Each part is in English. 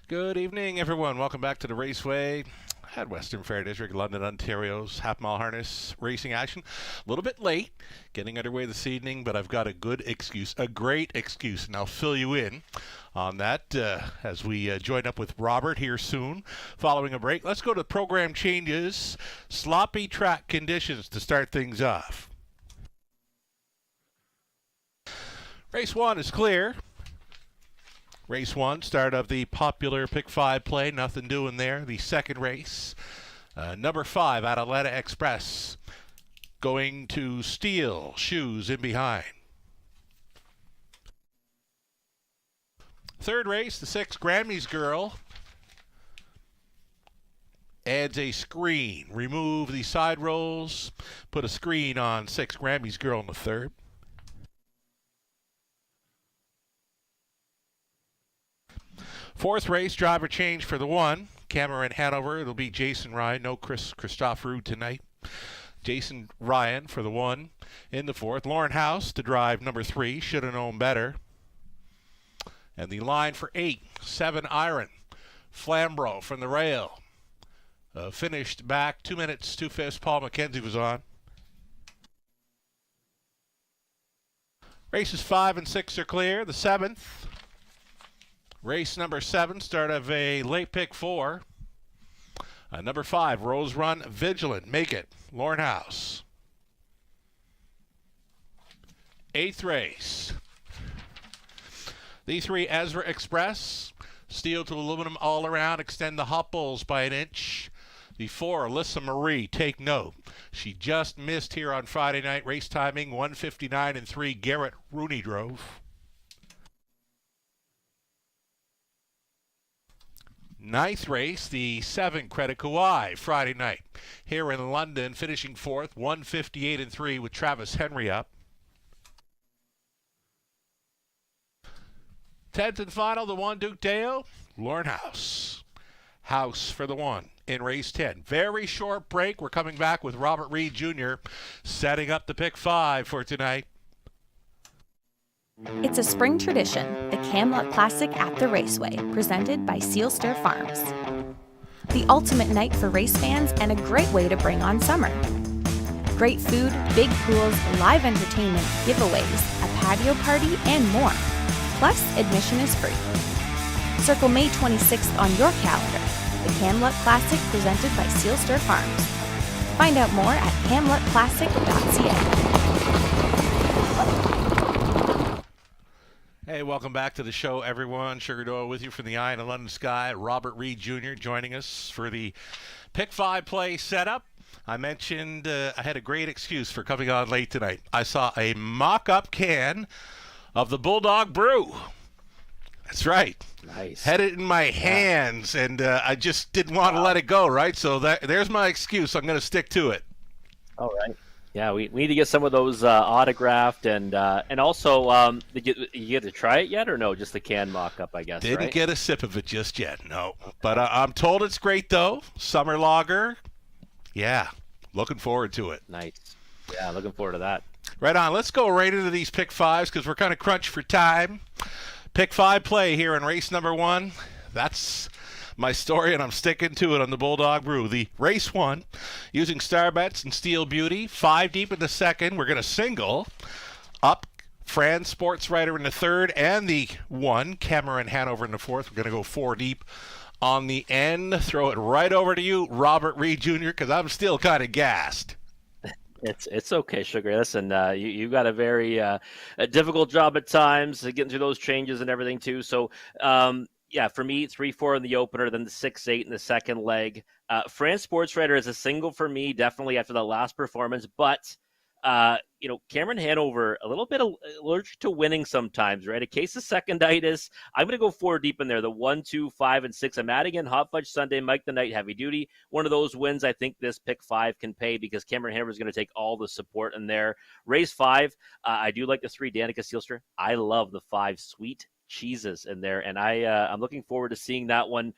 Good evening, everyone. Welcome back to the Raceway at Western Fair District, London, Ontario's half-mile harness racing action. A little bit late getting underway this evening, but I've got a good excuse, a great excuse, and I'll fill you in on that as we join up with Robert here soon following a break. Let's go to program changes, sloppy track conditions to start things off. Race 1 is clear. Race 1, start of the popular Pick 5 play. Nothing doing there. The second race, number 5, Atlanta Express, going to steal shoes in behind. Third race, the 6, Grammy's Girl, adds a screen. Remove the side rolls. Put a screen on 6, Grammy's Girl in the third. Fourth race, driver change for the 1. Cameron Hanover. It'll be Jason Ryan. No Christophe Roux tonight. Jason Ryan for the 1 in the 4th. Lauren House to drive number 3. Should have known better. And the line for 8, 7 Iron. Flambro from the rail. Finished back 2 minutes, 2/5. Paul McKenzie was on. Races 5 and 6 are clear. The 7th. Race number 7, start of a late pick 4. Number 5, Rose Run Vigilant. Make it. Lauren House. 8th race. The 3, Ezra Express. Steel to aluminum all around. Extend the hop bulls by an inch. The 4, Alyssa Marie. Take note. She just missed here on Friday night. Race timing 1:59 and 3. Garrett Rooney drove. 9th race, the 7, Credit Kawhi, Friday night. Here in London, finishing 4th, 1:58 and 3 with Travis Henry up. 10th and final, the 1, Duke Deo, Lauren House. House for the 1 in race 10. Very short break. We're coming back with Robert Reed Jr. setting up the pick 5 for tonight. It's a spring tradition, the Camluck Classic at the Raceway, presented by Seal Stir Farms. The ultimate night for race fans and a great way to bring on summer. Great food, big pools, live entertainment, giveaways, a patio party, and more. Plus, admission is free. Circle May 26th on your calendar. The Camluck Classic presented by Seal Stir Farms. Find out more at camluckclassic.ca. Hey, welcome back to the show, everyone. Sugar Doyle with you from the Eye in the London Sky. Robert Reed Jr. joining us for the Pick 5 play setup. I mentioned I had a great excuse for coming on late tonight. I saw a mock-up can of the Bulldog Brew. That's right. Nice. Had it in my hands, and I just didn't want to let it go, right? So there's my excuse. I'm going to stick to it. All right. Yeah, we need to get some of those autographed, and also, did you get to try it yet, or no? Just the can mock-up, I guess. Didn't right? get a sip of it just yet, no. But I'm told it's great, though. Summer lager. Yeah, looking forward to it. Nice. Yeah, looking forward to that. Right on. Let's go right into these pick 5s because we're kind of crunched for time. Pick 5 play here in race number 1. That's my story, and I'm sticking to it on the Bulldog Brew. The race 1, using Star Bets and Steel Beauty. 5 deep in the second. We're going to single up Fran Sports Writer in the third, and the 1, Cameron Hanover in the fourth. We're going to go 4 deep on the end. Throw it right over to you, Robert Reed Jr., because I'm still kind of gassed. It's okay, Sugar. Listen, you got a very a difficult job at times, getting through those changes and everything too. So, yeah, for me, 3-4 in the opener, then the 6-8 in the second leg. France Sports Writer is a single for me, definitely after the last performance. But Cameron Hanover, a little bit allergic to winning sometimes, right? A case of seconditis. I'm going to go 4 deep in there. The 1, 2, 5, and 6. I'm adding in Hot Fudge Sunday, Mike the Knight, Heavy Duty. One of those wins I think this pick 5 can pay because Cameron Hanover is going to take all the support in there. Race 5, I do like the 3, Danica Sealster. I love the 5, Sweet cheeses in there, and I'm looking forward to seeing that one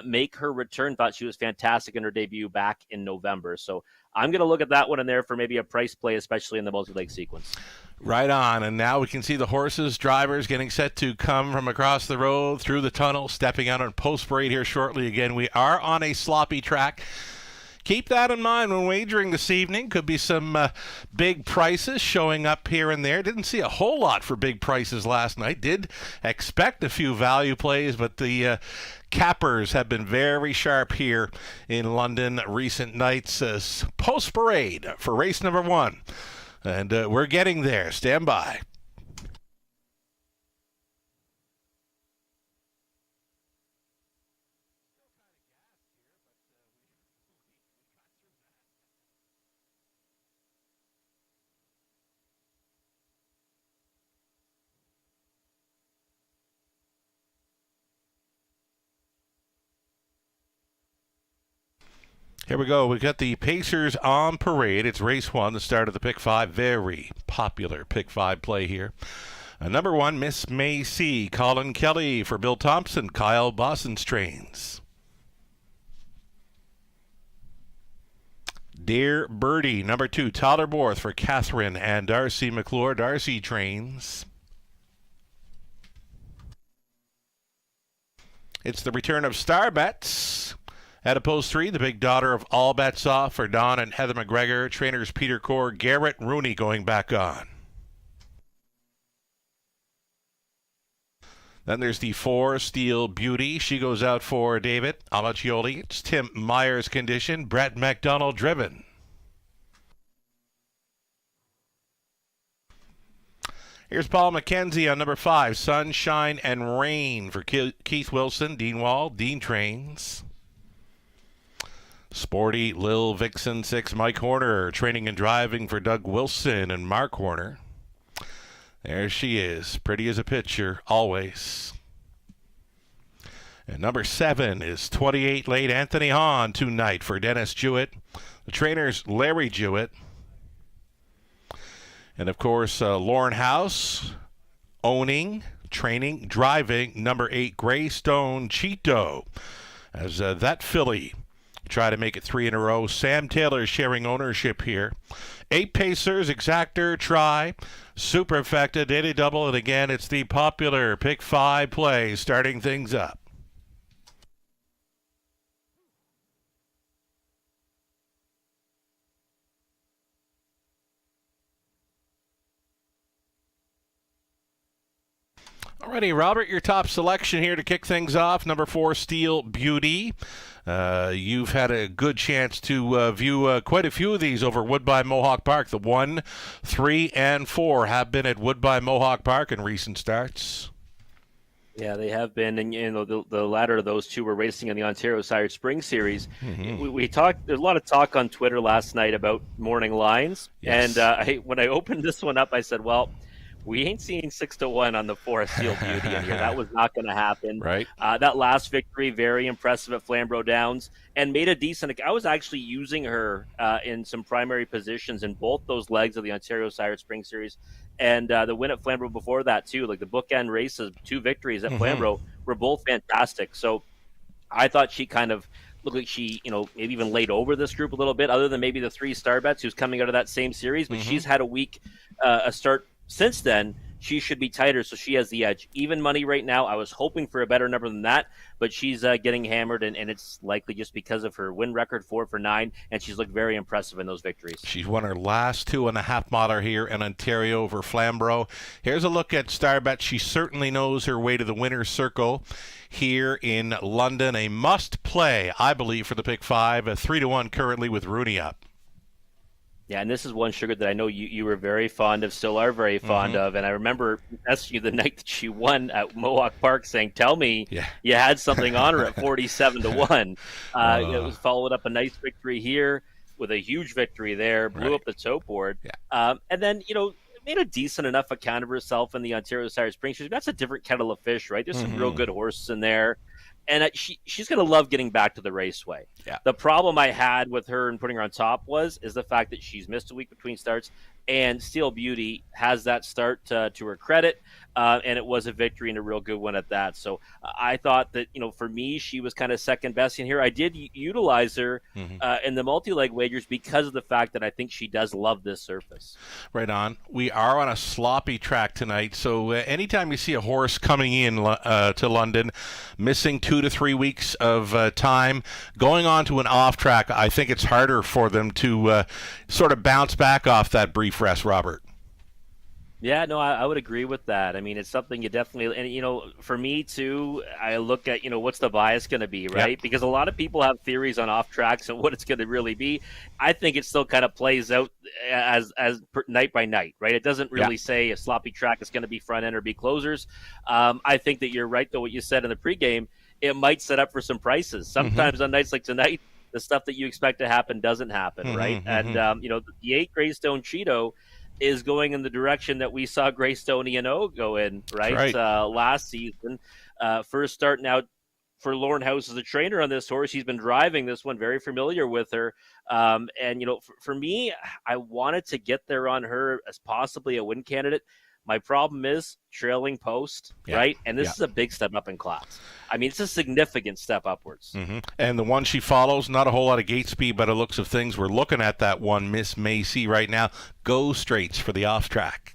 make her return. Thought she was fantastic in her debut back in November, so I'm going to look at that one in there for maybe a price play, especially in the multi-leg sequence. Right on, and now we can see the horses, drivers getting set to come from across the road, through the tunnel, stepping out on Post Parade here shortly. Again, we are on a sloppy track. Keep that in mind when wagering this evening. Could be some big prices showing up here and there. Didn't see a whole lot for big prices last night. Did expect a few value plays, but the cappers have been very sharp here in London recent nights. Post Parade for race number 1. And we're getting there. Stand by. Here we go. We've got the Pacers on parade. It's race 1, the start of the pick 5. Very popular pick 5 play here. Number 1, Miss Macy. Colin Kelly for Bill Thompson. Kyle Boston's trains. Dear Birdie. Number 2, Tyler Borth for Catherine and Darcy McClure. Darcy trains. It's the return of Star Bets. At a post 3, the big daughter of All Bets Off for Don and Heather McGregor. Trainers Peter Core, Garrett Rooney going back on. Then there's the 4, Steel Beauty. She goes out for David Amaccioli. It's Tim Myers condition. Brett McDonald driven. Here's Paul McKenzie on number 5, Sunshine and Rain for Keith Wilson, Dean Wall, Dean trains. Sporty Lil Vixen 6, Mike Horner, training and driving for Doug Wilson and Mark Horner. There she is, pretty as a picture, always. And number 7 is 28 late Anthony Hahn tonight for Dennis Jewett. The trainers Larry Jewett. And of course, Lauren House, owning, training, driving, number 8 Greystone Cheeto. As that filly try to make it 3 in a row. Sam Taylor sharing ownership here. 8 Pacers, Exactor, Try, Superfecta, Daily Double, and again, it's the popular Pick 5 play starting things up. Alrighty, Robert, your top selection here to kick things off. Number 4, Steel Beauty. You've had a good chance to view quite a few of these over Woodbine Mohawk Park. The 1, 3, and 4 have been at Woodbine Mohawk Park in recent starts. Yeah, they have been, and the latter of those 2 were racing in the Ontario Sire Spring Series. Mm-hmm. We talked. There's a lot of talk on Twitter last night about morning lines, Yes. and when I opened this one up, I said, "Well, we ain't seeing 6-1 on the 4 Steel Beauty in here. That was not going to happen." Right. That last victory, very impressive at Flamborough Downs, and made a decent. I was actually using her in some primary positions in both those legs of the Ontario Sire Spring Series, and the win at Flamborough before that too. Like the bookend races, 2 victories at Flamborough were both fantastic. So I thought she kind of looked like she, maybe even laid over this group a little bit, other than maybe the 3 Star Bets who's coming out of that same series. But she's had a week, a start. Since then, she should be tighter, so she has the edge. Even money right now, I was hoping for a better number than that, but she's getting hammered, and it's likely just because of her win record, 4 for 9, and she's looked very impressive in those victories. She's won her last 2.5 miler here in Ontario over Flamborough. Here's a look at Starbet. She certainly knows her way to the winner's circle here in London. A must-play, I believe, for the pick 5, a 3-1 currently with Rooney up. Yeah, and this is one, Sugar, that I know you were very fond of, still are very fond of. And I remember messaging you the night that she won at Mohawk Park saying, tell me you had something on her at 47-1. It was followed up a nice victory here with a huge victory there, blew up the tote board. Yeah. And then, made a decent enough account of herself in the Ontario Sire Spring Series. That's a different kettle of fish, right? There's some real good horses in there. And she's going to love getting back to the Raceway. Yeah. The problem I had with her and putting her on top is the fact that she's missed a week between starts. And Steel Beauty has that start to her credit, and it was a victory and a real good one at that. So I thought that, for me, she was kind of second best in here. I did utilize her in the multi-leg wagers because of the fact that I think she does love this surface. Right on. We are on a sloppy track tonight, so anytime you see a horse coming in to London, missing 2 to 3 weeks of time, going on to an off track, I think it's harder for them to sort of bounce back off that brief rest, Robert. Yeah, no, I would agree with that. I mean, it's something you definitely, and for me too, I look at, what's the bias going to be, right? Yep. Because a lot of people have theories on off tracks and what it's going to really be. I think it still kind of plays out as night by night, right? It doesn't really say a sloppy track is going to be front end or be closers. I think that you're right, though, what you said in the pregame, it might set up for some prices. Sometimes on nights like tonight, the stuff that you expect to happen doesn't happen, right? And, the 8 Greystone Cheeto is going in the direction that we saw Greystone E&O go in, right? Last season. First starting out for Lauren House as a trainer on this horse. He's been driving this one, very familiar with her. For me, I wanted to get there on her as possibly a win candidate. My problem is trailing post, right? And this is a big step up in class. I mean, it's a significant step upwards. And the one she follows, not a whole lot of gate speed, but it looks of things. We're looking at that one, Miss Macy, right now. Go straights for the off track.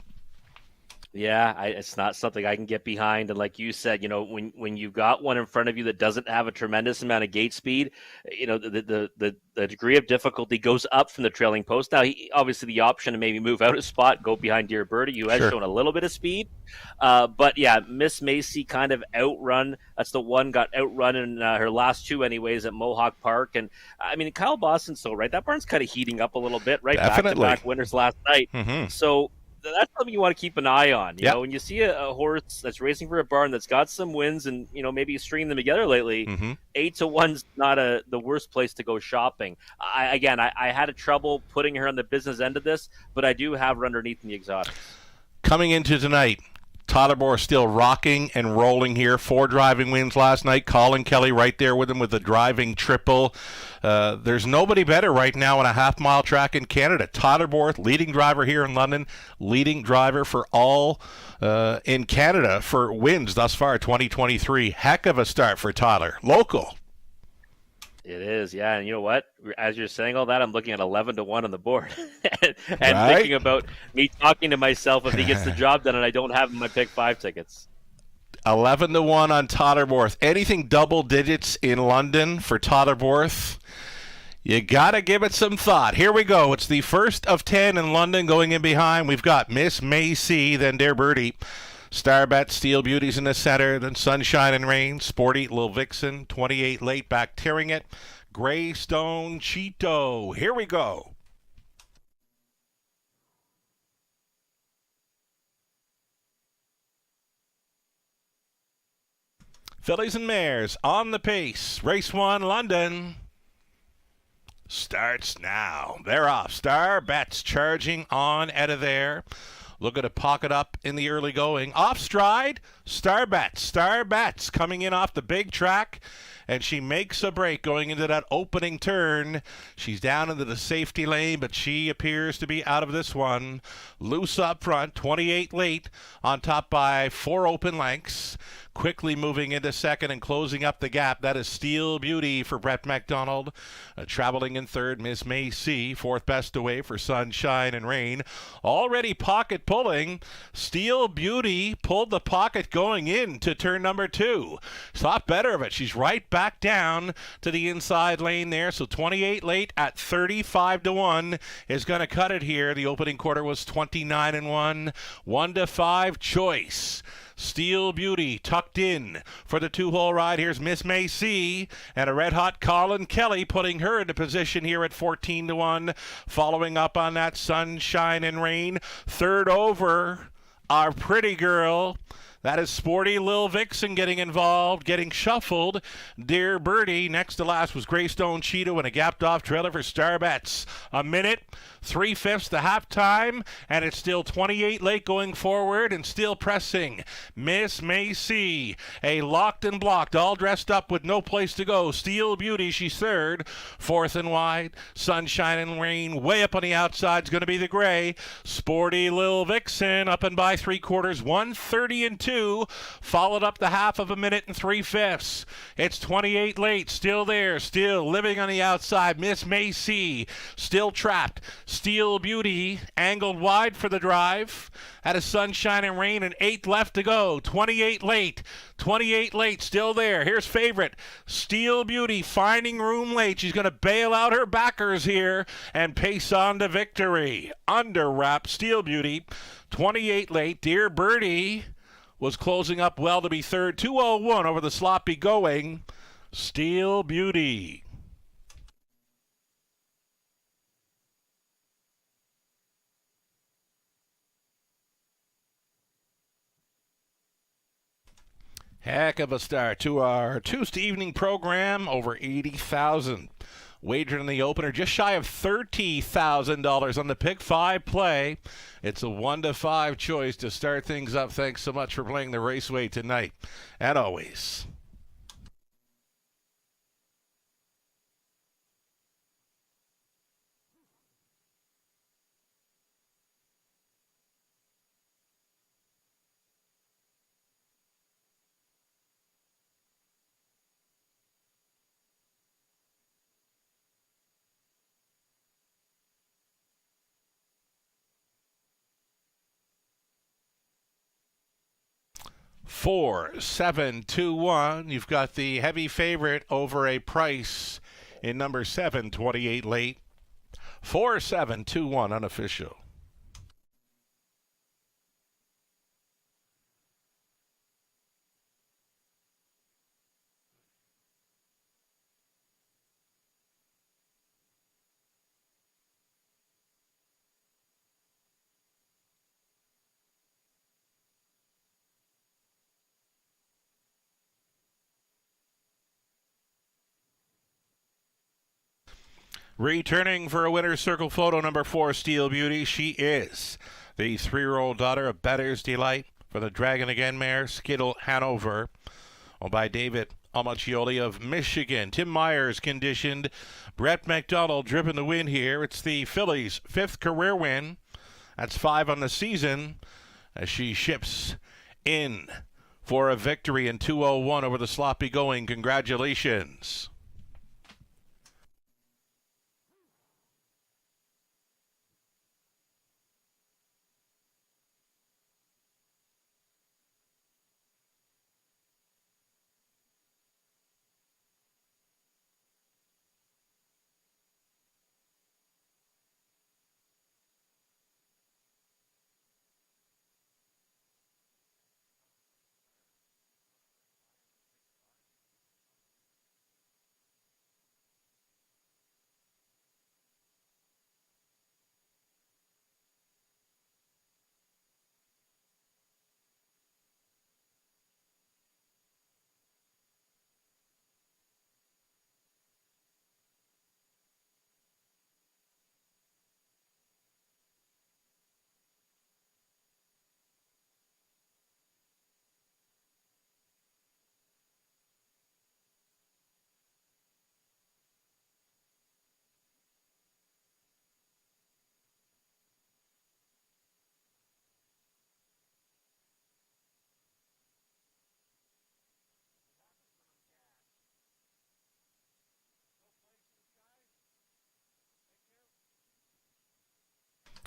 Yeah, it's not something I can get behind. And like you said, when you've got one in front of you that doesn't have a tremendous amount of gate speed, the degree of difficulty goes up from the trailing post. Now, obviously the option to maybe move out a spot, go behind Dear Birdie, you have shown a little bit of speed. But yeah, Miss Macy kind of outrun. That's the one got outrun in her last 2 anyways at Mohawk Park. And I mean, Kyle Boston's so right. That barn's kind of heating up a little bit, right? Definitely. Back-to-back winners last night. So that's something you want to keep an eye on. You know, when you see a horse that's racing for a barn that's got some wins and, maybe string them together lately, 8-1's not the worst place to go shopping. I had a trouble putting her on the business end of this, but I do have her underneath in the exotics. Coming into tonight, Tyler Bohr still rocking and rolling here. 4 driving wins last night. Colin Kelly right there with him with the driving triple. There's nobody better right now on a half-mile track in Canada. Tyler Bohr, leading driver here in London, leading driver for all in Canada for wins thus far 2023. Heck of a start for Tyler. Local. It is, yeah. And you know what? As you're saying all that, I'm looking at 11-1 on the board and thinking about me talking to myself if he gets the job done and I don't have my pick 5 tickets. 11-1 on Totterborth. Anything double digits in London for Totterborth? You got to give it some thought. Here we go. It's the first of 10 in London going in behind. We've got Miss Macy, then Dear Birdie. Starbet, Steel Beauty's in the center, then Sunshine and Rain, Sporty, Lil Vixen, 28 late back tearing it, Greystone Cheeto. Here we go. Fillies and Mares on the pace. Race 1, London. Starts now. They're off. Starbet's charging on out of there. Looking to pocket up in the early going. Off stride, Starbets coming in off the big track, and she makes a break going into that opening turn. She's down into the safety lane, but she appears to be out of this one. Loose up front, 28 late, on top by 4 open lengths. Quickly moving into second and closing up the gap. That is Steel Beauty for Brett McDonald. Traveling in third, Miss Macy. 4th best away for Sunshine and Rain. Already pocket pulling. Steel Beauty pulled the pocket going into turn number 2. Thought better of it. She's right back down to the inside lane there. So 28 late at 35-1 is going to cut it here. The opening quarter was 29-1. 1-5 choice. Steel Beauty tucked in for the 2-hole ride. Here's Miss Macy and a red-hot Colin Kelly putting her into position here at 14-1. Following up on that Sunshine and Rain. Third over, our pretty girl. That is Sporty Lil Vixen getting involved, getting shuffled. Dear Birdie, next to last was Greystone Cheeto and a gapped off trailer for Starbets. A minute, 3/5 the halftime, and it's still 28 late going forward and still pressing. Miss Macy, a locked and blocked, all dressed up with no place to go. Steel Beauty, she's third. Fourth and wide, Sunshine and Rain way up on the outside is going to be the gray. Sporty Lil Vixen up and by 3/4, 1:30 and 2, followed up the half of a minute and 3/5. It's 28 late, still there, still living on the outside. Miss Macy, still trapped. Steel Beauty, angled wide for the drive. That is Sunshine and Rain, and 8 left to go. 28 late, 28 late, still there. Here's favorite, Steel Beauty, finding room late. She's going to bail out her backers here and pace on to victory. Under wrap, Steel Beauty, 28 late. Dear Birdie was closing up well to be third. 2:01 over the sloppy going Steel Beauty. Heck of a start to our Tuesday evening program. Over 80,000 wagered in the opener, just shy of $30,000 on the pick 5 play. It's a 1 to 5 choice to start things up. Thanks so much for playing the Raceway tonight, and always. Four, 7, 2, 1. You've got the heavy favorite over a price in number 7, 28 late. 4, 7, 2, 1 unofficial. Returning for a winner's circle photo, number 4, Steel Beauty. She is the 3-year-old daughter of Better's Delight for the Dragon Again mare, Skittle Hanover, owned by David Almaccioli of Michigan. Tim Myers conditioned. Brett McDonald driven the win here. It's the fillies' 5th career win. That's 5 on the season as she ships in for a victory in 2:01 over the sloppy going. Congratulations.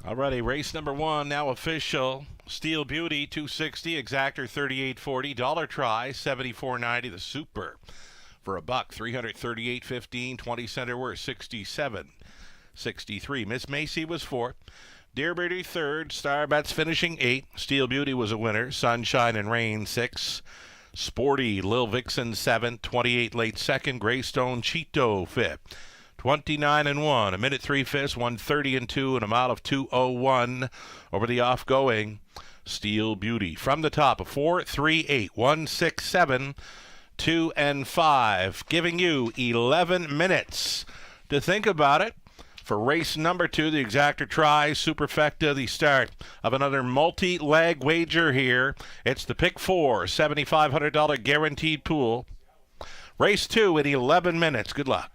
Alrighty, race number 1 now official. Steel Beauty 260, Exactor 38.40, Dollar Try 74.90. The Super for $1, 338.15. 20 center worth 67.63. Miss Macy was 4th. Dear Birdie 3rd. Starbets finishing 8. Steel Beauty was a winner. Sunshine and Rain 6. Sporty Lil Vixen 7. 28 late 2nd. Greystone Cheeto 5th. 29 and 1, a minute 3/5, 1:30 and 2, and a mile of 2:01 over the off-going Steel Beauty. From the top, a 4, 3, 8, 1, 6, 7, 2, and 5, giving you 11 minutes to think about it. For race number 2, the Exactor Tri Superfecta, the start of another multi-leg wager here. It's the Pick 4, $7,500 guaranteed pool. Race 2 in 11 minutes. Good luck.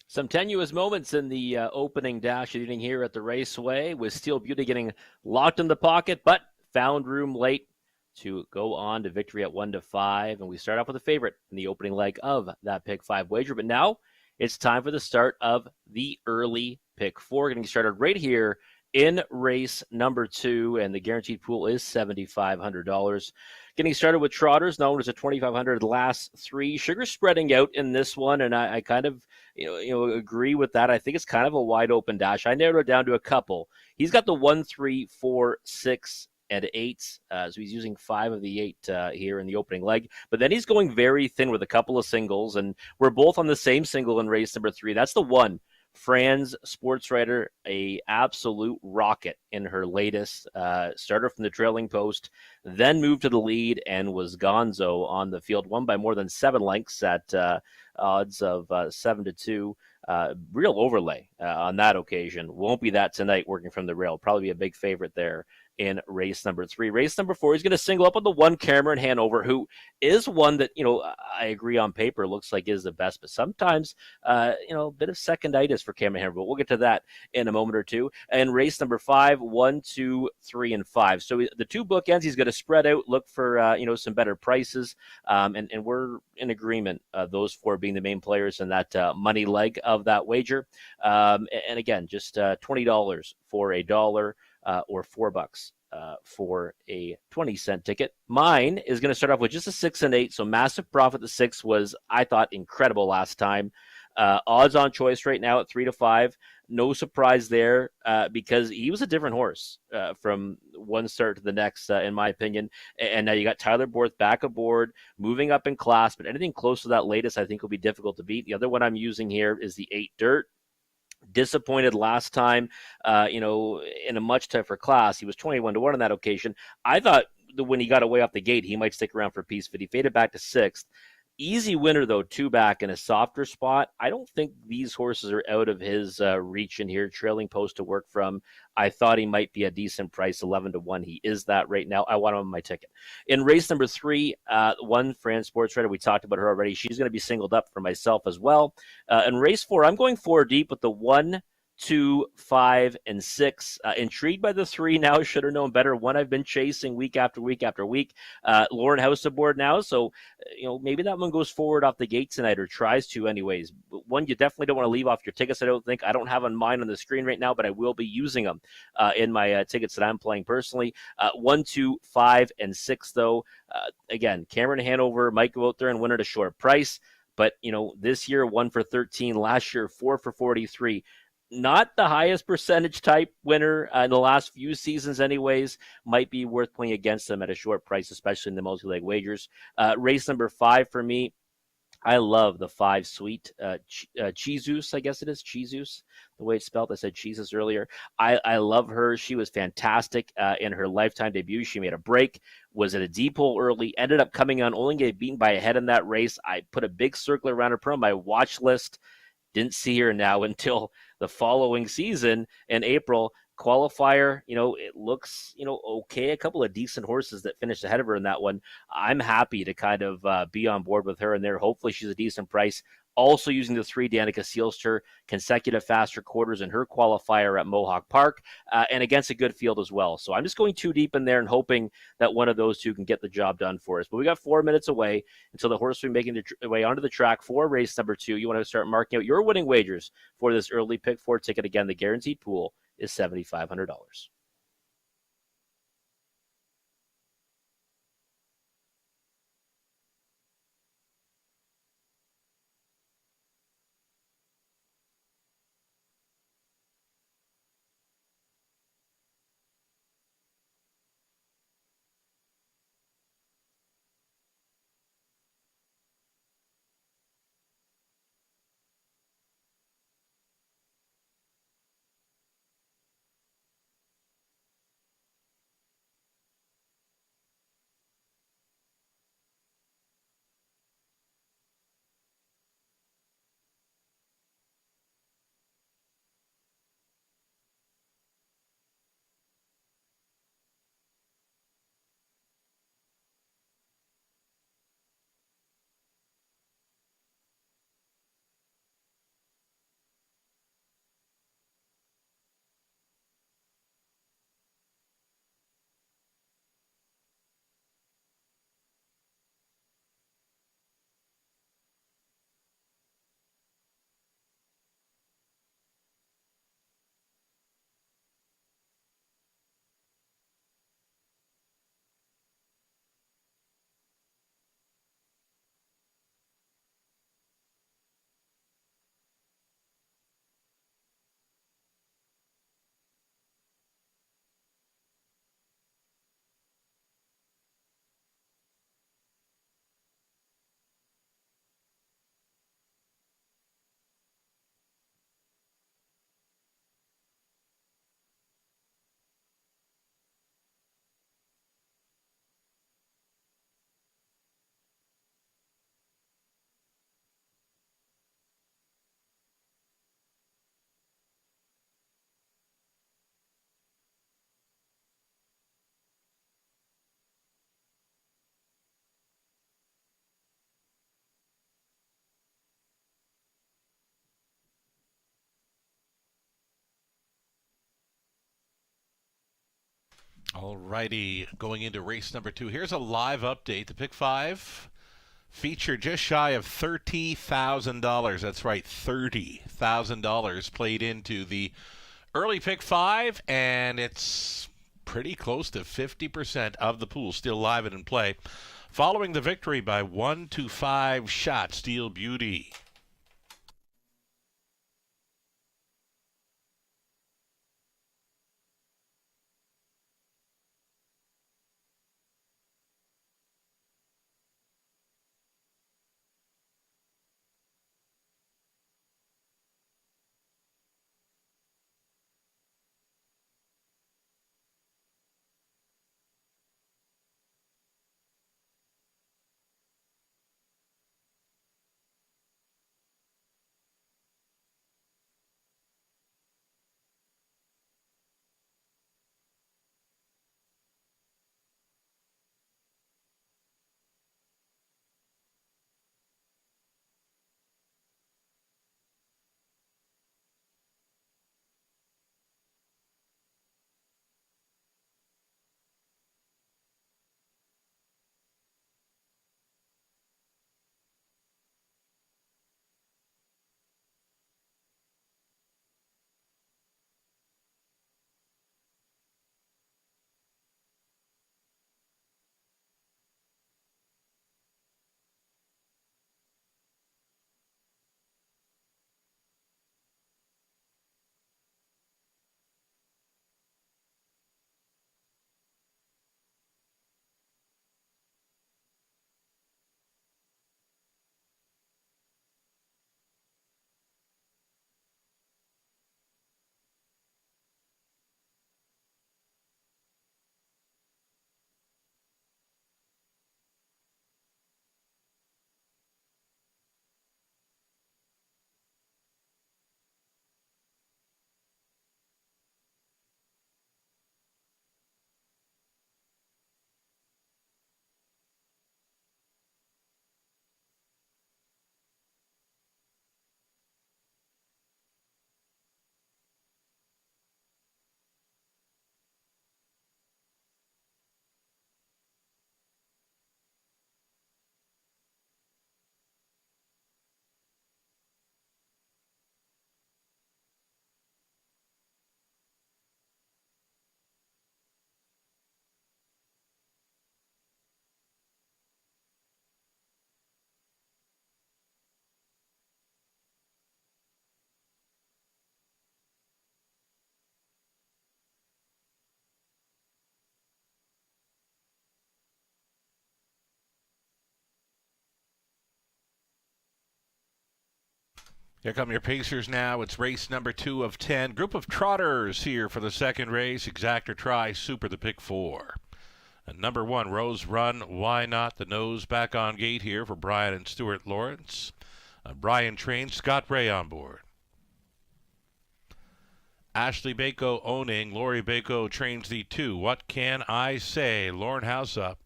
Some tenuous moments in the opening dash evening here at the Raceway, with Steel Beauty getting locked in the pocket, but found room late to go on to victory at 1-5. And we start off with a favorite in the opening leg of that Pick 5 wager. But now it's time for the start of the early Pick 4, getting started right here in race number 2, and the guaranteed pool is $7,500. Getting started with trotters, known as a $2,500 last 3. Sugar spreading out in this one, and I kind of agree with that. I think it's kind of a wide open dash. I narrowed it down to a couple. He's got the 1, 3, 4, 6, and 8. So he's using 5 of the 8 here in the opening leg. But then he's going very thin with a couple of singles, and we're both on the same single in race number 3. That's the 1. Franz Sportswriter, a absolute rocket in her latest. Starter from the trailing post, then moved to the lead and was gonzo on the field. Won by more than 7 lengths at odds of 7-2. Real overlay on that occasion. Won't be that tonight working from the rail. Probably be a big favorite there in race number 3. Race number 4, he's going to single up on the one Cameron Hanover, who is one that, I agree on paper looks like is the best, but sometimes, a bit of seconditis for Cameron Hanover. But we'll get to that in a moment or two. And race number 5, 1, 2, 3, and 5. So the two bookends, he's going to spread out, look for, some better prices. And we're in agreement, those 4 being the main players in that money leg of that wager. And again, just $20 for $1 or $4 for a 20-cent ticket. Mine is going to start off with just a 6 and 8. So massive profit. The 6 was, I thought, incredible last time. Odds on choice right now at 3 to 5. No surprise there because he was a different horse from one start to the next, in my opinion. And now you got Tyler Borth back aboard, moving up in class, but anything close to that latest I think will be difficult to beat. The other one I'm using here is the 8 Dirt. Disappointed last time, in a much tougher class. He was 21-1 on that occasion. I thought that when he got away off the gate, he might stick around for Peace Fit. He faded back to 6th. Easy winner, though, 2 back in a softer spot. I don't think these horses are out of his reach in here. Trailing Post to work from. I thought he might be a decent price, 11-1. He is that right now. I want him on my ticket. In race number 3, one Fran Sports Writer, we talked about her already. She's going to be singled up for myself as well. In race 4, I'm going 4 deep with the 1, 2, 5, and 6. Intrigued by the 3 now. Should have known better. 1 I've been chasing week after week after week. Lauren House aboard now, so maybe that one goes forward off the gate tonight, or tries to anyways. But 1 you definitely don't want to leave off your tickets. I don't think. I don't have on mine on the screen right now, but I will be using them in my tickets that I'm playing personally. 1, 2, 5, and 6 though. Again, Cameron Hanover might go out there and win at a short price, but this year 1 for 13, last year 4 for 43. Not the highest percentage type winner in the last few seasons anyways. Might be worth playing against them at a short price, especially in the multi-leg wagers. Race number 5 for me. I love the 5 Sweet Chizus, I guess it is Chizus, the way it's spelled. I said Jesus earlier. I love her. She was fantastic in her lifetime debut. She made a break, was at a deep hole early, ended up coming on, only getting beaten by a head in that race. I put a big circle around her, put on my watch list. Didn't see her now until the following season in April. Qualifier, it looks, okay. A couple of decent horses that finished ahead of her in that one. I'm happy to kind of be on board with her in there. Hopefully she's a decent price. Also using the 3 Danica Sealster, consecutive faster quarters in her qualifier at Mohawk Park, and against a good field as well. So I'm just going 2 deep in there and hoping that one of those 2 can get the job done for us. But we got 4 minutes away until the horse will be making their way onto the track for race number 2. You want to start marking out your winning wagers for this early pick 4 ticket. Again, the guaranteed pool is $7,500. Alrighty, going into race number 2. Here's a live update. The pick 5 featured just shy of $30,000. That's right, $30,000 played into the early pick 5, and it's pretty close to 50% of the pool still live and in play. Following the victory by 1 to 5 shot, Steel Beauty. Here come your pacers now. It's race number 2 of 10. Group of trotters here for the second race. Exactor Tri Super, the pick 4. And number 1, Rose Run, Why Not? The nose back on gate here for Brian and Stuart Lawrence. Brian trains, Scott Ray on board. Ashley Bako owning. Lori Bako trains the 2. What Can I Say? Lauren House up.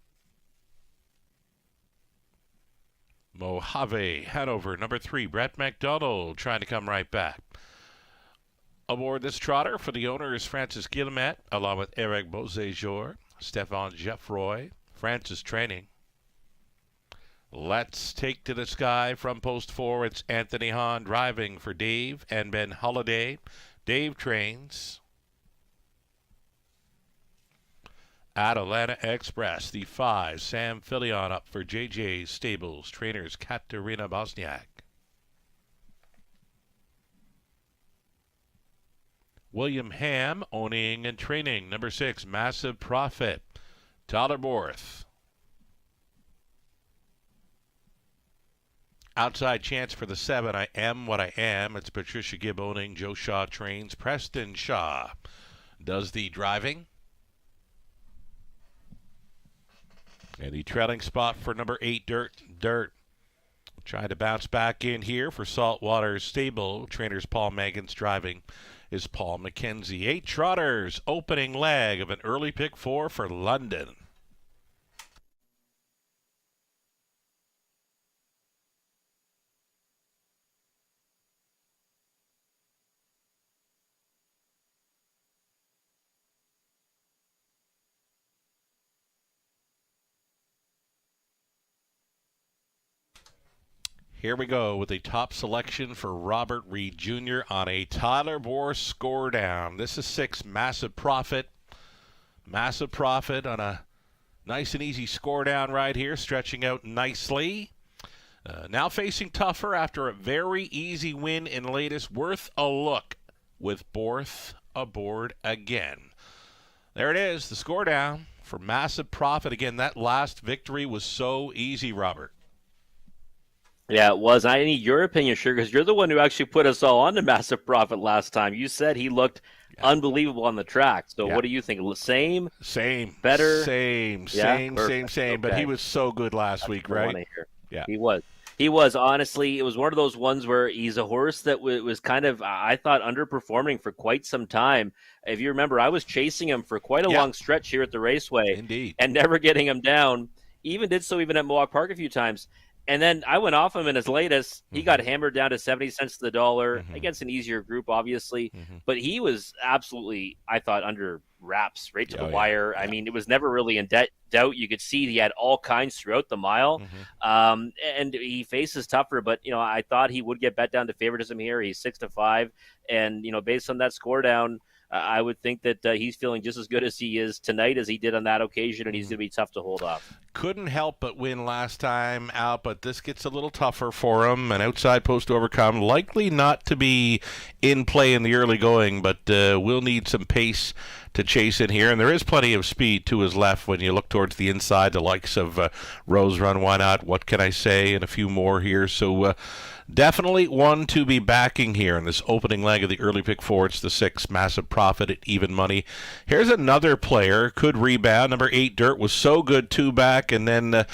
Mojave, Hanover, number 3, Brett McDonald, trying to come right back. Aboard this trotter for the owner is Francis Guillemette, along with Eric Beausejour, Stefan Geoffroy, Francis training. Let's Take to the Sky from post 4. It's Anthony Hahn driving for Dave and Ben Holiday. Dave trains. Atalanta Express, the 5, Sam Filion up for JJ Stables, trainers Katerina Bosniak. William Ham owning and training, number 6, Massive Profit, Tyler Borth. Outside chance for the 7, I Am What I Am. It's Patricia Gibb owning. Joe Shaw trains. Preston Shaw does the driving. And the trailing spot for number 8, Dirt. Trying to bounce back in here for Saltwater Stable. Trainers Paul Megan's driving is Paul McKenzie. 8 trotters, opening leg of an early pick 4 for London. Here we go with a top selection for Robert Reed Jr. on a Tyler Bohr score down. This is 6, Massive Profit. Massive Profit on a nice and easy score down right here, stretching out nicely. Now facing tougher after a very easy win in latest. Worth a look with Borth aboard again. There it is, the score down for Massive Profit. Again, that last victory was so easy, Robert. Yeah, it was. I need your opinion, Sugar, because you're the one who actually put us all on to Massive Profit last time. You said he looked unbelievable on the track. So what do you think? Same? Better? Same. Okay. But he was so good last week, right? Yeah. He was. Honestly, it was one of those ones where he's a horse that was kind of, I thought, underperforming for quite some time. If you remember, I was chasing him for quite a long stretch here at the Raceway. Indeed. And never getting him down. Even did so even at Mohawk Park a few times. And then I went off him in his latest. He got hammered down to 70 cents to the dollar against an easier group, obviously. But he was absolutely, I thought, under wraps right to the wire. I mean, it was never really in doubt. You could see he had all kinds throughout the mile. And he faces tougher. But, I thought he would get bet down to favoritism here. He's 6-5. And, based on that score down, I would think that he's feeling just as good as he is tonight as he did on that occasion, and he's going to be tough to hold off. Couldn't help but win last time out, but this gets a little tougher for him. An outside post to overcome, likely not to be in play in the early going, but will need some pace to chase in here. And there is plenty of speed to his left when you look towards the inside, the likes of Rose Run, Why Not, What Can I Say, and a few more here. So definitely one to be backing here in this opening leg of the early pick four. It's the 6, Massive Profit at even money. Here's another player, could rebound. Number 8, Dirt, was so good 2 back, and then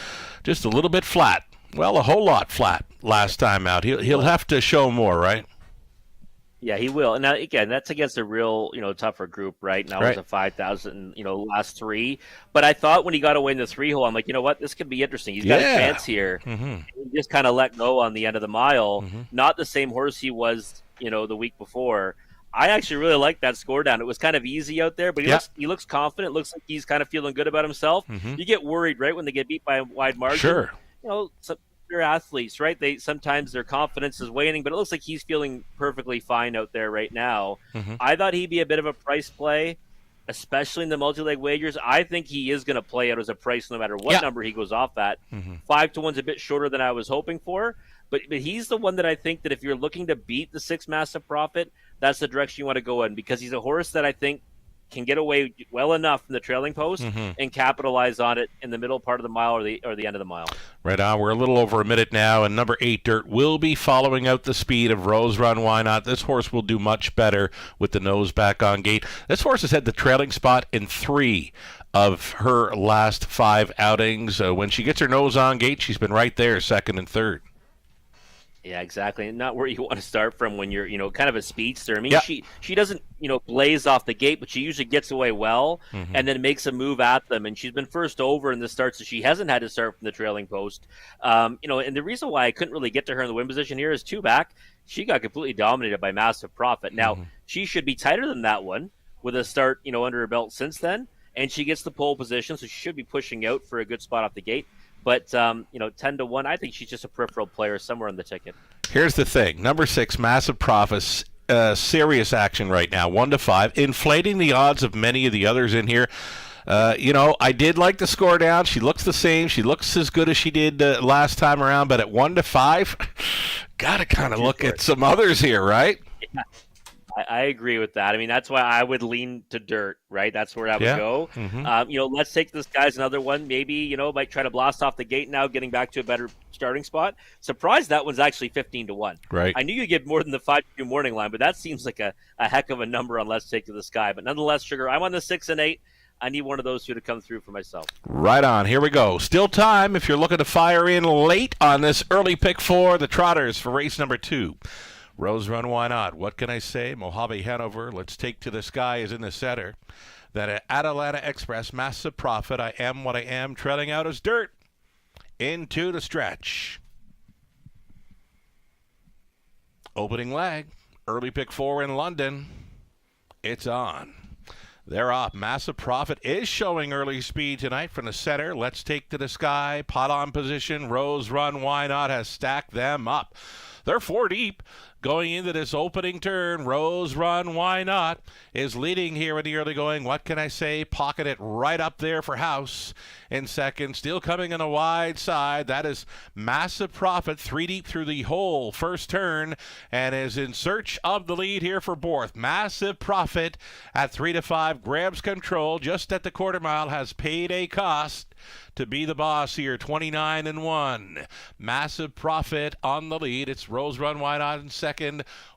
just a little bit flat. Well, a whole lot flat last time out. He'll have to show more, right? Yeah, he will. And now, again, that's against a real, tougher group, right? Now it's a 5,000, last 3. But I thought when he got away in the 3-hole, I'm like, you know what? This could be interesting. He's got a chance here. He just kind of let go on the end of the mile. Not the same horse he was, the week before. I actually really like that score down. It was kind of easy out there, but he looks confident. Looks like he's kind of feeling good about himself. You get worried, right, when they get beat by a wide margin. Sure. They're athletes, right? Sometimes their confidence is waning, but it looks like he's feeling perfectly fine out there right now. I thought he'd be a bit of a price play, especially in the multi-leg wagers. I think he is going to play out as a price no matter what number he goes off at. 5-1's a bit shorter than I was hoping for, but he's the one that I think that if you're looking to beat the 6, Massive Profit, that's the direction you want to go in, because he's a horse that I think can get away well enough from the trailing post and capitalize on it in the middle part of the mile or the end of the mile. Right on. We're a little over a minute now, and number 8, Dirt, will be following out the speed of Rose Run, Why Not. This horse will do much better with the nose back on gate. This horse has had the trailing spot in 3 of her last 5 outings. When she gets her nose on gate, she's been right there, 2nd and 3rd. Yeah, exactly. And not where you want to start from when you're, kind of a speedster. I mean, she doesn't, blaze off the gate, but she usually gets away well and then makes a move at them. And she's been first over in the starts, so she hasn't had to start from the trailing post. And the reason why I couldn't really get to her in the win position here is 2 back. She got completely dominated by Massive Profit. Now, she should be tighter than that one with a start, under her belt since then. And she gets the pole position, so she should be pushing out for a good spot off the gate. But, 10-1, I think she's just a peripheral player somewhere on the ticket. Here's the thing. Number 6, Massive Profit, serious action right now, 1-5, inflating the odds of many of the others in here. I did like the score down. She looks the same. She looks as good as she did last time around. But at 1-5, got to kind of look at some others here, right? Yeah. I agree with that. I mean, that's why I would lean to Dirt, right? That's where I would go. Let's take this guy's another one. Maybe, might try to blast off the gate now, getting back to a better starting spot. Surprised that one's actually 15-1. Right. I knew you'd get more than the 5-2 morning line, but that seems like a heck of a number on Let's Take to the Sky. But nonetheless, Sugar, I'm on the 6 and 8. I need one of those 2 to come through for myself. Right on. Here we go. Still time if you're looking to fire in late on this early pick 4, the Trotters for race number 2. Rose Run, Why Not? What Can I Say? Mojave Hanover, Let's Take to the Sky is in the center. Then Atalanta Express, Massive Profit, I Am What I Am, trailing out as Dirt into the stretch. Opening leg, early pick 4 in London. It's on. They're off. Massive Profit is showing early speed tonight from the center. Let's Take to the Sky. Pot on position. Rose Run Why Not has stacked them up. They're 4 deep going into this opening turn. Rose Run Why Not is leading here in the early going. What can I say? Pocket it right up there for House in second. Still coming on the wide side. That is Massive Profit, 3 deep through the whole first turn and is in search of the lead here for Borth. Massive Profit at 3-5 grabs control just at the quarter mile, has paid a cost to be the boss here, 29-1. Massive Profit on the lead. It's Rose Run Why Not in second.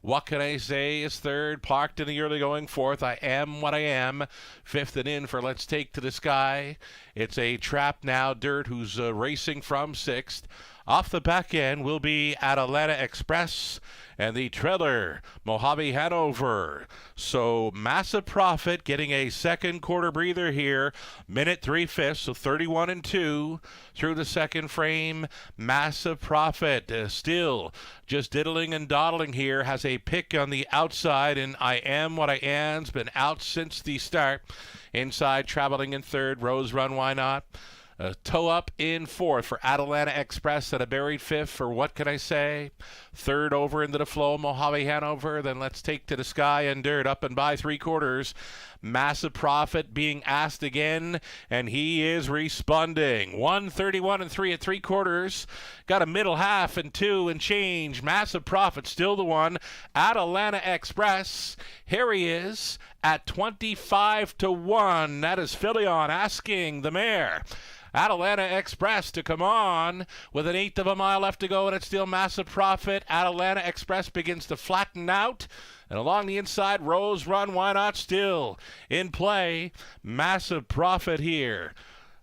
What Can I Say is third. Parked in the early going fourth. I Am What I Am. Fifth and in for Let's Take to the Sky. It's a trap now. Dirt, who's racing from sixth. Off the back end will be Atalanta Express and the trailer, Mojave Hanover. So Massive Profit getting a second quarter breather here. Minute 3/5, so 31-2 through the second frame. Massive Profit still just diddling and dawdling here. Has a pick on the outside, and I Am What I Am's been out since the start. Inside, traveling in third, Rose Run Why Not. A toe up in fourth for Atalanta Express and a buried fifth for What Can I Say. Third over into the flow, Mojave Hanover. Then Let's Take to the Sky and Dirt up and by 3/4. Massive Profit being asked again, and he is responding. 131-3 at 3/4. Got a middle half and 2 and change. Massive Profit still the one. Atalanta Express, here he is at 25-1. That is Philion asking the mare, Atalanta Express, to come on with an 1/8 of a mile left to go, and it's still Massive Profit. Atalanta Express begins to flatten out, and along the inside, Rose Run Why Not still in play. Massive Profit here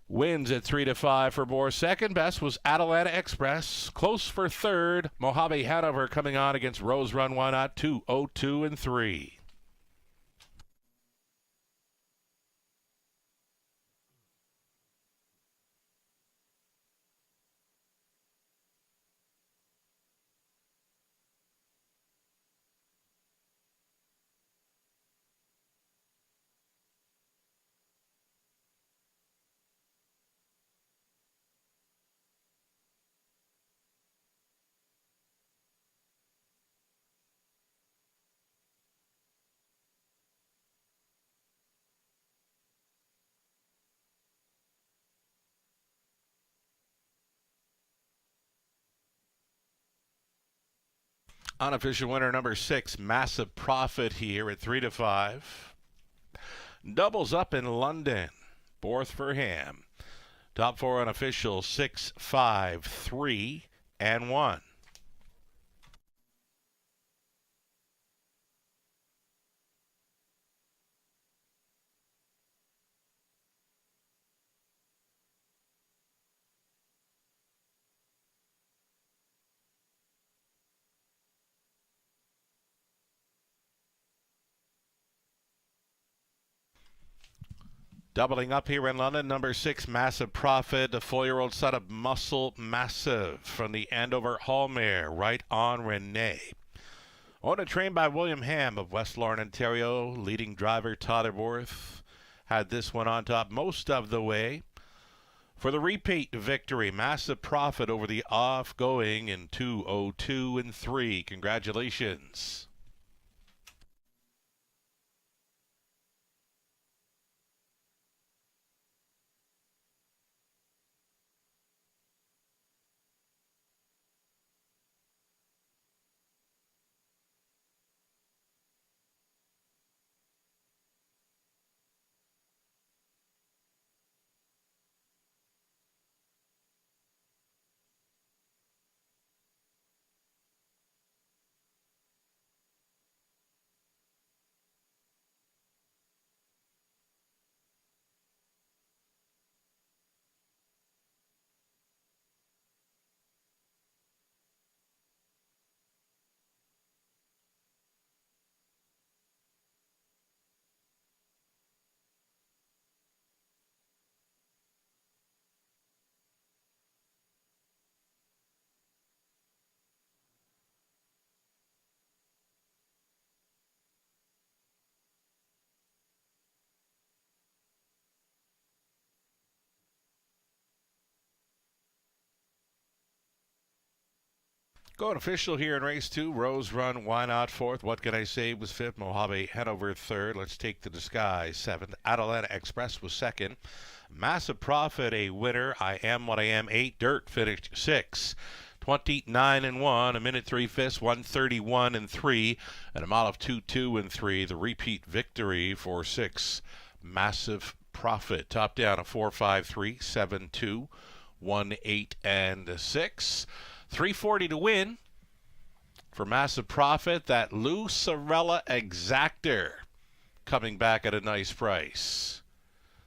wins at 3-5 for Bohr. Second best was Atalanta Express. Close for third, Mojave Hanover coming on against Rose Run Why Not, 2:02-3. Unofficial winner number 6, Massive Profit here at 3-5. Doubles up in London. Borth for Ham. Top 4 unofficial, 6, 5, 3, and 1. Doubling up here in London, number 6, Massive Profit, a 4-year-old son of Muscle Massive from the Andover Hall mare, Right On Renee. Owned and trained by William Ham of West Lorne, Ontario. Leading driver Todd Borth had this one on top most of the way. For the repeat victory, Massive Profit over the off-going in 2:02-3. Congratulations. Going official here in race 2. Rose Run, Why Not 4th. What Can I Say was 5th. Mojave Hanover 3rd. Let's Take the Disguise 7th. Atalanta Express was 2nd. Massive Profit a winner. I Am What I Am 8. Dirt finished 6th. 29 and 1, a minute 3/5, 131 and 3, and a mile of 2-2 and 3. The repeat victory for 6. Massive Profit. Top down a 4-5-3, 7-2, 1-8 and 6. 340 to win for Massive Profit. That Lou Sorella Exactor coming back at a nice price.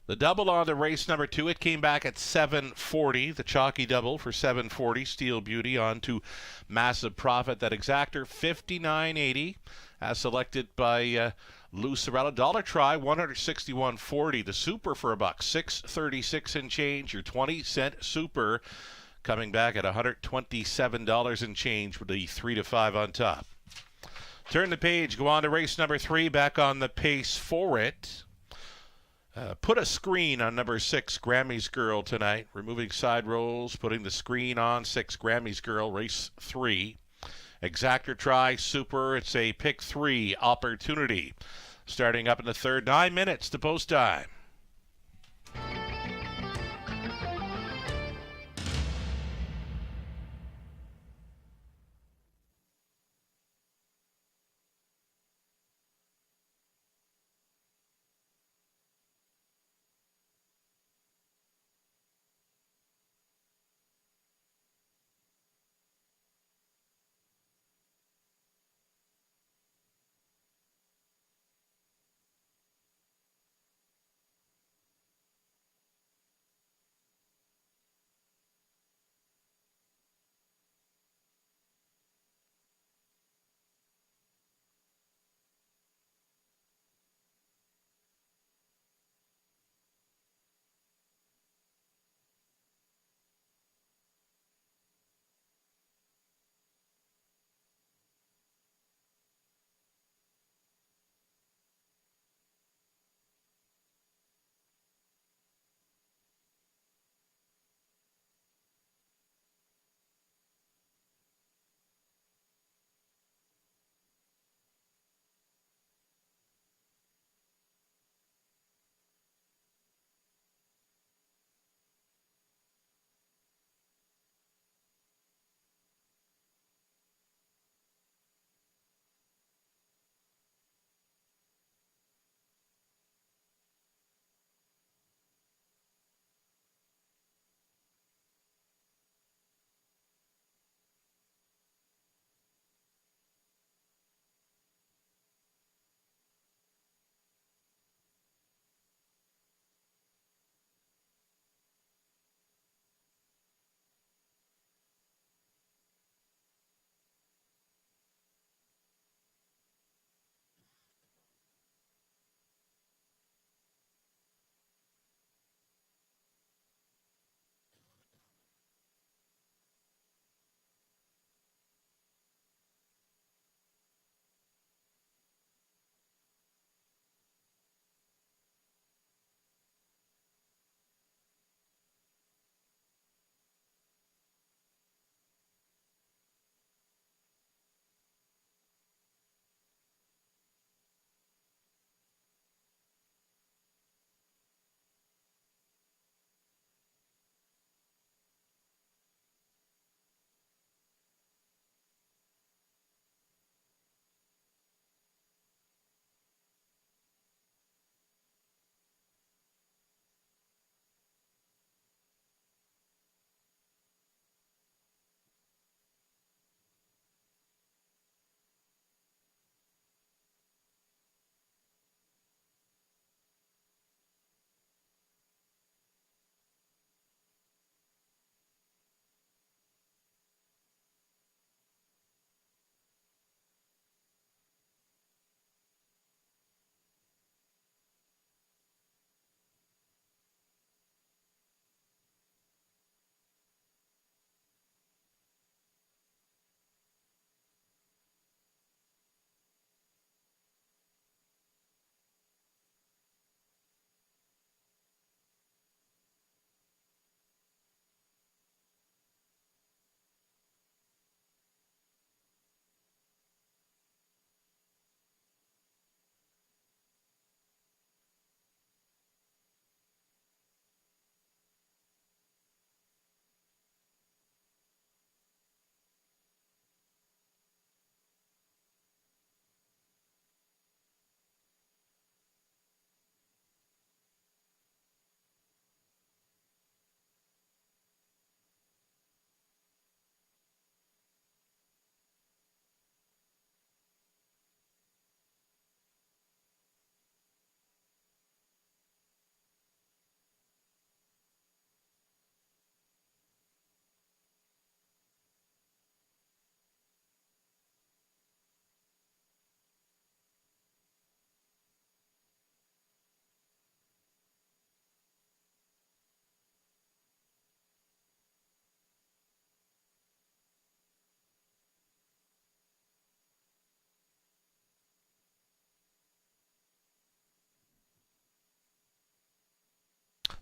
The double on the race number 2, it came back at 740. The chalky double for 740. Steel Beauty on to Massive Profit. That Exactor 59.80 as selected by Lou Sorella. Dollar try 161.40. The Super for a buck 636 and change. Your 20-cent Super coming back at $127 and change with the 3 to 5 on top. Turn the page. Go on to race number 3. Back on the pace for it. Put a screen on number 6, Grammy's Girl, tonight. Removing side rolls, putting the screen on 6, Grammy's Girl, race 3. Exactor try, Super. It's a pick 3 opportunity. Starting up in the third, 9 minutes to post time.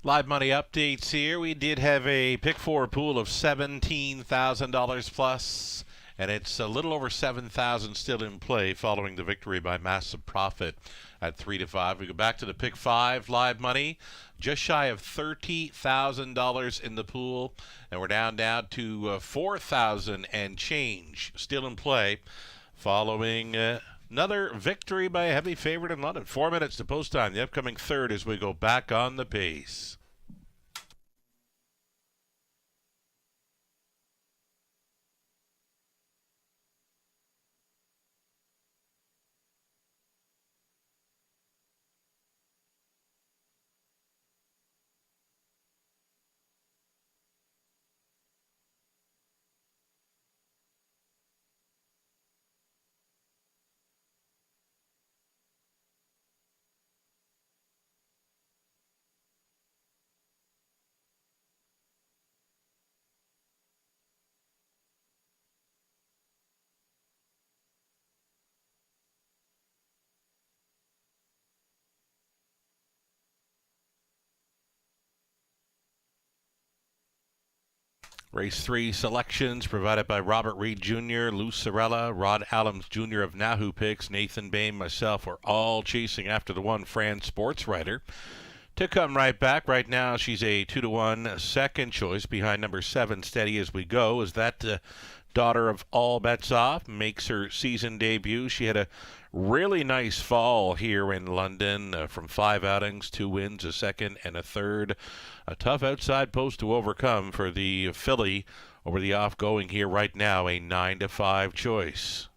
Live money updates here. We did have a pick four pool of $17,000 plus, and it's a little over 7,000 still in play following the victory by Massive Profit at 3 to 5. We go back to the pick five live money, just shy of $30,000 in the pool, and we're down to 4,000 and change still in play following another victory by a heavy favorite in London. 4 minutes to post time, the upcoming third as we go back on the pace. Race 3 selections provided by Robert Reed Jr., Lou Sorella, Rod Allums Jr. of Nahoo Picks, Nathan Bain, myself, we're all chasing after the one Fran Sports Writer. To come right back, right now she's a 2 to 1 second choice behind number 7, Steady As We Go. Is that daughter of All Bets Off, makes her season debut. She had a really nice fall here in London from 5 outings, 2 wins, a second and a third. A tough outside post to overcome for the filly over the off-going here right now, a 9 to 5 choice.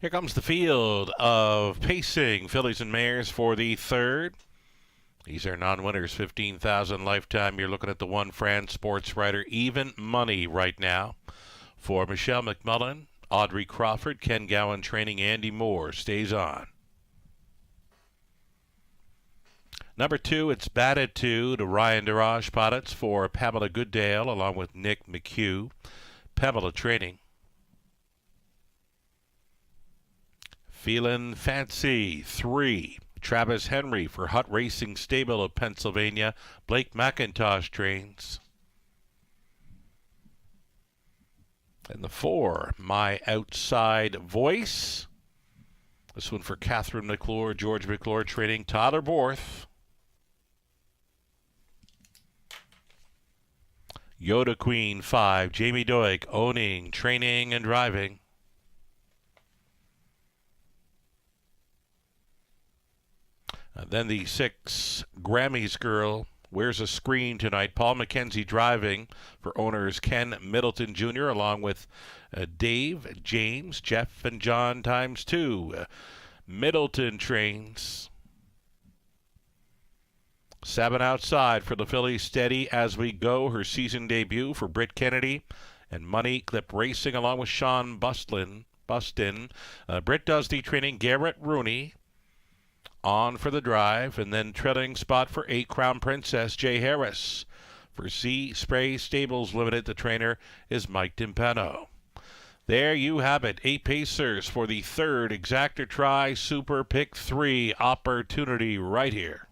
Here comes the field of pacing fillies and mares for the third. These are non-winners, 15,000 lifetime. You're looking at the one France Sports Writer even money right now. For Michelle McMullen, Audrey Crawford, Ken Gowan training, Andy Moore stays on. Number 2, it's batted to Ryan Daraj Paddots for Pamela Goodale along with Nick McHugh. Pamela training. Feelin' Fancy, 3. Travis Henry for Hut Racing Stable of Pennsylvania. Blake McIntosh trains. And the 4, My Outside Voice. This one for Catherine McClure, George McClure training, Tyler Borth. Yoda Queen, 5, Jamie Doig owning, training, and driving. Then the 6, Grammys Girl, wears a screen tonight. Paul McKenzie driving for owners Ken Middleton Jr. along with Dave, James, Jeff, and John times 2. Middleton trains. 7 outside for the fillies, Steady As We Go, her season debut for Britt Kennedy and Money Clip Racing along with Sean Bustin. Britt does the training, Garrett Rooney on for the drive, and then trailing spot for 8, Crown Princess, Jay Harris. For Z Spray Stables Limited, the trainer is Mike Timpano. There you have it, 8 pacers for the third Exactor Tri Super Pick 3 opportunity right here.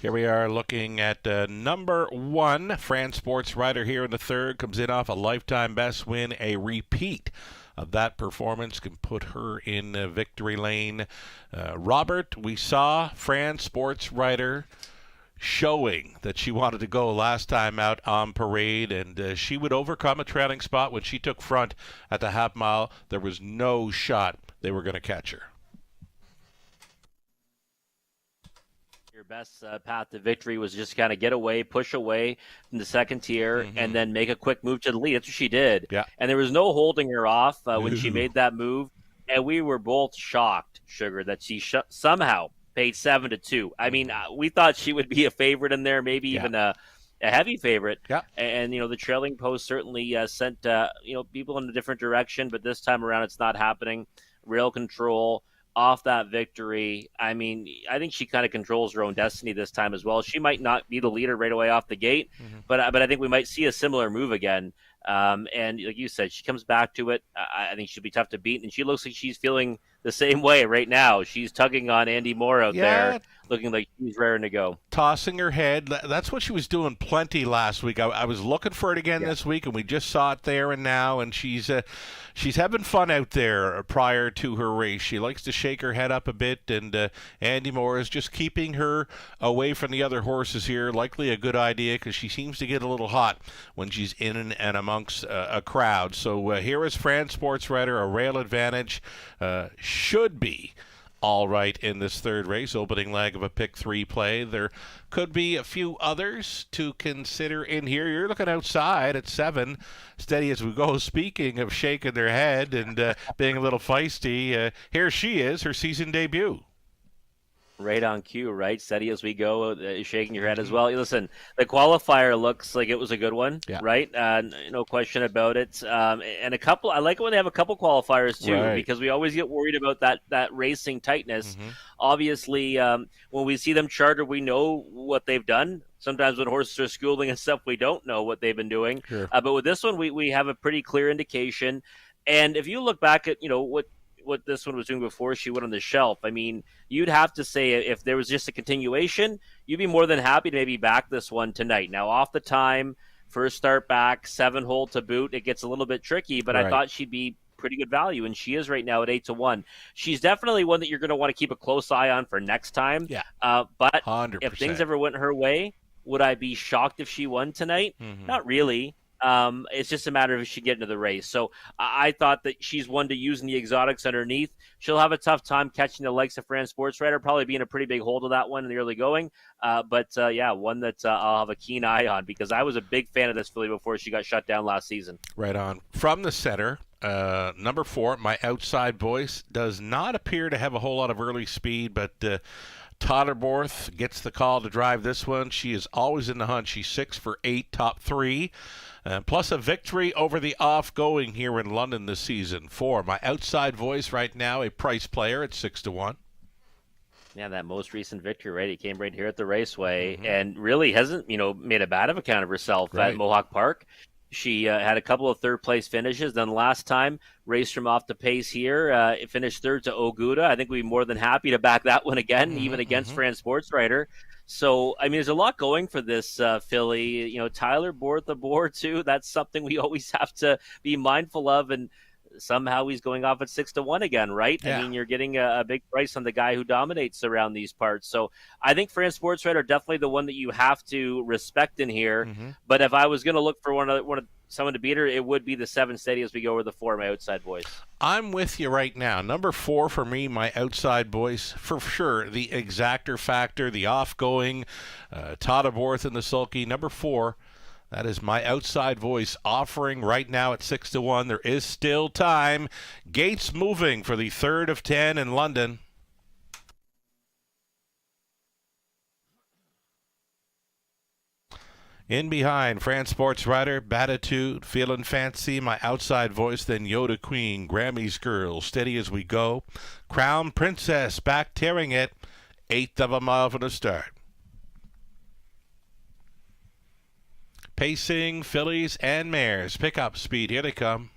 Here we are looking at number 1, France Sports Writer here in the third. Comes in off a lifetime best win. A repeat of that performance can put her in victory lane. Robert, we saw France Sports Writer showing that she wanted to go last time out on parade, and she would overcome a trailing spot when she took front at the half mile. There was no shot they were going to catch her. Best path to victory was just kind of get away, push away from the second tier, and then make a quick move to the lead. That's what she did. Yeah. And there was no holding her off when she made that move. And we were both shocked, Sugar, that she somehow paid 7-2. I mean, we thought she would be a favorite in there, maybe even a heavy favorite. Yeah. And, the trailing post certainly sent, people in a different direction. But this time around, it's not happening. Rail control off that victory. I mean, I think she kind of controls her own destiny this time as well. She might not be the leader right away off the gate, but I think we might see a similar move again. And like you said, she comes back to it. I think she'll be tough to beat, and she looks like she's feeling the same way right now. She's tugging on Andy Moore out there, looking like she's raring to go. Tossing her head. That's what she was doing plenty last week. I was looking for it again this week, and we just saw it there and now, and she's having fun out there prior to her race. She likes to shake her head up a bit, and Andy Moore is just keeping her away from the other horses here. Likely a good idea because she seems to get a little hot when she's in and amongst a crowd. So here is France Sports Writer, a rail advantage. Should be all right in this third race, opening leg of a pick 3 play. There could be a few others to consider in here. You're looking outside at 7, Steady As We Go. Speaking of shaking their head and being a little feisty, here she is, her season debut. Right on cue, right? Steady As We Go, shaking your head as well. Listen, the qualifier looks like it was a good one, right? No question about it. And I like it when they have a couple qualifiers too, because we always get worried about that racing tightness. Obviously, when we see them chartered, we know what they've done. Sometimes when horses are schooling and stuff, we don't know what they've been doing. Sure. But with this one, we have a pretty clear indication. And if you look back at, what this one was doing before she went on the shelf, I mean, you'd have to say if there was just a continuation, you'd be more than happy to maybe back this one tonight. Now, off the time, first start back, 7-hole to boot, it gets a little bit tricky, but I thought she'd be pretty good value, and she is right now at 8-1. She's definitely one that you're going to want to keep a close eye on for next time. Yeah. But 100%. If things ever went her way, would I be shocked if she won tonight? Not really. It's just a matter of if she get into the race. So I thought that she's one to use in the exotics underneath. She'll have a tough time catching the likes of Fran Sportswriter, probably being a pretty big hold of that one in the early going. But one that I'll have a keen eye on, because I was a big fan of this filly before she got shut down last season. Right on. From the center, number 4, My Outside Voice, does not appear to have a whole lot of early speed, but Totterborth gets the call to drive this one. She is always in the hunt. She's 6 for 8, top 3. Plus a victory over the off-going here in London this season. 4, My Outside Voice, right now a price player at 6-1. Yeah, that most recent victory, right? He came right here at the Raceway, and really hasn't, made a bad of account of herself at Mohawk Park. She had a couple of third-place finishes. Then last time, raced from off the pace here, finished third to Oguda. I think we'd be more than happy to back that one again, even against Fran Sportswriter. So, I mean, there's a lot going for this filly. Tyler Borth aboard, too. That's something we always have to be mindful of. And somehow he's going off at 6-1 again, right? Yeah. I mean, you're getting a big price on the guy who dominates around these parts. So I think Fran Sportswriter definitely the one that you have to respect in here. But if I was going to look for someone to beat her, it would be the 7 Steady As We Go, or the 4, My Outside Voice. I'm with you right now. Number 4 for me, My Outside Voice, for sure. The exactor factor, the off-going, Totterborth and the sulky. Number 4, that is My Outside Voice, offering right now at 6-1. There is still time. Gates moving for the 3rd of 10 in London. In behind, Fran Sportswriter, Batitude, Feelin' Fancy, My Outside Voice, then Yoda Queen, Grammy's Girl, Steady As We Go, Crown Princess, back tearing it, 1/8 of a mile from the start. Pacing, fillies, and mares. Pick up speed. Here they come.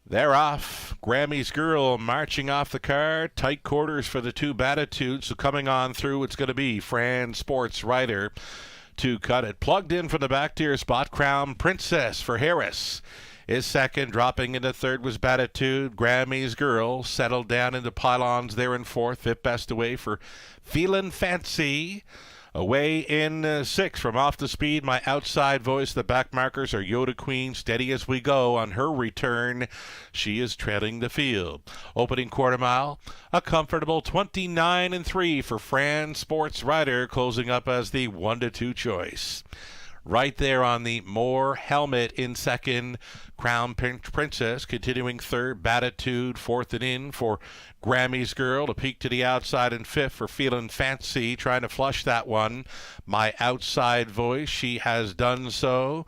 They're off. Grammy's Girl marching off the card. Tight quarters for the 2 Batitudes. So coming on through, it's going to be Fran Sportswriter to cut it. Plugged in from the back tier spot. Crown Princess for Harris is second. Dropping into third was Batitude. Grammy's Girl settled down into pylons there in fourth. 5th best away for Feelin' Fancy. Away in 6th from Off the Speed, My Outside Voice. The back markers are Yoda Queen, Steady As We Go. On her return, she is trailing the field. Opening quarter mile, a comfortable 29-3 for Fran Sportswriter, closing up as the 1-2 choice. Right there on the Moore helmet in second, Crown Princess. Continuing third, Batitude. 4th and in for Grammy's Girl. A peek to the outside in 5th for Feelin' Fancy. Trying to flush that one. My Outside Voice. She has done so.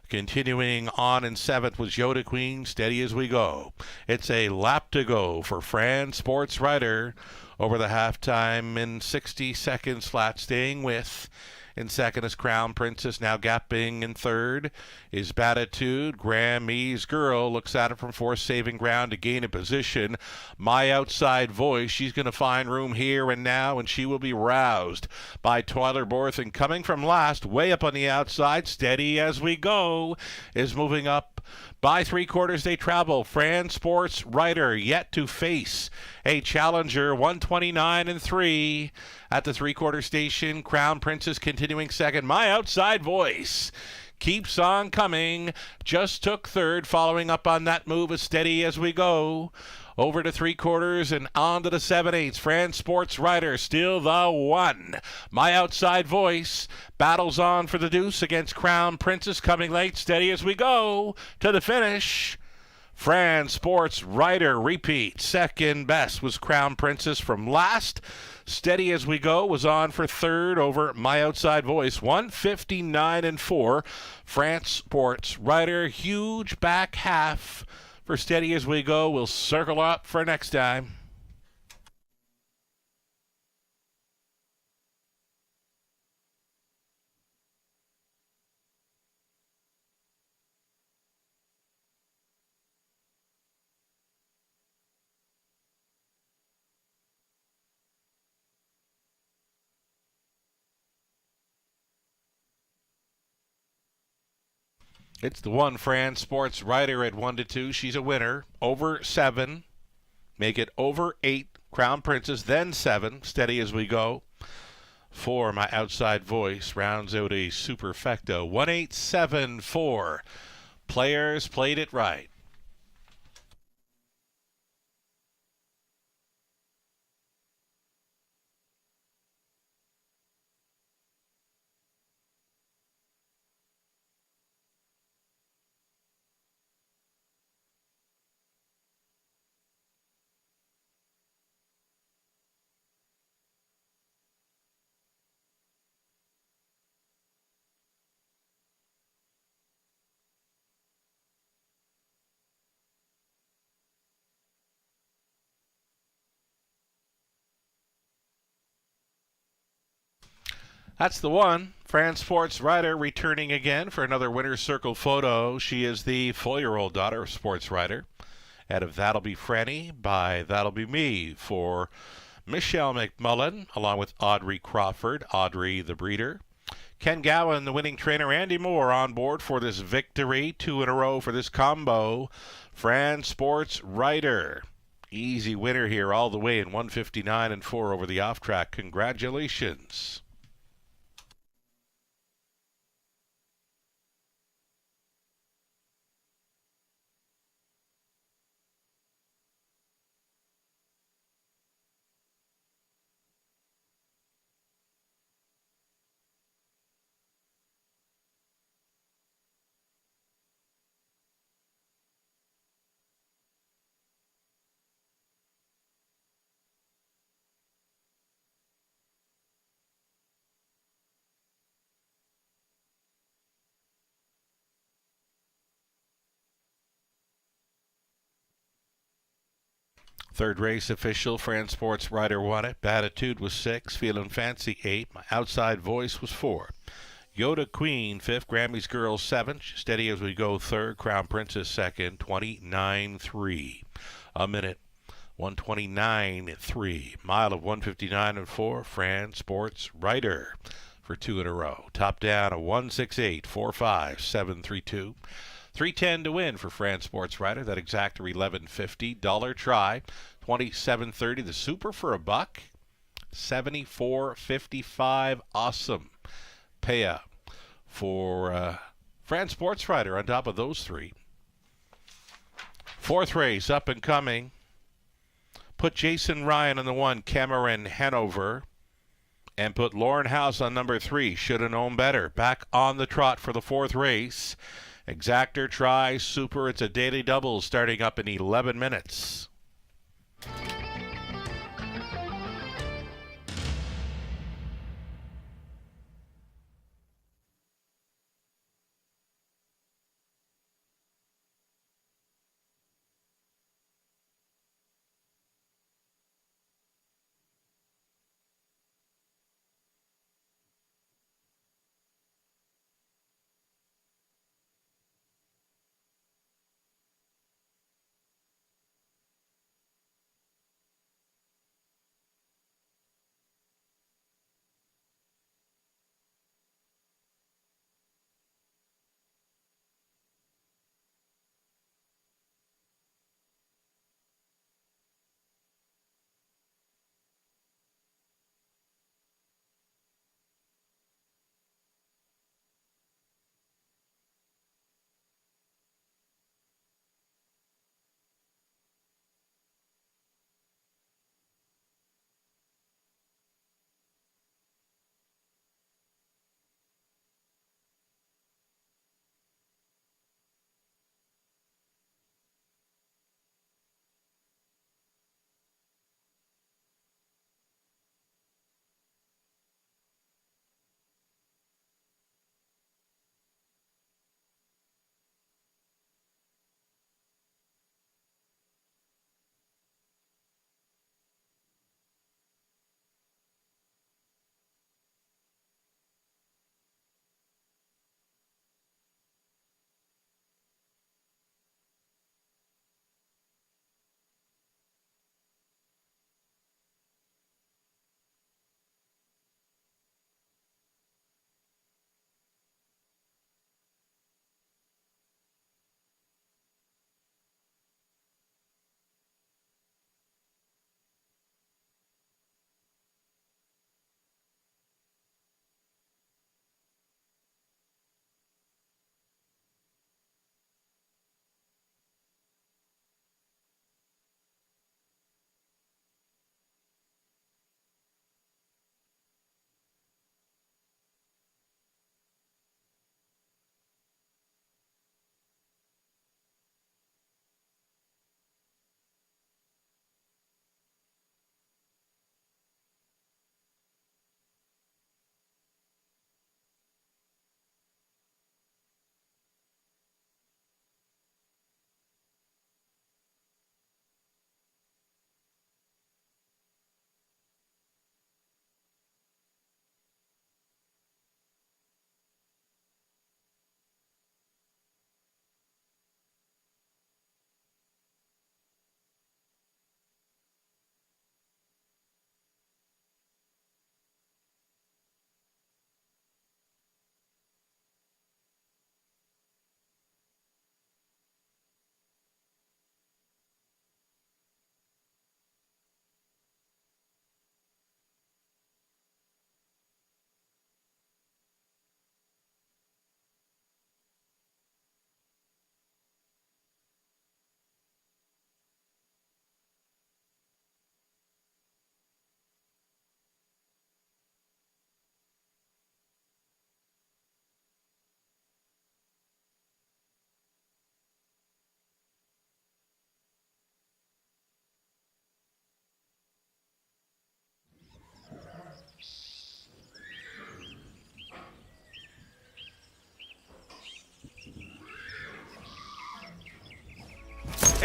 Continuing on in 7th was Yoda Queen. Steady As We Go. It's a lap to go for Fran Sportswriter over the halftime in 60 seconds flat, staying with. In second is Crown Princess. Now gapping in third is Batitude. Grammy's Girl looks at it from 4th, saving ground to gain a position. My Outside Voice, she's going to find room here and now, and she will be roused by Totterborth. And coming from last, way up on the outside, Steady As We Go, is moving up. By 3/4 they travel. Fran Sportswriter yet to face a challenger, 129-3 at the 3/4 station. Crown Princess continuing second. My Outside Voice keeps on coming. Just took third, following up on that move as Steady As We Go. Over to 3/4 and on to the 7/8. Fran Sportswriter still the 1. My Outside Voice battles on for the deuce against Crown Princess, coming late. Steady As We Go to the finish. Fran Sportswriter repeat. Second best was Crown Princess from last. Steady As We Go was on for third over My Outside Voice. 159-4. Fran Sportswriter, huge back half for Steady As We Go. We'll circle up for next time. It's the 1 Fran Sportswriter at 1-2. She's a winner. Over 7. Make it over 8. Crown Princess, then 7. Steady As We Go. 4, My Outside Voice, rounds out a superfecta. 1874. Players played it right. That's the one. Fran Sports Writer returning again for another Winner's Circle photo. She is the 4-year-old daughter of Sports Writer. Out of That'll Be Franny by That'll Be Me for Michelle McMullen, along with Audrey Crawford, Audrey the breeder. Ken Gowan, the winning trainer, Andy Moore on board for this victory. 2 in a row for this combo. Fran Sports Writer. Easy winner here all the way in 159 and 4 over the off track. Congratulations. Third race official, Fran Sports Writer won it. Batitude was 6, Feeling Fancy 8, My Outside Voice was 4. Yoda Queen 5th, Grammy's Girl 7th, Steady As We Go 3rd, Crown Princess 2nd, 29.3. A minute, 129.3. Mile of 159 and 4, Fran Sports Writer for 2 in a row. Top down a 168.45.732. 310 to win for Fran Sports Writer. That exactor 1150. Dollar try 27.30. The super for $1. 74.55. Awesome payout for Fran Sports Writer on top of those 3. Fourth race up and coming. Put Jason Ryan on the 1, Cameron Hanover. And put Lauren House on number 3. Should have known better. Back on the trot for the 4th race. Exactor, try, super. It's a daily double starting up in 11 minutes.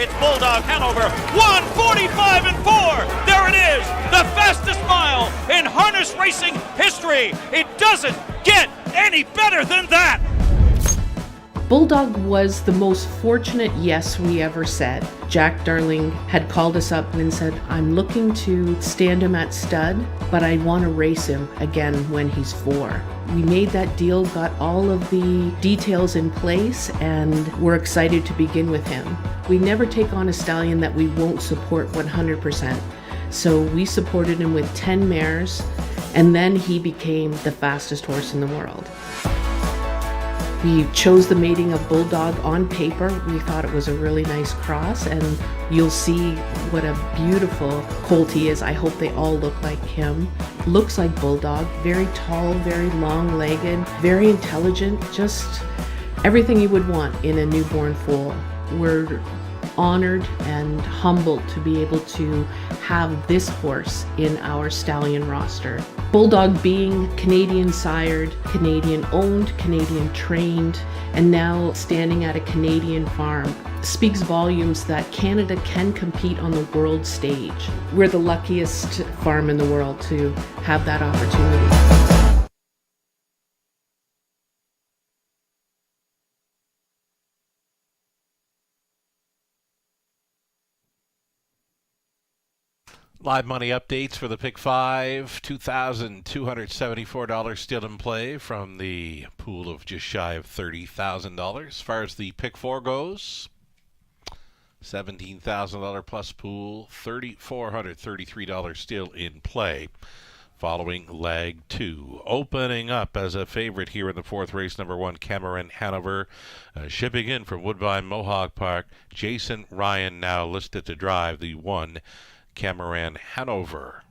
It's Bulldog Hanover, 1:45 and 4. There it is, the fastest mile in harness racing history. It doesn't get any better than that. Bulldog was the most fortunate yes we ever said. Jack Darling had called us up and said, I'm looking to stand him at stud, but I want to race him again when he's 4. We made that deal, got all of the details in place, and we're excited to begin with him. We never take on a stallion that we won't support 100%. So we supported him with 10 mares, and then he became the fastest horse in the world. We chose the mating of Bulldog on paper. We thought it was a really nice cross, and you'll see what a beautiful colt he is. I hope they all look like him. Looks like Bulldog, very tall, very long-legged, very intelligent, just everything you would want in a newborn foal. We're honored and humbled to be able to have this horse in our stallion roster. Bulldog being Canadian sired, Canadian owned, Canadian trained, and now standing at a Canadian farm speaks volumes that Canada can compete on the world stage. We're the luckiest farm in the world to have that opportunity. Live money updates for the Pick 5. $2,274 still in play from the pool of just shy of $30,000. As far as the Pick 4 goes, $17,000 plus pool, $3,433 still in play following leg 2. Opening up as a favorite here in the 4th race, number 1, Cameron Hanover. Shipping in from Woodbine Mohawk Park, Jason Ryan now listed to drive the 1, Cameron Hanover.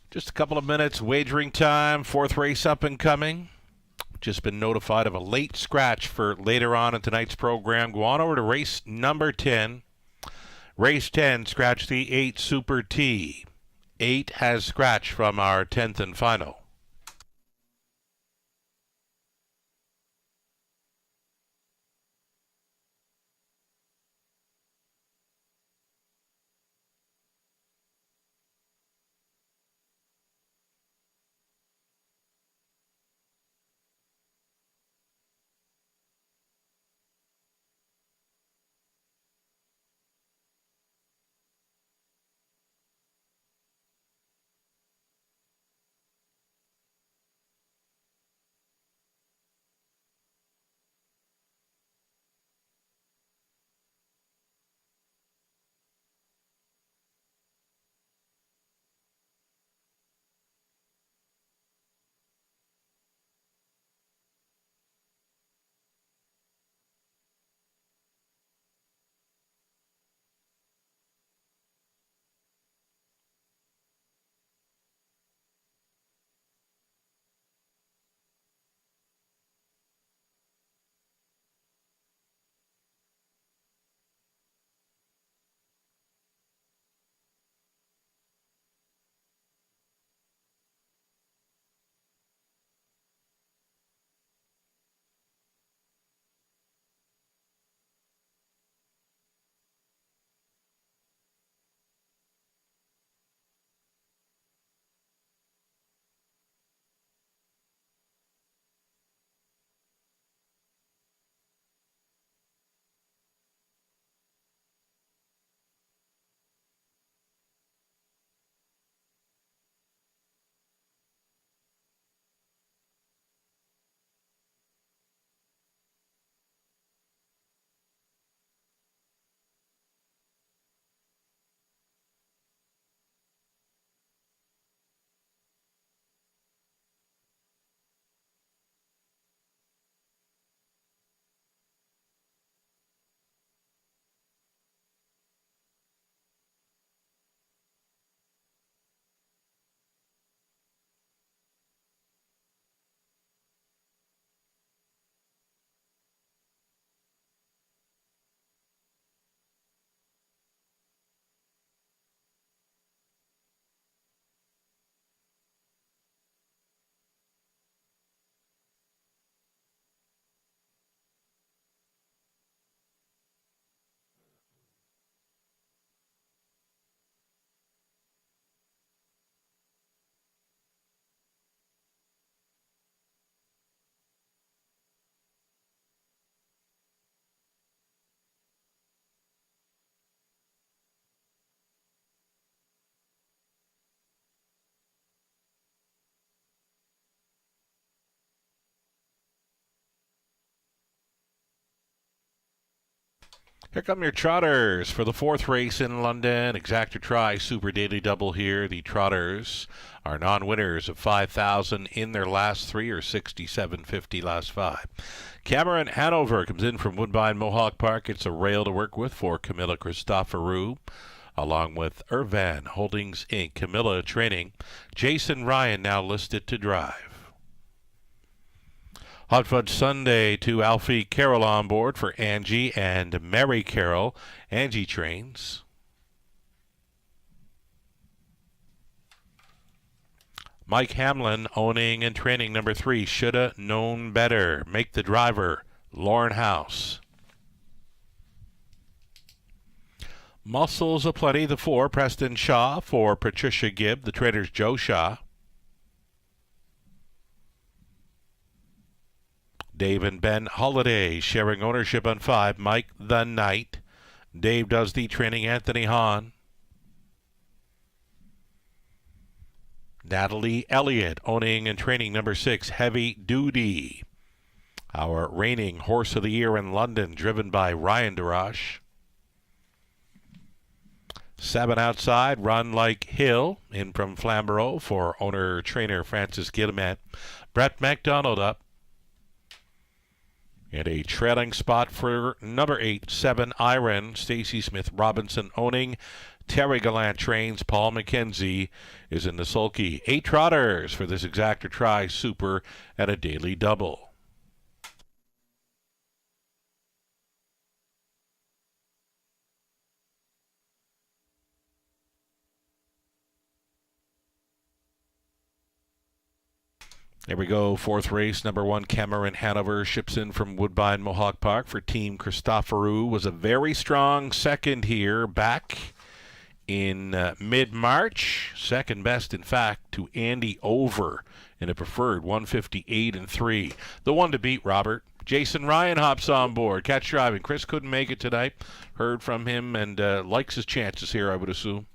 Just a couple of minutes, wagering time, 4th race up and coming. Just been notified of a late scratch for later on in tonight's program. Go on over to race number 10. Race 10, scratch the 8 Super T. 8 has scratched from our 10th and final. Here come your trotters for the 4th race in London. Exacta Tri Super Daily Double here. The trotters are non-winners of 5,000 in their last 3 or 67.50 last 5. Cameron Hanover comes in from Woodbine Mohawk Park. It's a rail to work with for Camilla Christoforou, along with Irvan Holdings Inc. Camilla training. Jason Ryan now listed to drive. Hot Fudge Sunday to Alfie Carroll on board for Angie and Mary Carroll. Angie trains. Mike Hamlin owning and training number 3. Shoulda Known Better. Make the driver. Lauren House. Muscles Aplenty, the 4. Preston Shaw for Patricia Gibb. The trainer's Joe Shaw. Dave and Ben Holiday sharing ownership on 5. Mike the Knight. Dave does the training. Anthony Hahn. Natalie Elliott owning and training number 6. Heavy Duty. Our reigning horse of the year in London, driven by Ryan DeRoche. 7 outside. Run Like Hill in from Flamborough for owner-trainer Francis Guillemette. Brett McDonald up. And a trailing spot for number 8, 7 Iron. Stacy Smith Robinson owning. Terry Gallant trains. Paul McKenzie is in the sulky. 8 trotters for this Exacta Tri Super at a daily double. There we go. Fourth race, number 1, Cameron Hanover ships in from Woodbine Mohawk Park for Team Christoforou. Was a very strong second here back in mid-March. Second best, in fact, to Andy Over in a preferred 158-3. The one to beat, Robert. Jason Ryan hops on board. Catch driving. Chris couldn't make it tonight. Heard from him and likes his chances here, I would assume.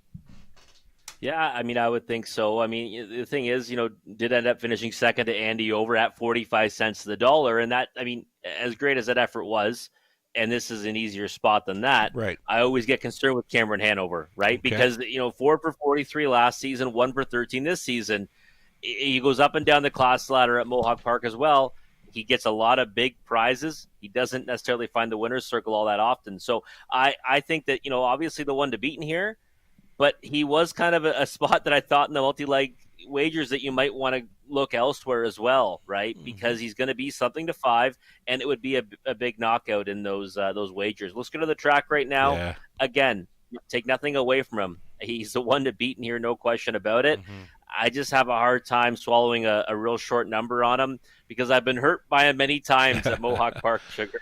Yeah, I mean, I would think so. I mean, the thing is, did end up finishing second to Andy Over at 45 cents to the dollar. And that, I mean, as great as that effort was, and this is an easier spot than that, right? I always get concerned with Cameron Hanover, right? Okay. Because, 4 for 43 last season, 1 for 13 this season. He goes up and down the class ladder at Mohawk Park as well. He gets a lot of big prizes. He doesn't necessarily find the winner's circle all that often. So I think that, obviously the one to beat in here, but he was kind of a spot that I thought in the multi-leg wagers that you might want to look elsewhere as well, right? Mm-hmm. Because he's going to be something to 5, and it would be a big knockout in those wagers. Let's go to the track right now. Yeah. Again, take nothing away from him. He's the one to beat in here, no question about it. Mm-hmm. I just have a hard time swallowing a real short number on him because I've been hurt by him many times at Mohawk Park, Sugar.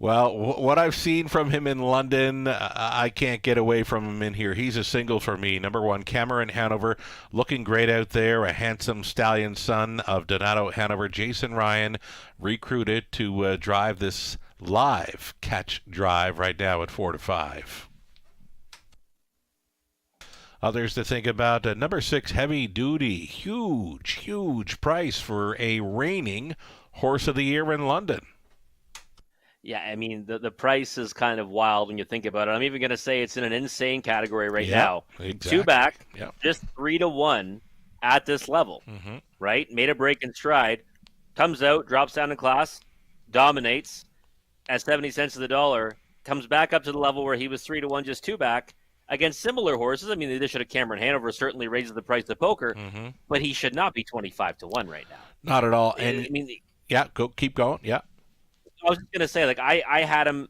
Well, what I've seen from him in London, I can't get away from him in here. He's a single for me. Number 1, Cameron Hanover, looking great out there. A handsome stallion son of Donato Hanover. Jason Ryan recruited to drive this live catch drive right now at 4-5. Others to think about. Number 6, Heavy Duty. Huge price for a reigning Horse of the Year in London. Yeah, I mean, the price is kind of wild when you think about it. I'm even going to say it's in an insane category right now. Exactly. 2 back, yep. Just 3-1 at this level, right? Made a break in stride, comes out, drops down in class, dominates at 70 cents to the dollar, comes back up to the level where he was 3-1, just 2 back against similar horses. I mean, the addition of Cameron Hanover certainly raises the price of poker, but he should not be 25-1 right now. Not at all. And I mean, keep going. Yeah. I was just gonna say, like I had him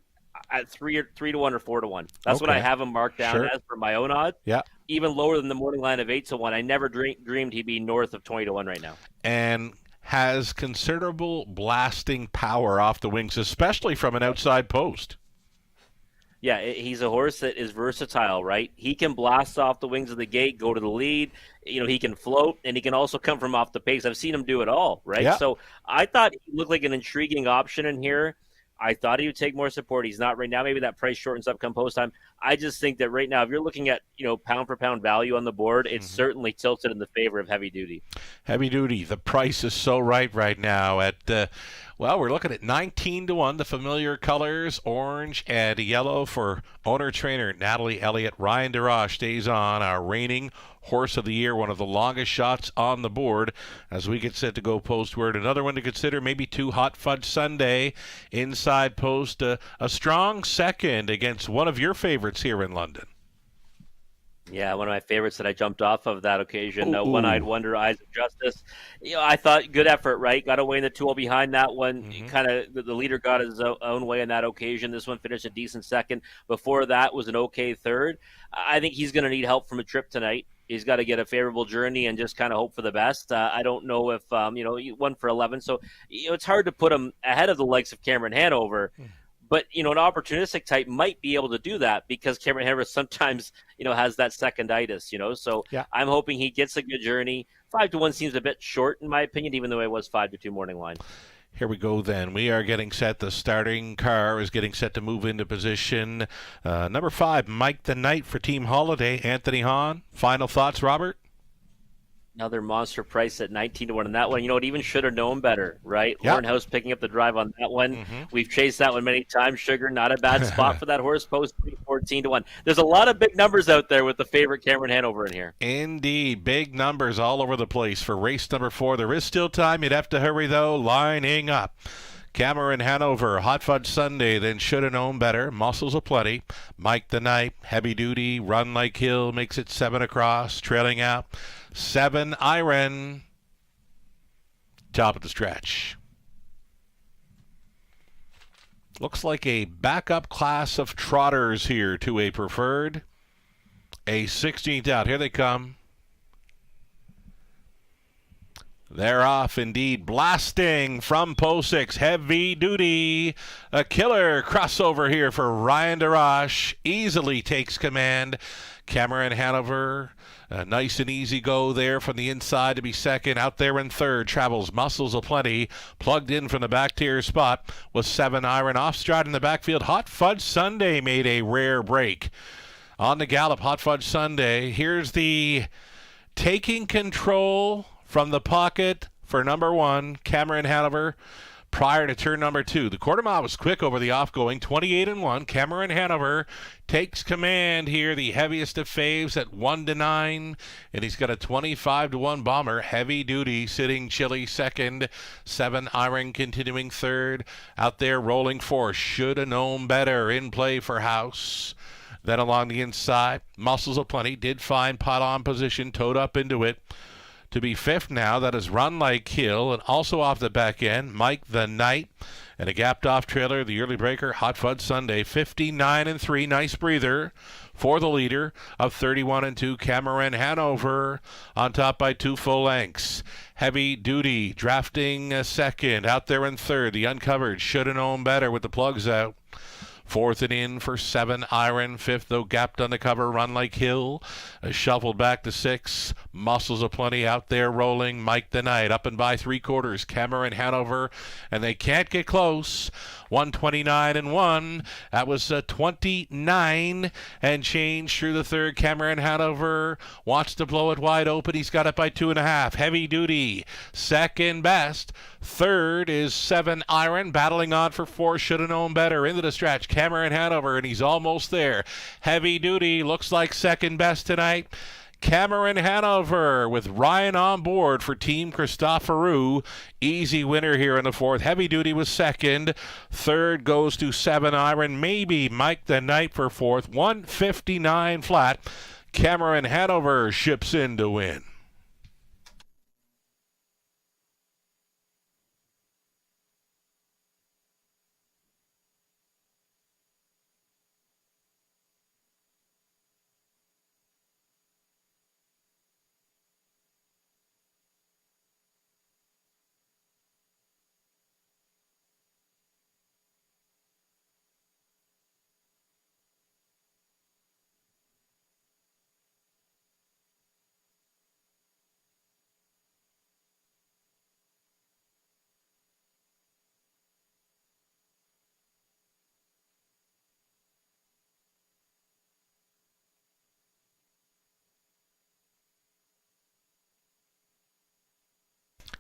at 3-1 or 4-1. That's what I have him marked down as for my own odds. Yeah, even lower than the morning line of 8-1. I never dreamed he'd be north of 20-1 right now. And has considerable blasting power off the wings, especially from an outside post. Yeah, he's a horse that is versatile, right? He can blast off the wings of the gate, go to the lead. He can float, and he can also come from off the pace. I've seen him do it all, right? Yeah. So I thought he looked like an intriguing option in here. I thought he would take more support. He's not right now. Maybe that price shortens up come post time. I just think that right now, if you're looking at pound for pound value on the board, it's certainly tilted in the favor of Heavy Duty. Heavy Duty. The price is so right now at we're looking at 19-1. The familiar colors, orange and yellow for owner trainer Natalie Elliott. Ryan DeRoche stays on, our reigning Horse of the Year, one of the longest shots on the board as we get set to go postward. Another one to consider, maybe 2, Hot Fudge Sunday, inside post. A strong second against one of your favorites here in London. Yeah, one of my favorites that I jumped off of that occasion. One-Eyed Wonder, Eyes of Justice. I thought good effort, right? Got away in the 2 behind that one. Kind of the leader got his own way on that occasion. This one finished a decent second. Before that was an okay third. I think he's going to need help from a trip tonight. He's got to get a favorable journey and just kind of hope for the best. I don't know if, he won for 11. So, it's hard to put him ahead of the likes of Cameron Hanover. But, an opportunistic type might be able to do that because Cameron Hanover sometimes, has that seconditis, So yeah. I'm hoping he gets a good journey. 5-1 seems a bit short, in my opinion, even though it was 5-2 morning line. Here we go then. We are getting set. The starting car is getting set to move into position. Number 5, Mike the Knight for Team Holiday. Anthony Hahn. Final thoughts, Robert? Another monster price at 19-1 on that one. It even should have known better, right? Yep. Lauren House picking up the drive on that one. We've chased that one many times. Sugar, not a bad spot for that horse, post 14-1. There's a lot of big numbers out there with the favorite Cameron Hanover in here. Indeed. Big numbers all over the place for race number 4. There is still time. You'd have to hurry, though. Lining up. Cameron Hanover, Hot Fudge Sunday, then Should Have Known Better, Muscles Aplenty, Mike the Knight, Heavy Duty, Run Like Hill, makes it 7 across, trailing out. 7, Iron, top of the stretch. Looks like a backup class of trotters here to a preferred. A 16th out. Here they come. They're off indeed, blasting from post 6, Heavy Duty. A killer crossover here for Ryan DeRoche. Easily takes command. Cameron Hanover, a nice and easy go there from the inside to be second. Out there in third, travels Muscles Aplenty. Plugged in from the back tier spot with 7 Iron. Off stride in the backfield. Hot Fudge Sunday made a rare break. On the gallop, Hot Fudge Sunday. Here's the taking control from the pocket for number 1, Cameron Hanover, prior to turn number 2. The quarter mile was quick over the offgoing, 28-1. Cameron Hanover takes command here, the heaviest of faves at 1-9, and he's got a 25-1 bomber. Heavy Duty sitting chilly second, 7 Iron continuing third. Out there rolling fourth, Should Have Known Better in play for House. Then along the inside, Muscles Aplenty did find pot on position, towed up into it. To be fifth now, that is Run Like Hill, and also off the back end, Mike the Knight, and a gapped off trailer, the early breaker, Hot Fudge Sunday, 59-3, nice breather for the leader of 31-2, Cameron Hanover, on top by 2 full lengths. Heavy Duty drafting second, out there in third, the uncovered Should Have Known Better with the plugs out. Fourth and in for 7 Iron. Fifth, though, gapped on the cover, Run Like Hill. Shuffled back to 6. Muscles Aplenty out there rolling. Mike the Knight up and by 3/4. Cameron Hanover, and they can't get close. 129-1. That was 29 and change through the third. Cameron Hanover wants to blow it wide open. He's got it by 2.5. Heavy Duty second best. Third is 7 Iron, battling on for 4. Should Have Known Better into the stretch. Cameron Hanover, and he's almost there. Heavy Duty looks like second best tonight. Cameron Hanover with Ryan on board for Team Christoforou. Easy winner here in the fourth. Heavy Duty was second. Third goes to 7 Iron. Maybe Mike the Knight for fourth. 159 flat. Cameron Hanover ships in to win.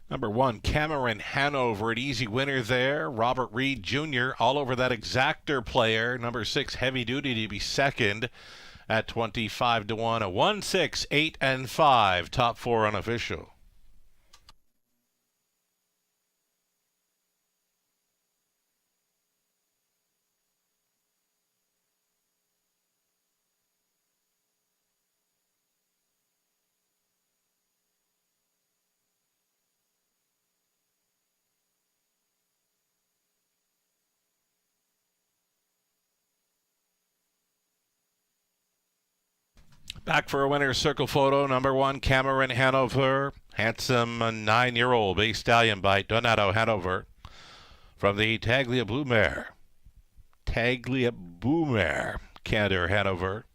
Number 1, Cameron Hanover, an easy winner there. Robert Reed Jr. all over that exactor player. Number 6, Heavy Duty to be second at 25-1. A 1, 6, 8, and 5. Top 4 unofficial. Back for a winner's circle photo. Number 1, Cameron Hanover. Handsome 9-year-old bay stallion by Donato Hanover. From the Taglia Blue Mare. Taglia Blue Mare. Cantor Hanover.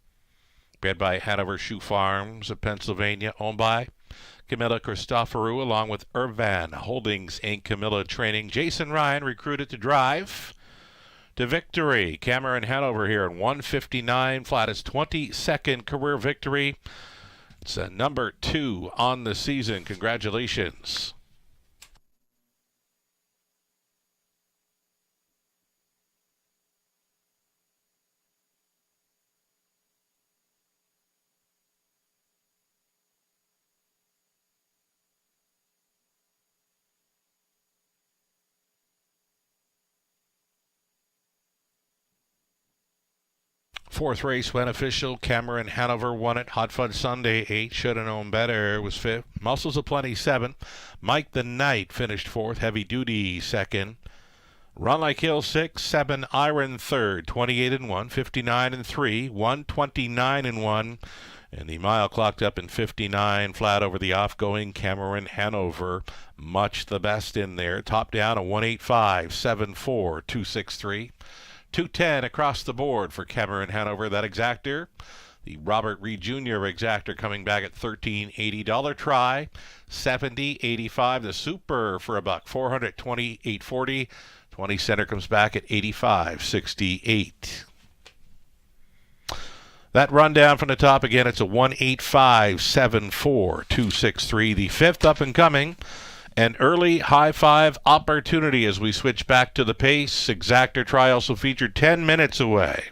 Bred by Hanover Shoe Farms of Pennsylvania. Owned by Camilla Christoforou along with Irvan Holdings Inc. Camilla Training. Jason Ryan recruited to drive to victory. Cameron Hanover here in 159 flat. His 22nd career victory. It's a number 2 on the season. Congratulations. Fourth race went official. Cameron Hanover won it. Hot Fudge Sunday 8. Should Have Known Better was 5th. Muscles Aplenty 7. Mike the Knight finished 4th. Heavy Duty 2nd. Run Like Hill 6. 7 Iron 3rd. 28-1. 59-3. 129-1. And the mile clocked up in 59, flat over the off-going Cameron Hanover. Much the best in there. Top down a 1:85.74, 2:63. 2:10 across the board for Cameron Hanover, that exactor. The Robert Reed Jr. exactor coming back at $13.80 try. 70.85 the super for $1. 428.40. 20 center comes back at 85.68. That rundown from the top again, it's a 1:85.74, 2:63. The fifth up and coming. An early high five opportunity as we switch back to the pace. Exactor try also featured 10 minutes away.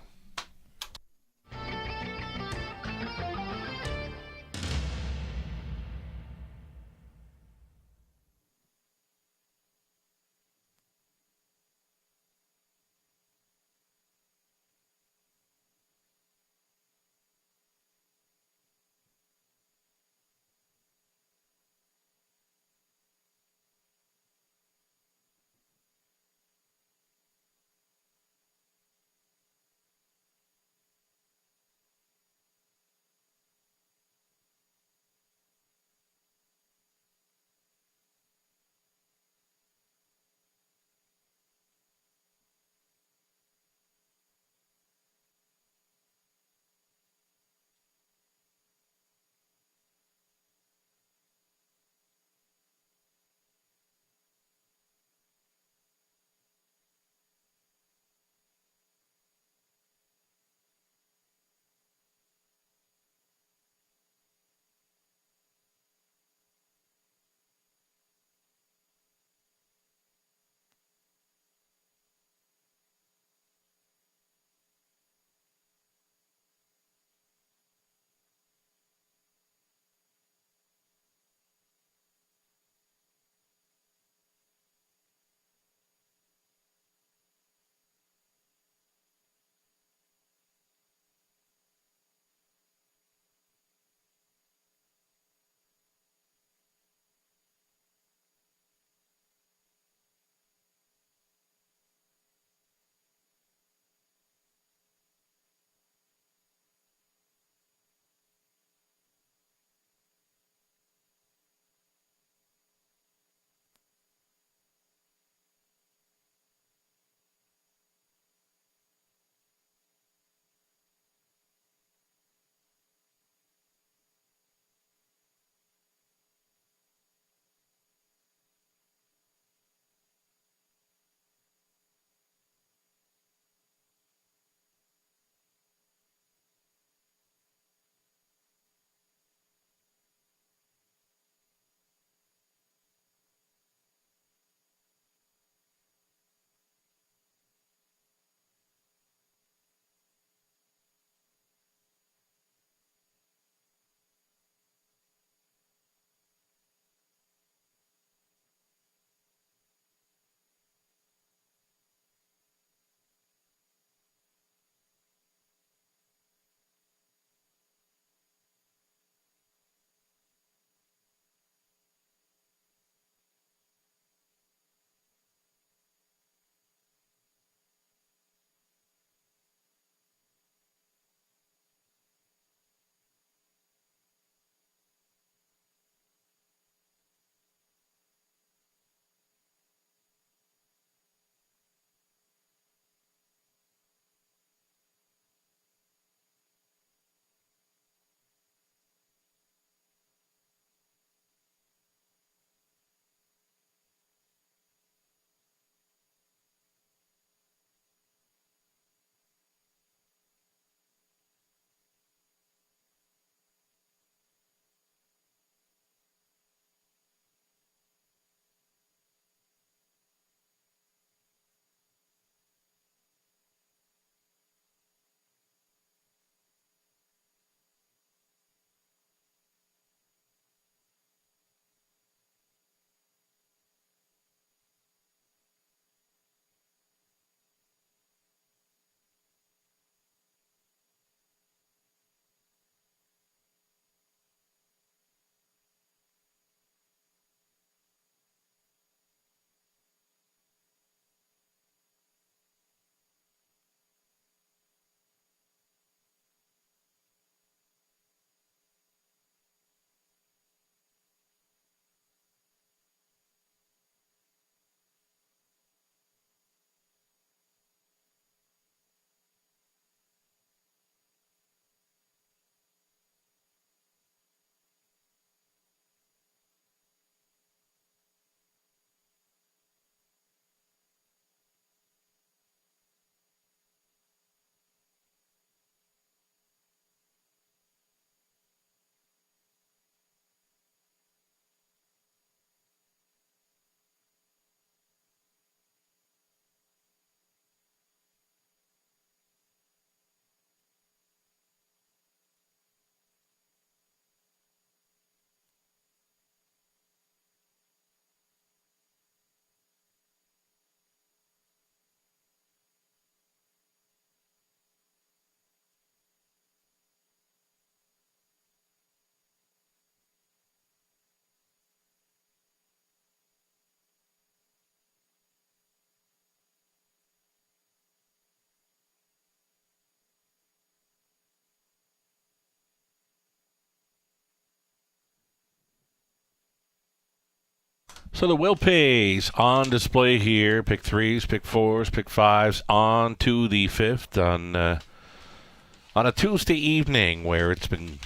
So the will pays on display here. Pick threes, pick fours, pick fives on to the fifth on a Tuesday evening where it's been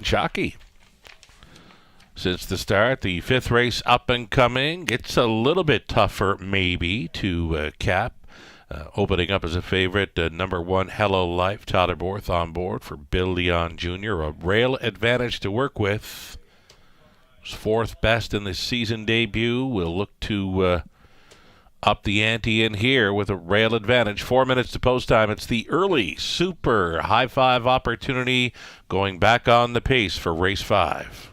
chalky since the start. The fifth race up and coming. It's a little bit tougher maybe to cap. Opening up as a favorite, number 1, Hello Life, Tyler Borth on board for Bill Leon Jr. A rail advantage to work with. Fourth best in the season debut. We'll look to up the ante in here with a rail advantage. 4 minutes to post time. It's the early super high five opportunity going back on the pace for race 5.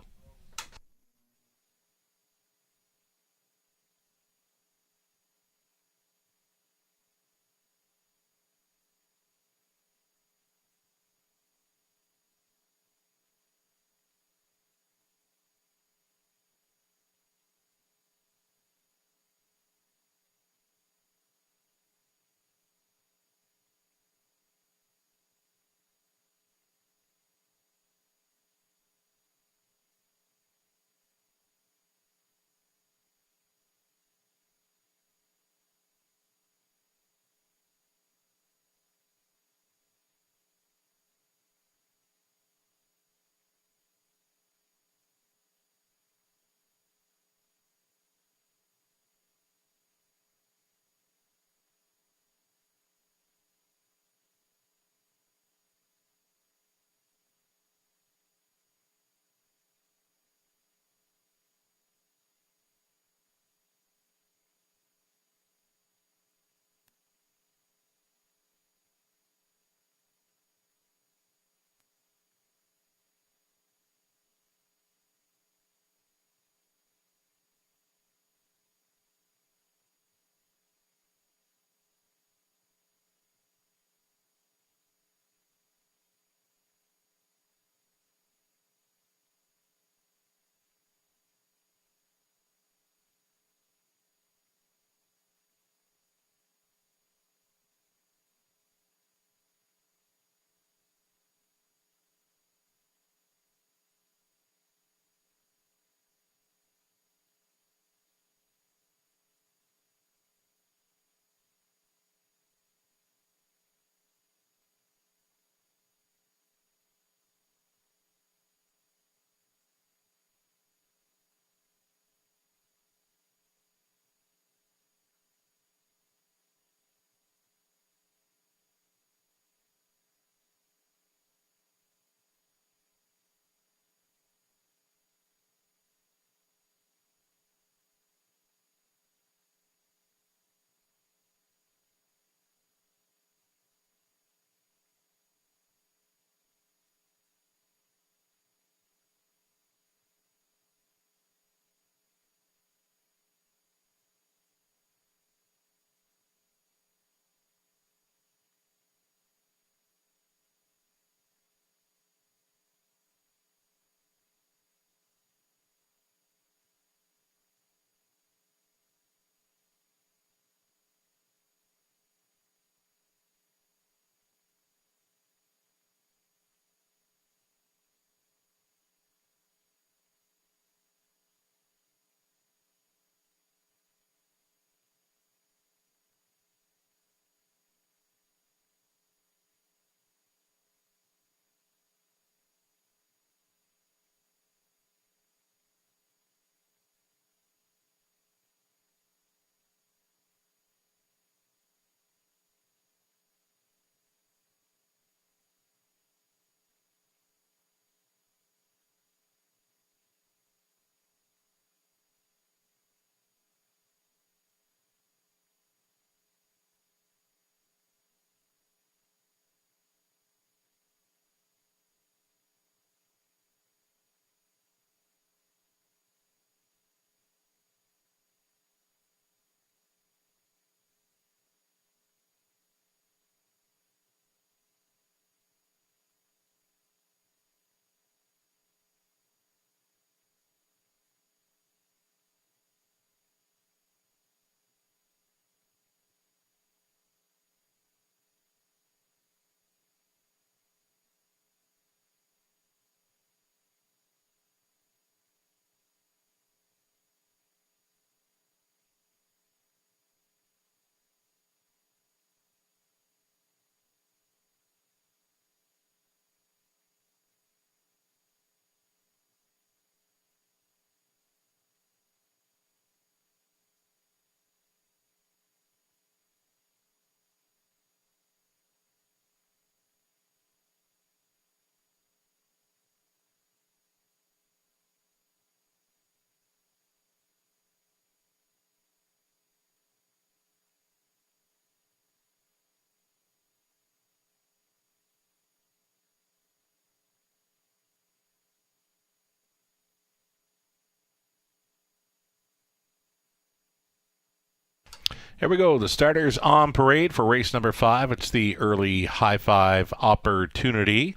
Here we go. The starters on parade for race number 5. It's the early high five opportunity.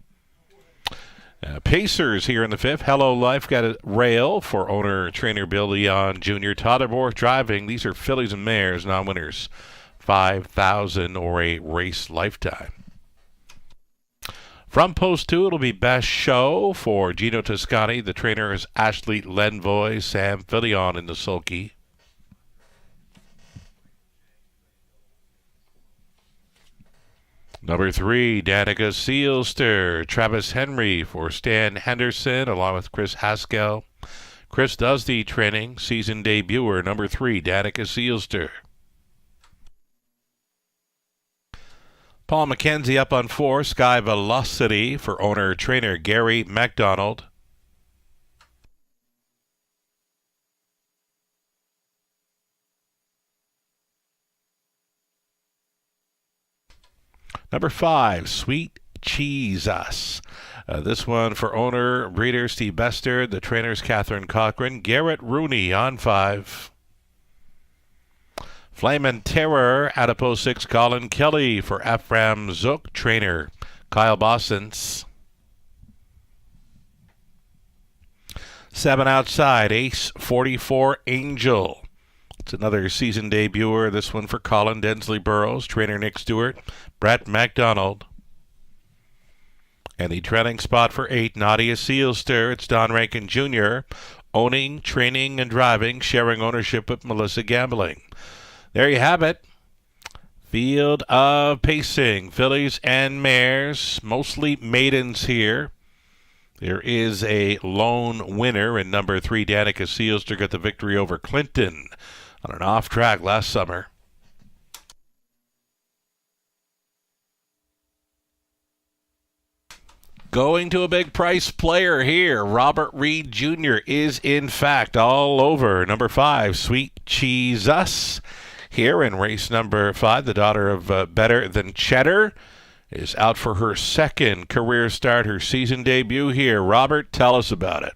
Pacers here in the 5th. Hello Life got a rail for owner-trainer Bill Leon Jr. Todderborth driving. These are fillies and mares, non-winners. 5,000 or a race lifetime. From post 2, it'll be best show for Gino Toscani. The trainer is Ashley Lenvoy, Sam Fillion in the sulky. Number 3, Danica Sealster. Travis Henry for Stan Henderson, along with Chris Haskell. Chris does the training. Season debuter, number 3, Danica Sealster. Paul McKenzie up on 4, Sky Velocity for owner-trainer Gary MacDonald. Number 5, Sweet Cheese Us. This one for owner, breeder Steve Bester. The trainers Catherine Cochran. Garrett Rooney on 5. Flamin' Terror, Adipose 6, Colin Kelly for Ephraim Zook. Trainer Kyle Bossens. 7 outside, Ace 44, Angel. It's another season debuter. This one for Colin Densley Burrows. Trainer Nick Stewart. Brett MacDonald. And the trailing spot for 8, Nadia Sealster. It's Don Rankin Jr. Owning, training, and driving. Sharing ownership with Melissa Gambling. There you have it. Field of pacing. Fillies and mares. Mostly maidens here. There is a lone winner in number 3, Danica Sealster. Got the victory over Clinton on an off track last summer. Going to a big price player here. Robert Reed Jr. is in fact all over. Number 5, Sweet Cheese Us. Here in race number 5, the daughter of Better Than Cheddar is out for her second career start, her season debut here. Robert, tell us about it.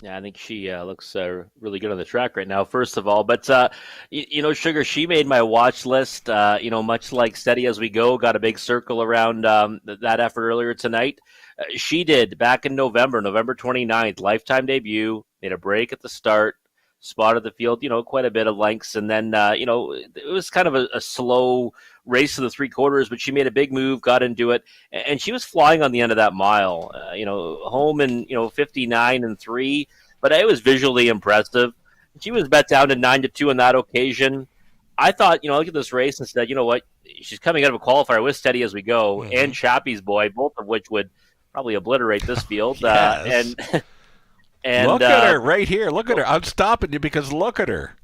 Yeah, I think she looks really good on the track right now, first of all. But, Sugar, she made my watch list, much like Steady As We Go, got a big circle around that effort earlier tonight. She did back in November 29th, lifetime debut, made a break at the start, spotted the field, quite a bit of lengths. And then, it was kind of a slow race to the 3/4, but she made a big move, got into it. And she was flying on the end of that mile, home in, 59 and 3. But it was visually impressive. She was bet down to 9-2 on that occasion. I thought, look at this race and said, you know what? She's coming out of a qualifier with Steady As We Go and Chappie's Boy, both of which would probably obliterate this field. Yes. And look at her right here. Look at her. I'm stopping you because look at her.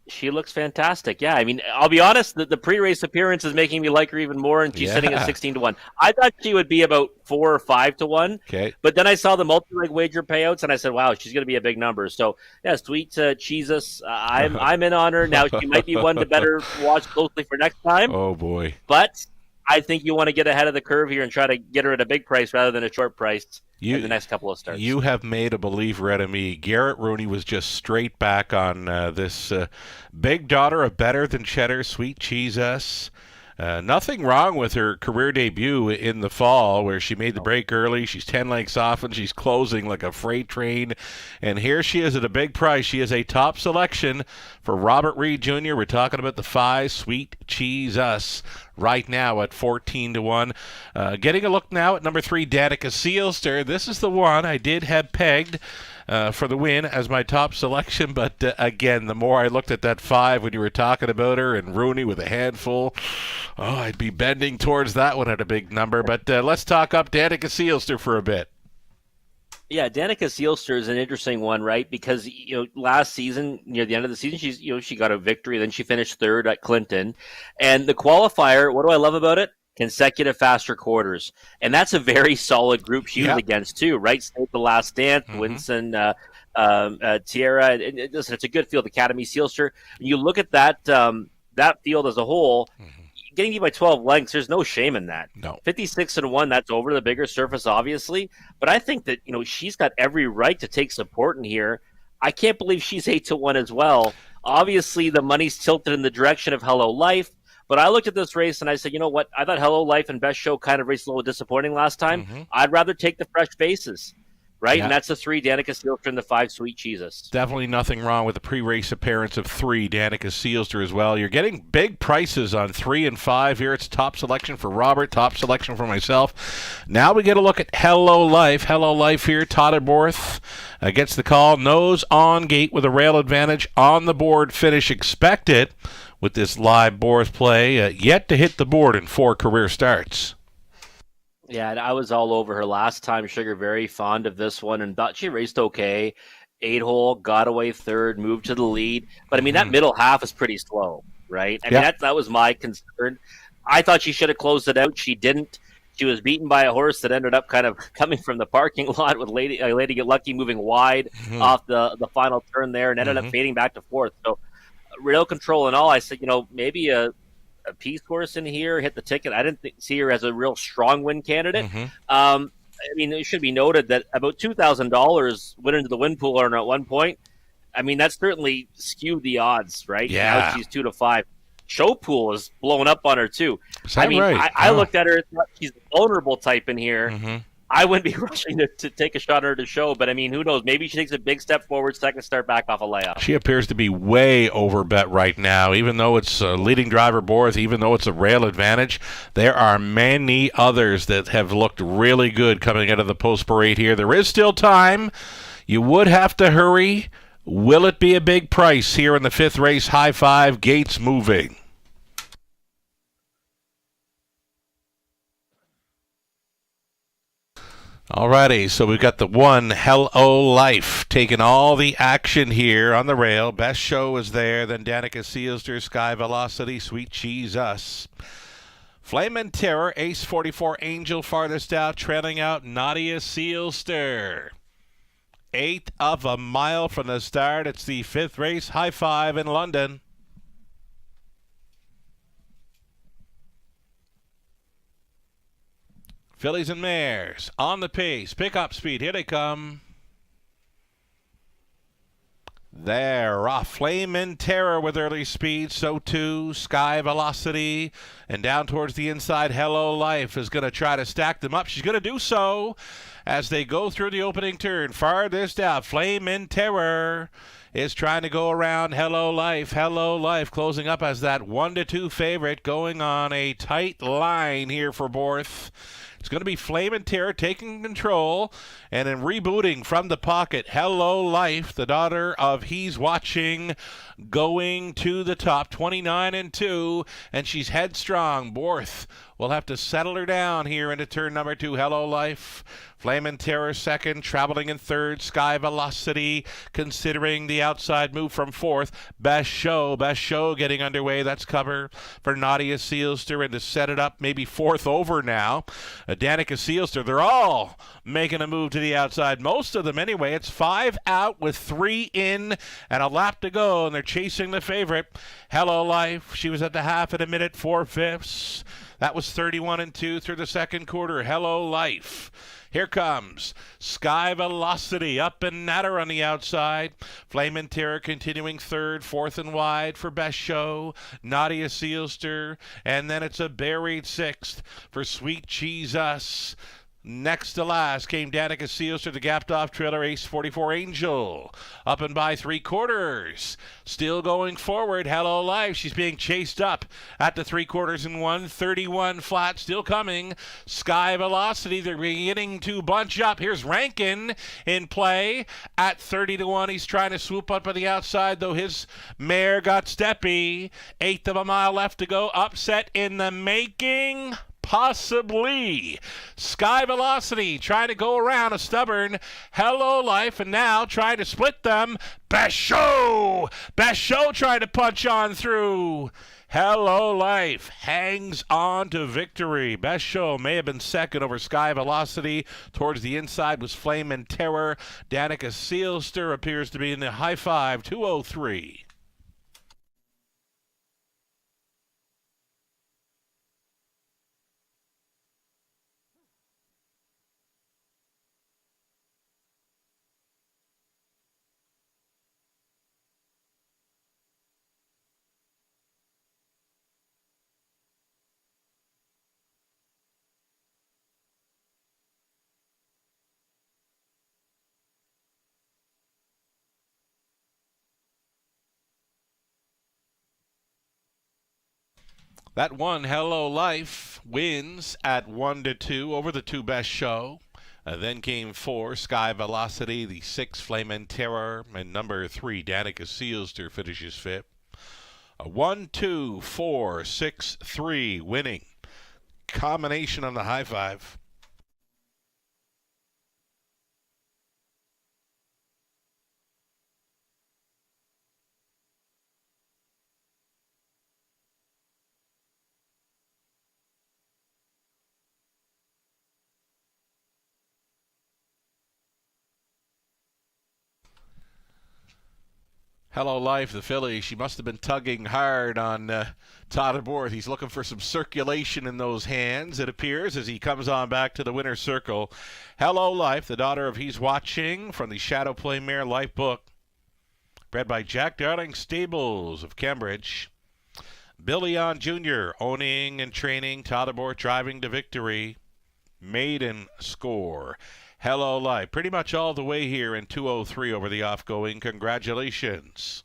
She looks fantastic. Yeah, I mean, I'll be honest, the pre-race appearance is making me like her even more, and she's sitting at 16-1. I thought she would be about 4 or 5-1. Okay. But then I saw the multi-leg wager payouts, and I said, wow, she's going to be a big number. So, yeah, Sweet Jesus, I'm in on her. Now, she might be one to better watch closely for next time. Oh, boy. But I think you want to get ahead of the curve here and try to get her at a big price rather than a short price in the next couple of starts. You have made a believer out of me. Garrett Rooney was just straight back on this big daughter of Better Than Cheddar, Sweet Cheese Us. Nothing wrong with her career debut in the fall where she made the break early. She's 10 lengths off and she's closing like a freight train. And here she is at a big price. She is a top selection for Robert Reed Jr. We're talking about the 5, Sweet Cheese Us, right now at 14-1. Getting a look now at number 3, Danica Sealster. This is the one I did have pegged for the win as my top selection, but again, the more I looked at that 5 when you were talking about her and Rooney with a handful, I'd be bending towards that one at a big number. But let's talk up Danica Sealster for a bit. Yeah, Danica Sealster is an interesting one, right? Because last season, near the end of the season, she got a victory. Then she finished 3rd at Clinton, and the qualifier. What do I love about it? Consecutive faster quarters, and that's a very solid group she was against too, right? State The Last Dance, Winston, Tierra. Listen, it's a good field. Academy Sealster. When you look at that field as a whole. Getting you by 12 lengths, there's no shame in that. No. 56-1, that's over the bigger surface, obviously. But I think that, she's got every right to take support in here. I can't believe she's 8-1 as well Obviously, the money's tilted in the direction of Hello Life. But I looked at this race and I said, you know what? I thought Hello Life and Best Show kind of raced a little disappointing last time. Mm-hmm. I'd rather take the fresh faces, right? Yeah. And that's the 3, Danica Sealster, and the 5, Sweet Jesus. Definitely nothing wrong with the pre-race appearance of 3, Danica Sealster as well. You're getting big prices on 3 and 5 here. It's top selection for Robert, top selection for myself. Now we get a look at Hello Life. Hello Life here. Todderborth gets the call. Nose on gate with a rail advantage on the board. Finish expected with this live Borth play. Yet to hit the board in 4 career starts. Yeah, and I was all over her last time, Sugar. Very fond of this one and thought she raced okay. 8-hole, got away third, moved to the lead. But, I mean, that middle half is pretty slow, right? I mean, that was my concern. I thought she should have closed it out. She didn't. She was beaten by a horse that ended up kind of coming from the parking lot with Lady Get Lucky moving wide off the final turn there and ended up fading back to fourth. So, rail control and all, I said, maybe a piece horse in here hit the ticket. I didn't see her as a real strong win candidate. I mean, it should be noted that about $2,000 went into the win pool earner at one point. I mean, that certainly skewed the odds, right? Yeah. Now she's 2 to 5. Show pool is blowing up on her too. Is that right? I looked at her. She's a vulnerable type in here. I wouldn't be rushing to take a shot at her to show, but I mean, who knows? Maybe she takes a big step forward, second start back off a layoff. She appears to be way over bet right now, even though it's leading driver Borth, even though it's a rail advantage. There are many others that have looked really good coming out of the post parade here. There is still time. You would have to hurry. Will it be a big price here in the 5th race? High five, gates moving. Alrighty, so we've got the 1, Hello Life, taking all the action here on the rail. Best Show is there, then Danica Sealster, Sky Velocity, Sweet Jesus. Flame and Terror, Ace 44, Angel farthest out, trailing out Nadia Sealster. 1/8 of a mile from the start. It's the 5th race, High Five in London. Fillies and mares on the pace. Pick up speed. Here they come. They're off. Flame and Terror with early speed. So too Sky Velocity. And down towards the inside, Hello Life is going to try to stack them up. She's going to do so as they go through the opening turn. Farthest out, Flame and Terror is trying to go around Hello Life. Hello Life closing up as that 1-2 favorite, going on a tight line here for Borth. It's going to be Flame and Terror taking control, and then rebooting from the pocket. Hello Life, the daughter of He's Watching, going to the top, 29-2, and she's headstrong. Borth will have to settle her down here into turn number 2. Hello Life. Flame and Terror second, traveling in third. Sky Velocity considering the outside move from fourth. Best Show getting underway. That's cover for Nadia Sealster, and to set it up maybe fourth over now. Danica Sealster, they're all making a move to the outside. Most of them anyway. It's 5 out with 3 in and a lap to go, and they're chasing the favorite. Hello Life, she was at the half at a minute, 4/5. That was 31-2 through the second quarter. Hello Life. Here comes Sky Velocity up and at her on the outside. Flame and Terror continuing third, fourth and wide for Best Show. Nadia Sealster. And then it's a buried 6th for Sweet Jesus. Next to last came Danica Sealster, the gapped off trailer, Ace 44 Angel. Up and by 3/4. Still going forward, Hello Life. She's being chased up at the 3/4 and 131 flat. Still coming. Sky Velocity. They're beginning to bunch up. Here's Rankin in play at 30-1. He's trying to swoop up on the outside, though his mare got steppy. 1/8 of a mile left to go. Upset in the making. Possibly. Sky Velocity trying to go around a stubborn Hello Life, and now trying to split them. Best Show trying to punch on through. Hello Life hangs on to victory. Best Show may have been second over Sky Velocity. Towards the inside was Flame and Terror. Danica Sealster appears to be in the high five, 203. That one, Hello Life, wins at 1-2 over the two best show. Then came 4, Sky Velocity, the 6, Flame and Terror, and number 3, Danica Sealster finishes 5th. 1, 2, 4, 6, 3 winning. Combination on the high five. Hello Life, the filly, she must have been tugging hard on Todd Aborth. He's looking for some circulation in those hands, it appears, as he comes on back to the winner's circle. Hello Life, the daughter of He's Watching, from the Shadow Play Mare Life book, bred by Jack Darling Stables of Cambridge. Billy On Jr. owning and training Todd Aborth, driving to victory. Maiden Score. Hello Life, pretty much all the way here in 203 over the offgoing. Congratulations.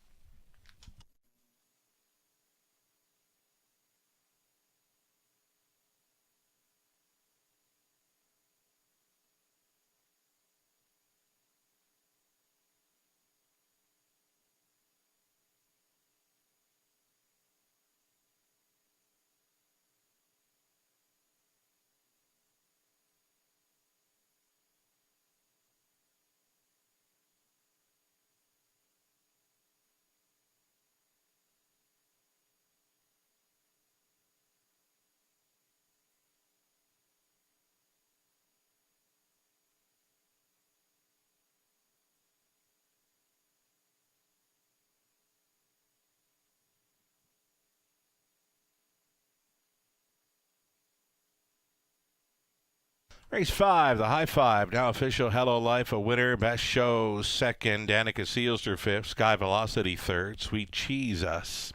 Race 5, the high five, now official. Hello Life, a winner. Best show, second. Danica Sealster, 5th. Sky Velocity, 3rd. Sweet Cheese Us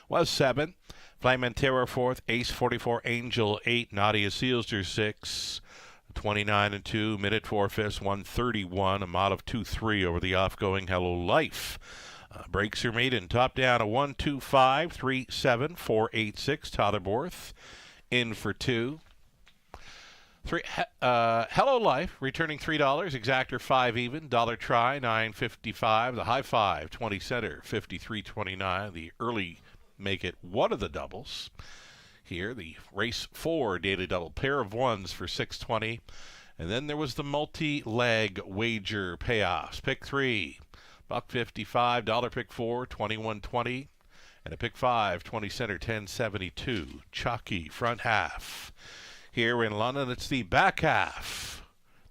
was 7th. Flame and Terror, 4th. Ace 44, Angel, 8. Nadia Sealster, 6. 29-2. Minute 4/5, 131. A mod of 2-3 over the offgoing Hello Life. Breaks are made in top down, a 1-2-5, 3-7, 4-8-6. Todd Aborth in for 2. Hello Life, returning $3. Exactor 5 even. Dollar try, $9.55. The high five, 20 center, $53.29. The early make it one of the doubles. Here, the race 4 daily double. Pair of ones for $6.20. And then there was the multi-leg wager payoffs. Pick 3, $1.55. Dollar pick 4, $21.20. And a pick 5, 20 center, $10.72. Chalky front half. Here in London, it's the back half.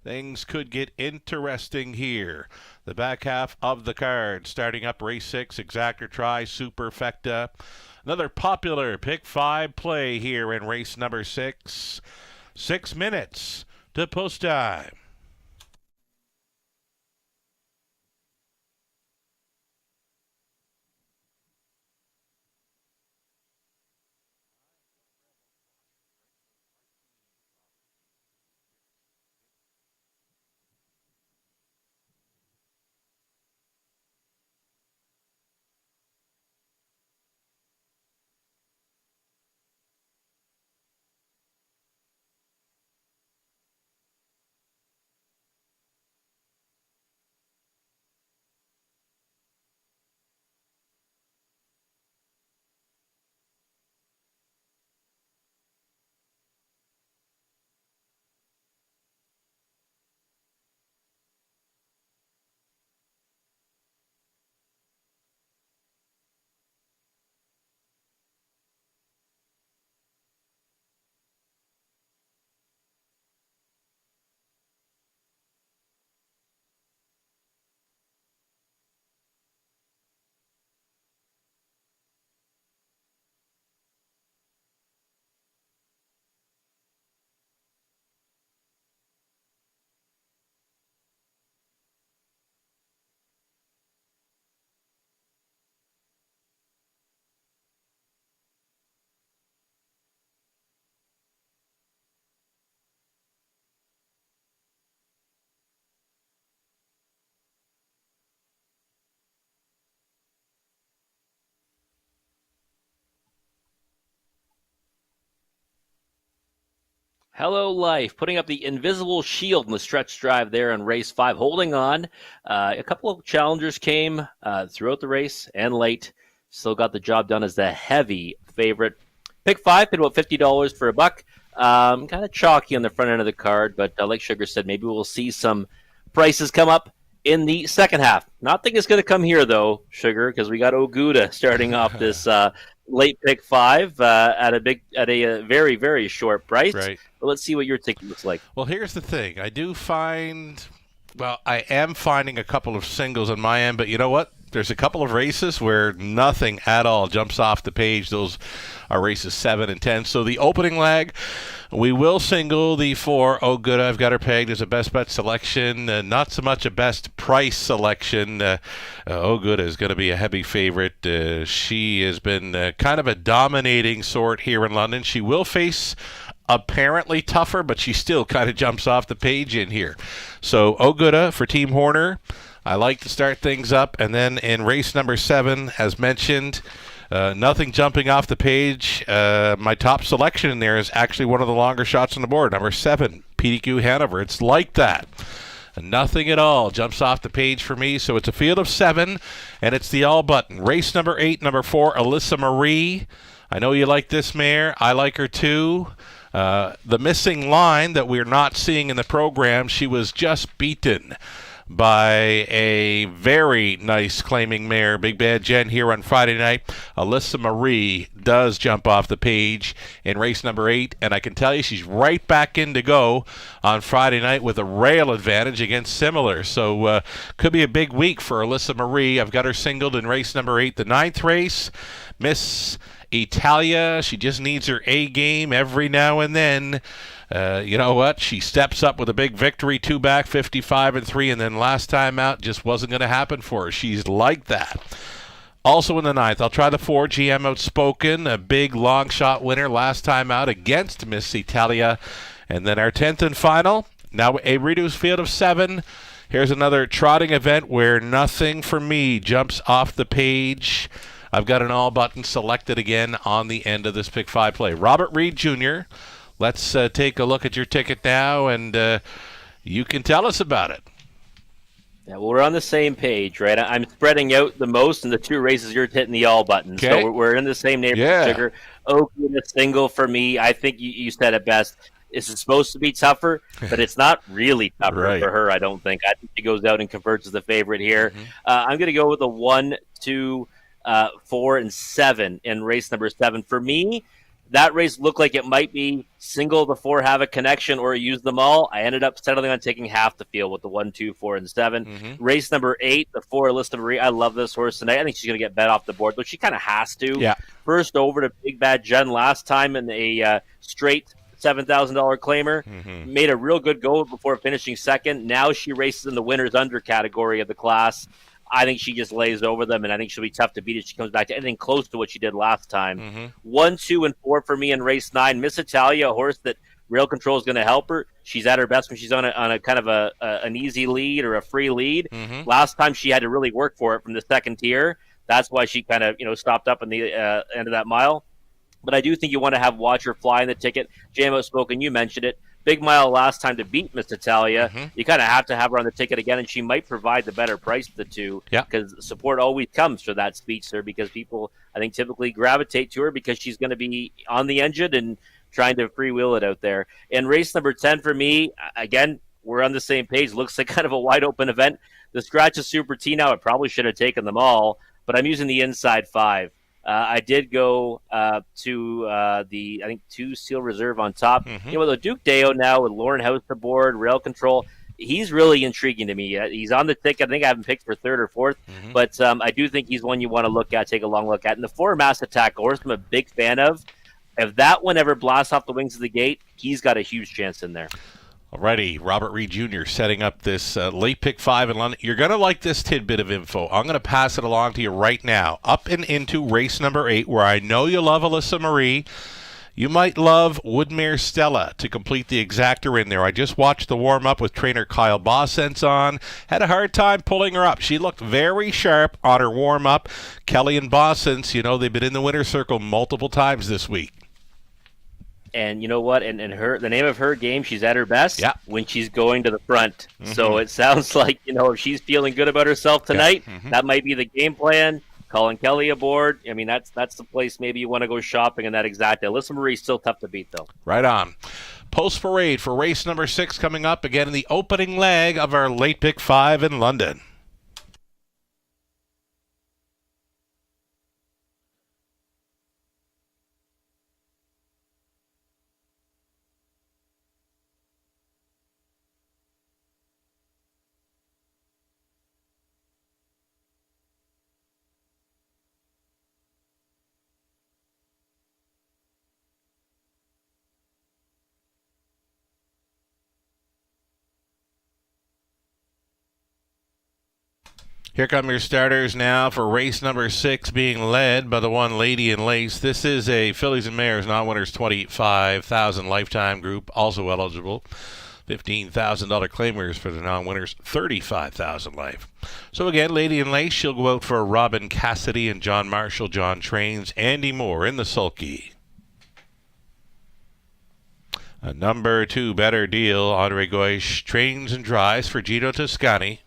Things could get interesting here. The back half of the card, starting up race 6, Exactor Try, Superfecta. Another popular pick 5 play here in race number 6. 6 minutes to post time. Hello Life, putting up the invisible shield in the stretch drive there in race 5, holding on. A couple of challengers came throughout the race and late. Still got the job done as the heavy favorite. Pick 5, paid about $50 for a buck. Kind of chalky on the front end of the card, but like Sugar said, maybe we'll see some prices come up in the second half. Not think it's going to come here, though, Sugar, because we got Oguda starting off this late pick 5 at a very, very short price. Right. But let's see what your ticket looks like. Well, here's the thing. I am finding a couple of singles on my end, but you know what? There's a couple of races where nothing at all jumps off the page. Those are races 7 and 10. So the opening leg, we will single the 4. Oh, good, I've got her pegged as a best bet selection. Not so much a best price selection. Oh, good is going to be a heavy favorite. She has been kind of a dominating sort here in London. She will face apparently tougher, but she still kind of jumps off the page in here. So Oguda for Team Horner. I like to start things up. And then in race number 7, as mentioned, nothing jumping off the page. My top selection in there is actually one of the longer shots on the board, number 7, PDQ Hanover. It's like that. Nothing at all jumps off the page for me, so it's a field of 7, and it's the all button. Race number 8, number 4, Alyssa Marie. I know you like this mare. I like her too. The missing line that we're not seeing in the program, she was just beaten by a very nice claiming mare, Big Bad Jen, here on Friday night. Alyssa Marie does jump off the page in race number 8, and I can tell you she's right back in to go on Friday night with a rail advantage against Similar. So could be a big week for Alyssa Marie. I've got her singled in race number 8. The 9th race, Miss Italia. She just needs her A game every now and then. You know what? She steps up with a big victory, 2 back, 55-3, and then last time out just wasn't going to happen for her. She's like that. Also in the 9th, I'll try the 4, GM Outspoken, a big long shot winner last time out against Miss Italia. And then our 10th and final, now a reduced field of 7. Here's another trotting event where nothing for me jumps off the page. I've got an all button selected again on the end of this pick 5 play. Robert Reed Jr., let's take a look at your ticket now, and you can tell us about it. Yeah, well, we're on the same page, right? I'm spreading out the most in the 2 races. You're hitting the all button. Okay. So we're in the same neighborhood, Sugar. Oakland, a single for me. I think you said it best. This is supposed to be tougher, but it's not really tougher Right. for her, I don't think. I think she goes out and converts as the favorite here. Mm-hmm. I'm going to go with a 1, 2, 4, and 7 in race number 7. For me, that race looked like it might be single the 4 have a connection or use them all. I ended up settling on taking half the field with the 1, 2, 4, and 7. Mm-hmm. Race number 8, the 4, Alyssa Marie. I love this horse tonight. I think she's going to get bet off the board, though she kind of has to. Yeah. First over to Big Bad Jen last time in a straight $7,000 claimer. Mm-hmm. Made a real good go before finishing second. Now she races in the winners under category of the class. I think she just lays over them, and I think she'll be tough to beat if she comes back to anything close to what she did last time. Mm-hmm. 1, 2, and 4 for me in race 9. Miss Italia, a horse that rail control is going to help her. She's at her best when she's on a kind of an easy lead or a free lead. Mm-hmm. Last time she had to really work for it from the second tier. That's why she kind of stopped up in the end of that mile. But I do think you want to have Watcher fly in the ticket. JM Outspoken, you mentioned it. Big mile last time to beat Miss Italia. Mm-hmm. You kind of have to have her on the ticket again, and she might provide the better price of the 2. Yeah. Because support always comes for that speedster, because people, I think, typically gravitate to her because she's going to be on the engine and trying to freewheel it out there. And race number 10 for me, again, we're on the same page. Looks like kind of a wide open event. The scratch is Super T now. I probably should have taken them all, but I'm using the inside 5. I did go to the, I think, 2 Seal Reserve on top. Mm-hmm. With the Duke Deo now with Lauren House aboard, rail control, he's really intriguing to me. He's on the ticket. I think I have him picked for 3rd or 4th, Mm-hmm. but I do think he's one you want to look at, take a long look at. And the 4 Mass Attack, a horse I'm a big fan of. If that one ever blasts off the wings of the gate, he's got a huge chance in there. Alrighty, Robert Reed Jr. setting up this late pick 5 in London. You're going to like this tidbit of info. I'm going to pass it along to you right now. Up and into race number 8, where I know you love Alyssa Marie. You might love Woodmere Stella to complete the exactor in there. I just watched the warm-up with trainer Kyle Bossense on. Had a hard time pulling her up. She looked very sharp on her warm-up. Kelly and Bossense, they've been in the winner's circle multiple times this week. And you know what? And the name of her game, she's at her best Yeah. when she's going to the front. So it sounds like, if she's feeling good about herself tonight, that might be the game plan. Colin Kelly aboard. I mean, that's the place maybe you want to go shopping in that exact day. Alyssa Marie's still tough to beat, though. Right on. Post parade for race number 6 coming up again in the opening leg of our late pick 5 in London. Here come your starters now for race number 6, being led by the one Lady in Lace. This is a Fillies and Mares non-winners 25,000 lifetime group, also eligible. $15,000 claimers for the non-winners, 35,000 life. So again, Lady in Lace, she'll go out for Robin Cassidy and John Marshall, John Trains, Andy Moore in the sulky. A number 2 Better Deal, Andre Goish, trains and drives for Gino Toscani.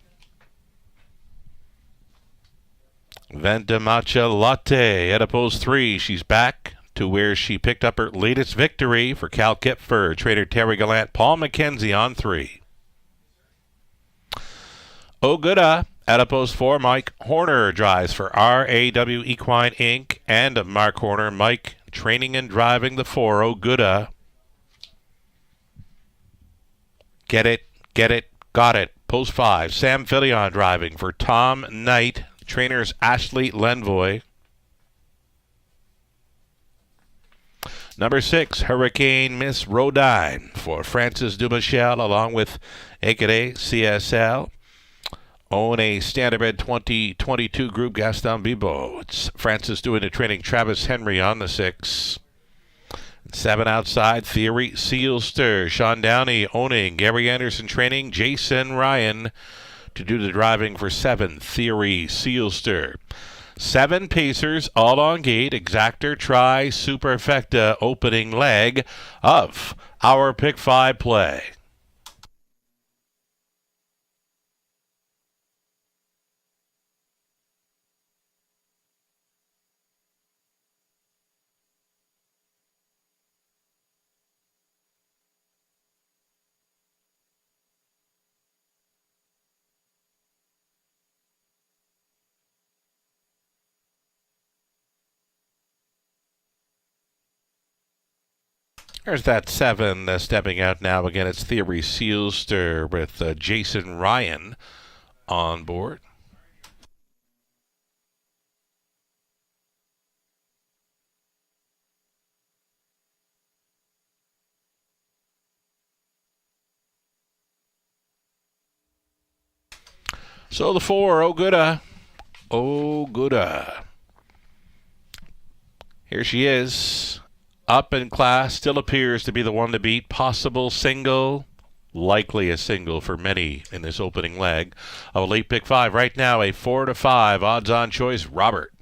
Venta Matcha Latte, Adipose 3, she's back to where she picked up her latest victory for Cal Kipfer, trainer Terry Gallant, Paul McKenzie on 3. Oh Gooda, Adipose 4, Mike Horner drives for RAW Equine Inc. and Mark Horner, Mike training and driving the 4, Oh Gooda. Get it, got it. Post 5, Sam Fillion driving for Tom Knight, trainers Ashley Lenvoy. Number 6, Hurricane Miss Rodine for Francis Dumichel along with Ekede CSL. Own a Standardbred 2022 group, Gaston Bibo. It's Francis doing the training, Travis Henry on the 6. 7 outside, Theory Sealster. Sean Downey owning, Gary Anderson training, Jason Ryan to do the driving for 7, Theory Sealster. 7 pacers, all on gate, Exactor, Tri, Superfecta opening leg of our Pick 5 play. There's that 7 stepping out now. Again, it's Theory Sealster with Jason Ryan on board. So the 4, Oh Gooda. Oh Gooda. Here she is. Up in class, still appears to be the one to beat. Possible single, likely a single for many in this opening leg of a late pick 5. Right now, a 4-5 odds-on choice, Robert.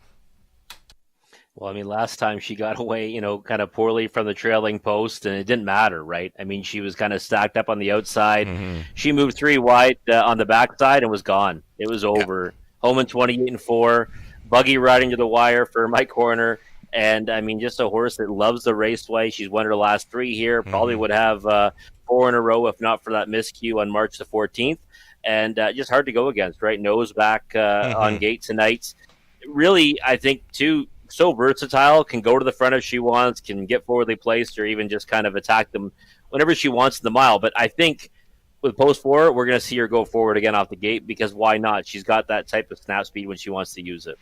Well, I mean, last time she got away, kind of poorly from the trailing post, and it didn't matter, right? I mean, she was kind of stacked up on the outside. Mm-hmm. She moved 3 wide on the backside and was gone. It was over. Yeah. Home in 28-4. Buggy riding to the wire for Mike Horner. And, I mean, just a horse that loves the raceway. She's won her last 3 here. Probably would have 4 in a row if not for that miscue on March the 14th. And just hard to go against, right? Nose back on gate tonight. Really, I think, too, so versatile. Can go to the front if she wants, can get forwardly placed, or even just kind of attack them whenever she wants in the mile. But I think with post 4, we're going to see her go forward again off the gate, because why not? She's got that type of snap speed when she wants to use it.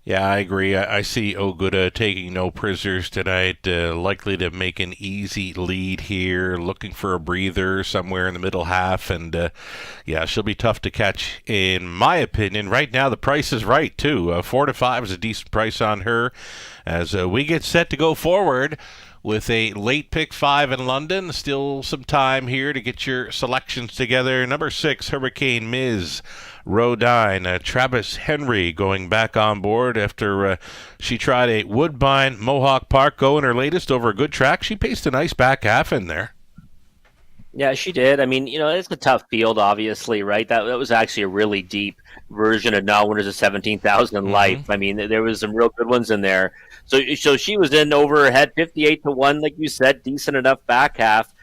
Yeah, I agree. I see Oh Gooda taking no prisoners tonight, likely to make an easy lead here, looking for a breather somewhere in the middle half, and yeah, she'll be tough to catch, in my opinion. Right now, the price is right, too. 4-5 is a decent price on her as we get set to go forward with a late pick 5 in London. Still some time here to get your selections together. Number 6, Hurricane Ms. Rodine. Travis Henry going back on board after she tried a Woodbine Mohawk Park go in her latest over a good track. She paced a nice back half in there. Yeah, she did. I mean, it's a tough field, obviously, right? That was actually a really deep version of non-winners of 17,000 Life. I mean, there was some real good ones in there. So she was in over her head, 58-1, like you said, decent enough back half.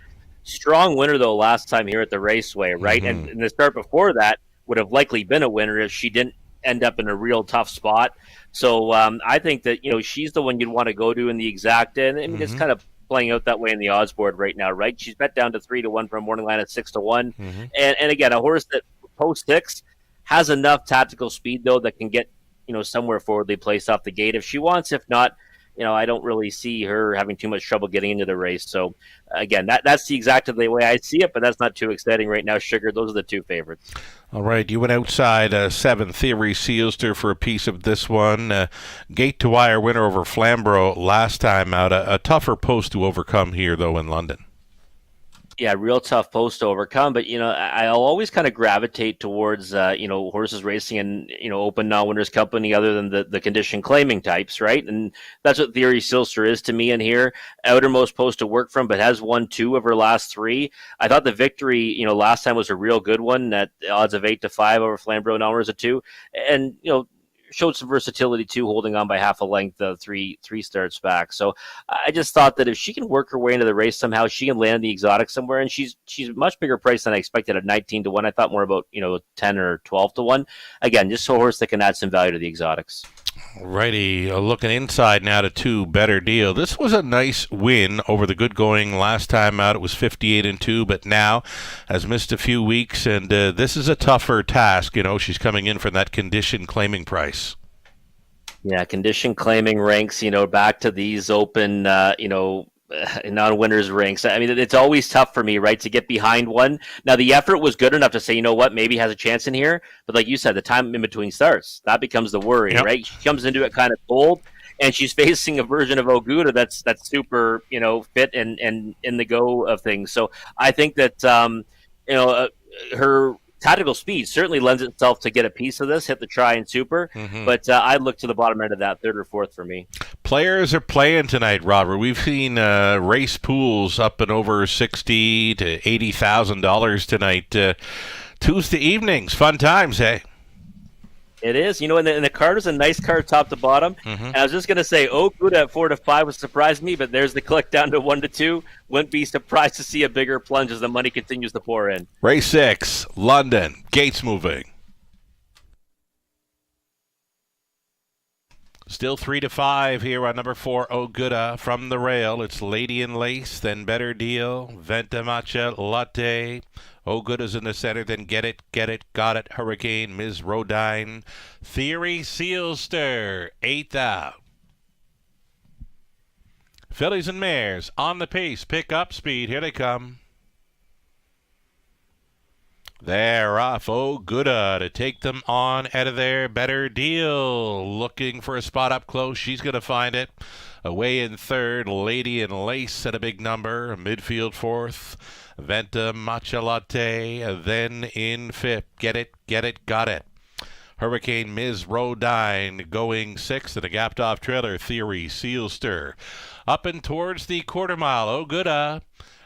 Strong winner, though, last time here at the Raceway, right? And the start before that would have likely been a winner if she didn't end up in a real tough spot. So I think that, she's the one you'd want to go to in the exact. And I mean, it's kind of playing out that way in the odds board right now, right? She's bet down to 3-1 from morning line at 6-1. And again, a horse that post 6 has enough tactical speed, though, that can get, somewhere forwardly placed off the gate if she wants. If not, I don't really see her having too much trouble getting into the race. So, again, that's the exact the way I see it, but that's not too exciting right now, Sugar. Those are the two favorites. All right, you went outside 7 Theory Sealster for a piece of this one. Gate to wire winner over Flamborough last time out. A tougher post to overcome here, though, in London. Yeah, real tough post to overcome, but I'll always kind of gravitate towards horses racing in open non-winners company other than the condition claiming types, right? And that's what Theory Sealster is to me in here. Outermost post to work from, but has won 2 of her last 3. I thought the victory last time was a real good one at odds of 8-5 over Flamborough non-winners of 2, and showed some versatility too, holding on by half a length three starts back. So I just thought that if she can work her way into the race somehow, she can land the exotic somewhere. And she's much bigger price than I expected at 19-1. I thought more about 10 or 12-1. Again, just a horse that can add some value to the exotics. Righty, looking inside now to 2 Better Deal. This was a nice win over the good going last time out. It was 58-2, but now has missed a few weeks, and this is a tougher task. She's coming in from that condition claiming price. Yeah, condition claiming ranks, back to these open, non-winners ranks. I mean, it's always tough for me, right, to get behind one. Now, the effort was good enough to say, maybe has a chance in here. But like you said, the time in between starts, that becomes the worry, right? She comes into it kind of cold, and she's facing a version of Oguda that's super, fit and in the go of things. So I think that, her tactical speed certainly lends itself to get a piece of this, hit the try and super, but I'd look to the bottom end of that, 3rd or 4th for me. Players are playing tonight, Robert. We've seen race pools up and over $60,000 to $80,000 tonight. Tuesday evenings, fun times, hey? It is, and the card is a nice card top to bottom. And I was just going to say, Oguda at 4-5 would surprise me, but there's the click down to 1-2. Wouldn't be surprised to see a bigger plunge as the money continues to pour in. Race 6, London, gates moving. Still 3-5 here on number 4, Oguda from the rail. It's Lady in Lace, then Better Deal, Venta Matcha Latte. Oguda's in the center, then Get It, Got It, Hurricane, Ms. Rodine, Theory Sealster, 8th out. Fillies and mares on the pace, pick up speed, here they come. They're off. Oguda to take them on out of there. Better Deal looking for a spot up close. She's going to find it. Away in 3rd, Lady in Lace at a big number. Midfield 4th, Venta Matcha Latte. Then in 5th, Get It, Got It. Hurricane Ms. Rodine going 6th, and a gapped off trailer, Theory Sealster. Up and towards the quarter mile, Oguda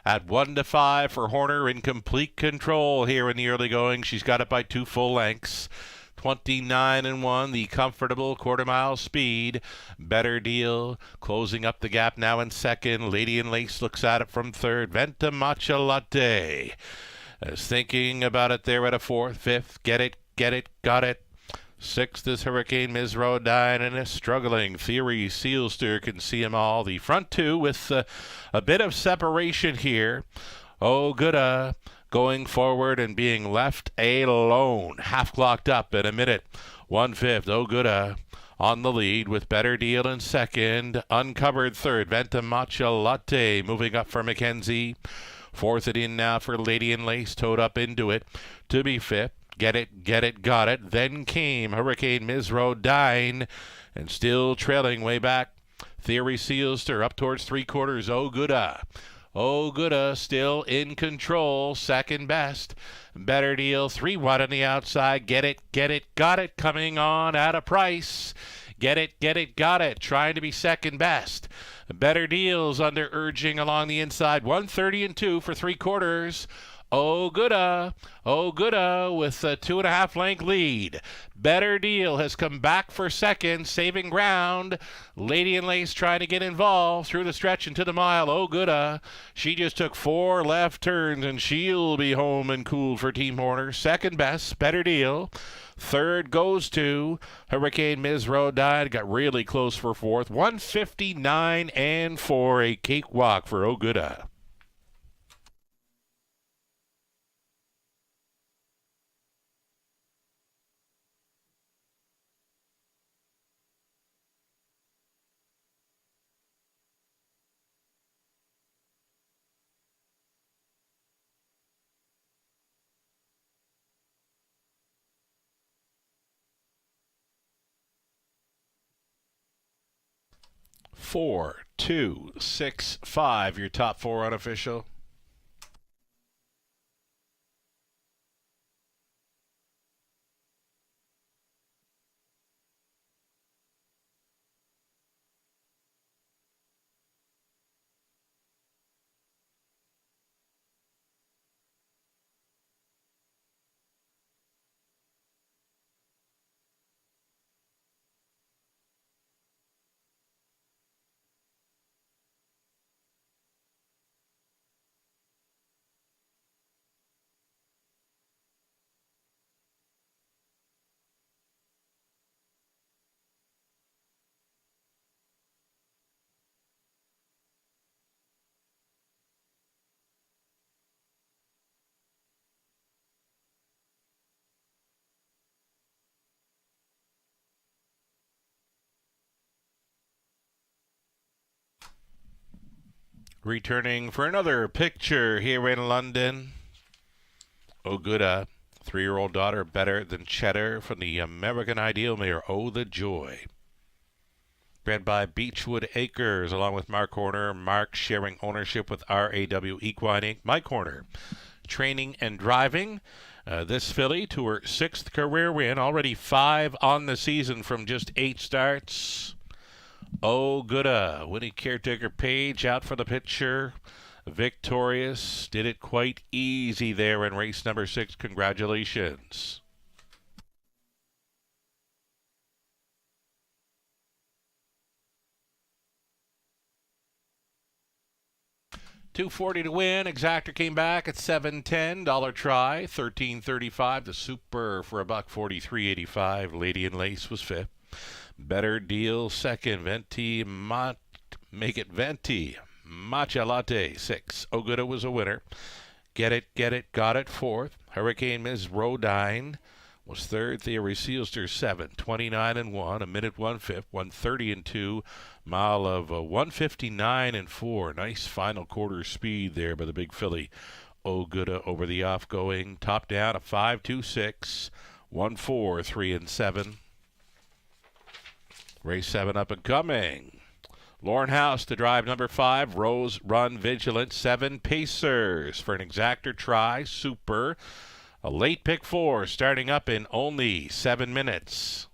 at 1-5 for Horner, in complete control here in the early going. She's got it by 2 full lengths. 29-1, the comfortable quarter mile speed. Better Deal closing up the gap now in 2nd. Lady in Lace looks at it from 3rd. Venta Matcha Latte is thinking about it there at a 4th. 5th, Get It, Got It. 6th is Hurricane Ms. Rodine, and a struggling Theory Sealster can see them all. The front 2 with a bit of separation here. Oguda going forward and being left alone. Half clocked up in a minute. 1/5. Oguda on the lead with Better Deal in 2nd. Uncovered 3rd. Venta Matcha Latte moving up for Mackenzie. 4th it in now for Lady in Lace. Towed up into it to be 5th. Get It, Got It. Then came Hurricane Ms. Rodine, and still trailing way back. Theory Sealster up towards 3/4. Oguda Oh, Gooda still in control, second best. Better Deal, 3-1 on the outside. Get it, got it, coming on at a price. Get it, got it, trying to be second best. Better Deals under urging along the inside, 130 and 2 for 3/4. Oh, Gooda with a 2.5 length lead. Better Deal has come back for second, saving ground. Lady and Lace trying to get involved through the stretch into the mile. Oh, Gooda, she just took 4 left turns and she'll be home and cool for Team Horner. Second best, Better Deal. Third goes to Hurricane Ms. Rodine. Got really close for fourth. 159 and 4, a cakewalk for Oh, Gooda. Four, 2, 6, 5. Your top 4 unofficial. Returning for another picture here in London. Oh, Gooda, 3-year-old daughter better than Cheddar from the American Ideal mare. Oh, the joy. Bred by Beechwood Acres, along with Mark Horner. Mark sharing ownership with RAW Equine Inc. Mike Horner, training and driving. This filly to her 6th career win, already 5 on the season from just 8 starts. Oh, Gooda, winning caretaker Page out for the picture. Victorious, did it quite easy there in race number 6. Congratulations. $240 to win. Exactor came back at $7.10. Dollar try, $13.35. The Super for $143.85. Lady and Lace was 5th. Better Deal second. Venti make it Venti. Matcha Latte 6. Oh, Gooda was a winner. Get it, got it 4th. Hurricane Ms. Rodine was 3rd. Theory Sealster 7. 29 and 1. A minute 1/5. 130 and 2. Mile of 159 and 4. Nice final quarter speed there by the big filly. Oh, Gooda over the off-going. Top down a 5.26. 1-4, 3 and 7. Race 7 up and coming. Lauren House to drive number 5. Rose Run Vigilant. 7 Pacers for an exactor try. Super. A late pick 4 starting up in only 7 minutes.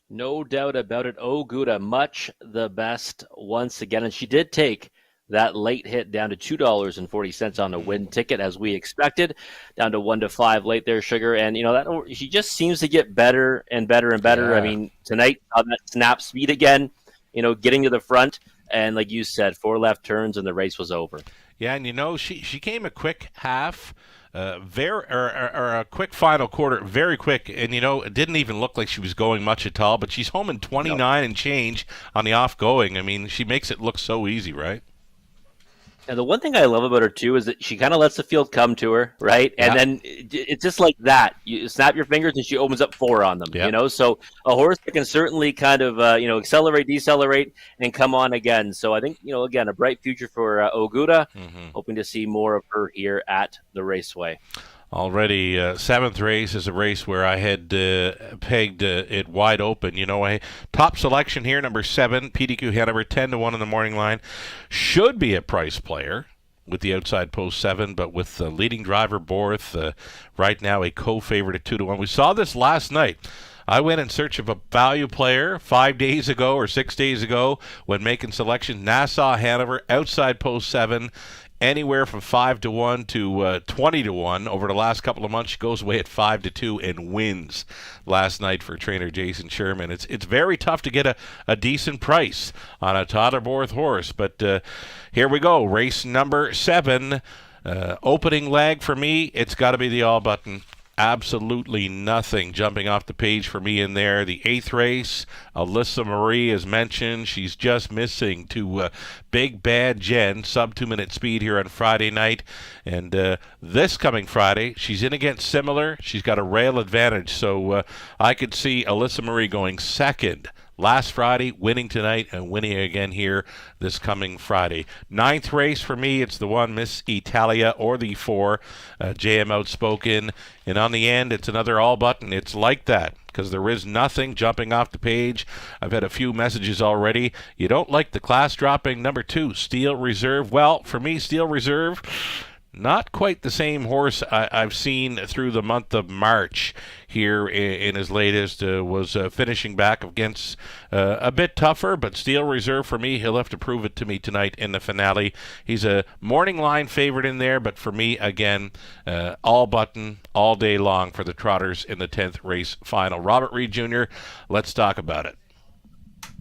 No doubt about it. Oguda, much the best once again. And she did take that late hit down to $2.40 on the win ticket, as we expected, down to 1-5 late there, Sugar. And, that she just seems to get better and better and better. Yeah. I mean, tonight, on that snap speed again, getting to the front. And like you said, 4 left turns and the race was over. Yeah, and she came a quick half, a quick final quarter, very quick, and it didn't even look like she was going much at all. But she's home in 29 and change on the off going. I mean, she makes it look so easy, right? And the one thing I love about her, too, is that she kind of lets the field come to her, right? And then it's just like that. You snap your fingers and she opens up 4 on them, So a horse that can certainly kind of, accelerate, decelerate, and come on again. So I think, again, a bright future for Oguda. Hoping to see more of her here at the Raceway. Already, 7th race is a race where I had pegged it wide open. Top selection here, number 7, PDQ Hanover, 10-1 in the morning line. Should be a price player with the outside post 7, but with the leading driver, Borth, right now a co-favorite at 2-1. We saw this last night. I went in search of a value player 5 days ago or 6 days ago when making selection. Nassau Hanover, outside post 7. Anywhere from 5-1 to 20-1 over the last couple of months. She goes away at 5-2 and wins last night for trainer Jason Sherman. It's very tough to get a decent price on a Totterborth horse, but here we go. Race number 7, opening leg for me. It's got to be the all button. Absolutely nothing jumping off the page for me in there. The 8th race, Alyssa Marie is mentioned. She's just missing to Big Bad Jen, sub 2-minute speed here on Friday night. And this coming Friday, she's in against Similar. She's got a rail advantage. So I could see Alyssa Marie going second last Friday, winning tonight, and winning again here this coming Friday. 9th race for me, it's the one, Miss Italia, or the 4, JM Outspoken. And on the end, it's another all button. It's like that, because there is nothing jumping off the page. I've had a few messages already. You don't like the class dropping number 2, Steel Reserve. Well, for me, Steel Reserve, not quite the same horse I've seen through the month of March here in his latest. Was finishing back against a bit tougher, but Steel Reserve for me, he'll have to prove it to me tonight in the finale. He's a morning line favorite in there, but for me, again, all button all day long for the Trotters in the 10th race final. Robert Reed Jr., let's talk about it.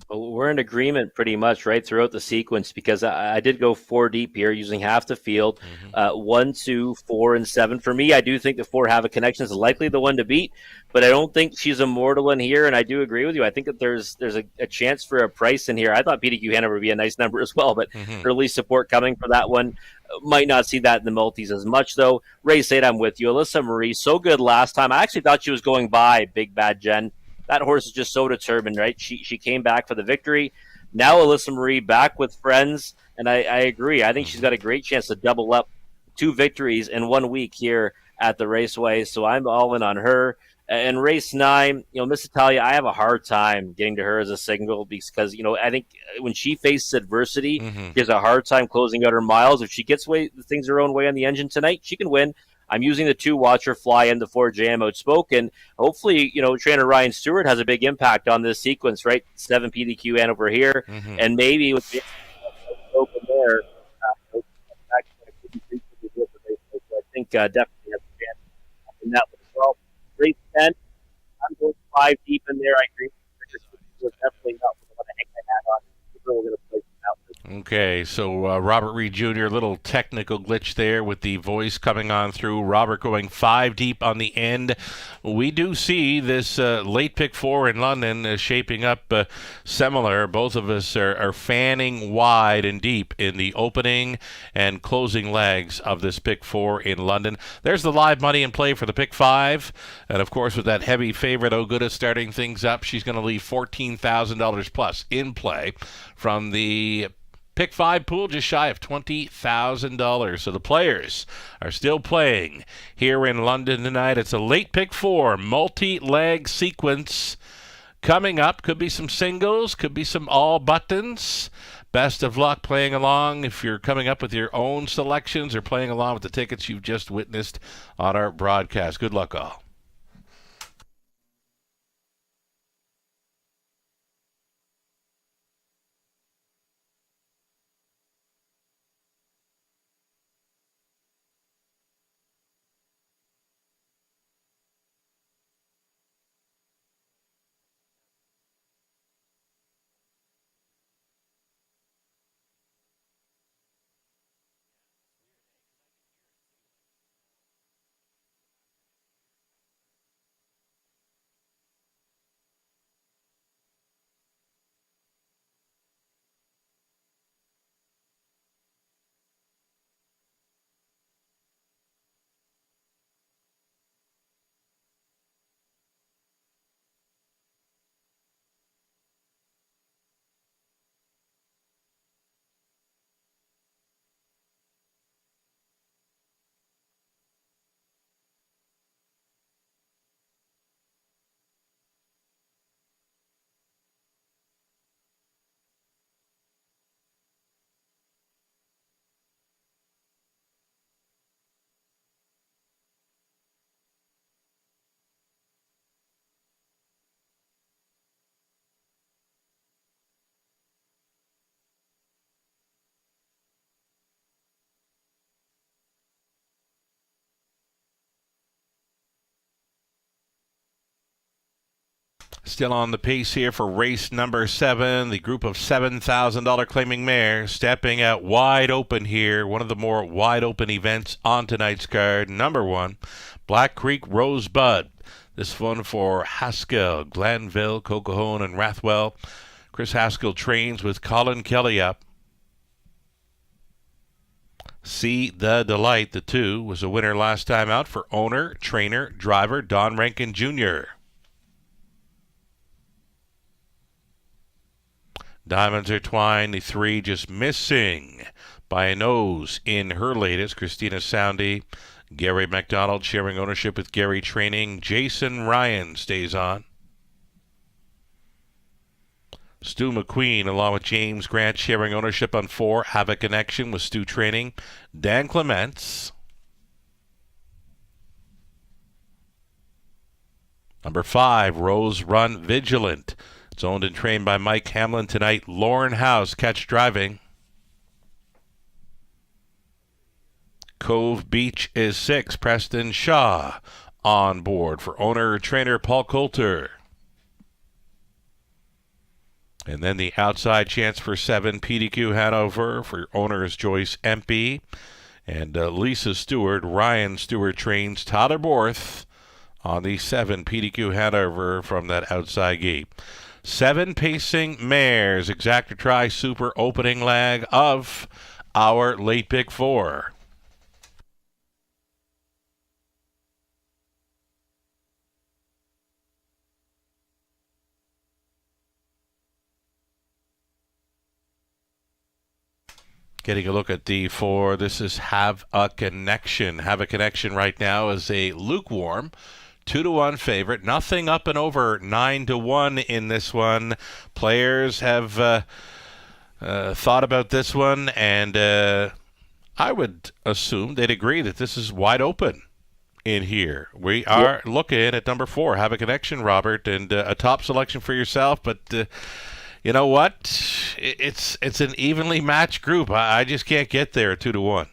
We're in agreement pretty much right throughout the sequence, because I did go 4 deep here using half the field. 1, 2, 4, and 7. For me, I do think the 4 have a connection is likely the one to beat, but I don't think she's immortal in here, and I do agree with you. I think that there's a chance for a price in here. I thought PDQ Hanover would be a nice number as well, but early support coming for that one. Might not see that in the multis as much, though. Race 8, I'm with you. Alyssa Marie, so good last time. I actually thought she was going by Big Bad Jen. That horse is just so determined, right? She came back for the victory. Now Alyssa Marie back with friends, and I agree. I think she's got a great chance to double up 2 victories in 1 week here at the Raceway, so I'm all in on her. And race 9, Miss Italia, I have a hard time getting to her as a single because, I think when she faces adversity, she has a hard time closing out her miles. If she gets things her own way on the engine tonight, she can win. I'm using the 2 Watch Her Fly and the 4 JM Outspoken. Hopefully, trainer Ryan Stewart has a big impact on this sequence, right? 7 PDQ and over here. And maybe with the open there, I think definitely has a chance in that one as well. Race 10, I'm going 5 deep in there. I agree. We're definitely not going to hang my hat on. We're going to play some out. Okay, so Robert Reed Jr., little technical glitch there with the voice coming on through. Robert going 5 deep on the end. We do see this late pick 4 in London shaping up similar. Both of us are fanning wide and deep in the opening and closing legs of this pick 4 in London. There's the live money in play for the pick 5. And, of course, with that heavy favorite Oguda starting things up, she's going to leave $14,000 plus in play from the Pick 5 pool, just shy of $20,000. So the players are still playing here in London tonight. It's a late pick 4 multi-leg sequence coming up. Could be some singles, could be some all buttons. Best of luck playing along if you're coming up with your own selections or playing along with the tickets you've just witnessed on our broadcast. Good luck all. Still on the pace here for race number 7. The group of $7,000 claiming mares stepping out wide open here. One of the more wide open events on tonight's card. Number 1, Black Creek Rosebud. This one for Haskell, Glanville, Coquihone, and Rathwell. Chris Haskell trains with Colin Kelly up. See the Delight, the 2, was a winner last time out for owner, trainer, driver Don Rankin Jr. Diamonds Are Twined, the 3 just missing by a nose in her latest. Christina Soundy, Gary McDonald sharing ownership with Gary Training. Jason Ryan stays on. Stu McQueen along with James Grant sharing ownership on 4. Have a Connection with Stu Training. Dan Clements. Number 5, Rose Run Vigilant. It's owned and trained by Mike Hamlin tonight. Lauren House, Catch Driving. Cove Beach is 6. Preston Shaw on board for owner-trainer Paul Coulter. And then the outside chance for 7, PDQ Hanover for owners Joyce Empey and Lisa Stewart. Ryan Stewart trains Tyler Borth on the 7, PDQ Hanover from that outside gate. 7 pacing mares, Exacta Tri Super opening leg of our late pick 4. Getting a look at the 4. This is Have a Connection. Have a Connection right now is a lukewarm 2-1 favorite. Nothing up and over 9-1 in this one. Players have thought about this one, and I would assume they'd agree that this is wide open in here. We are looking at number 4, Have a Connection, Robert, and a top selection for yourself, but you know what? It's an evenly matched group. I just can't get there at 2-1.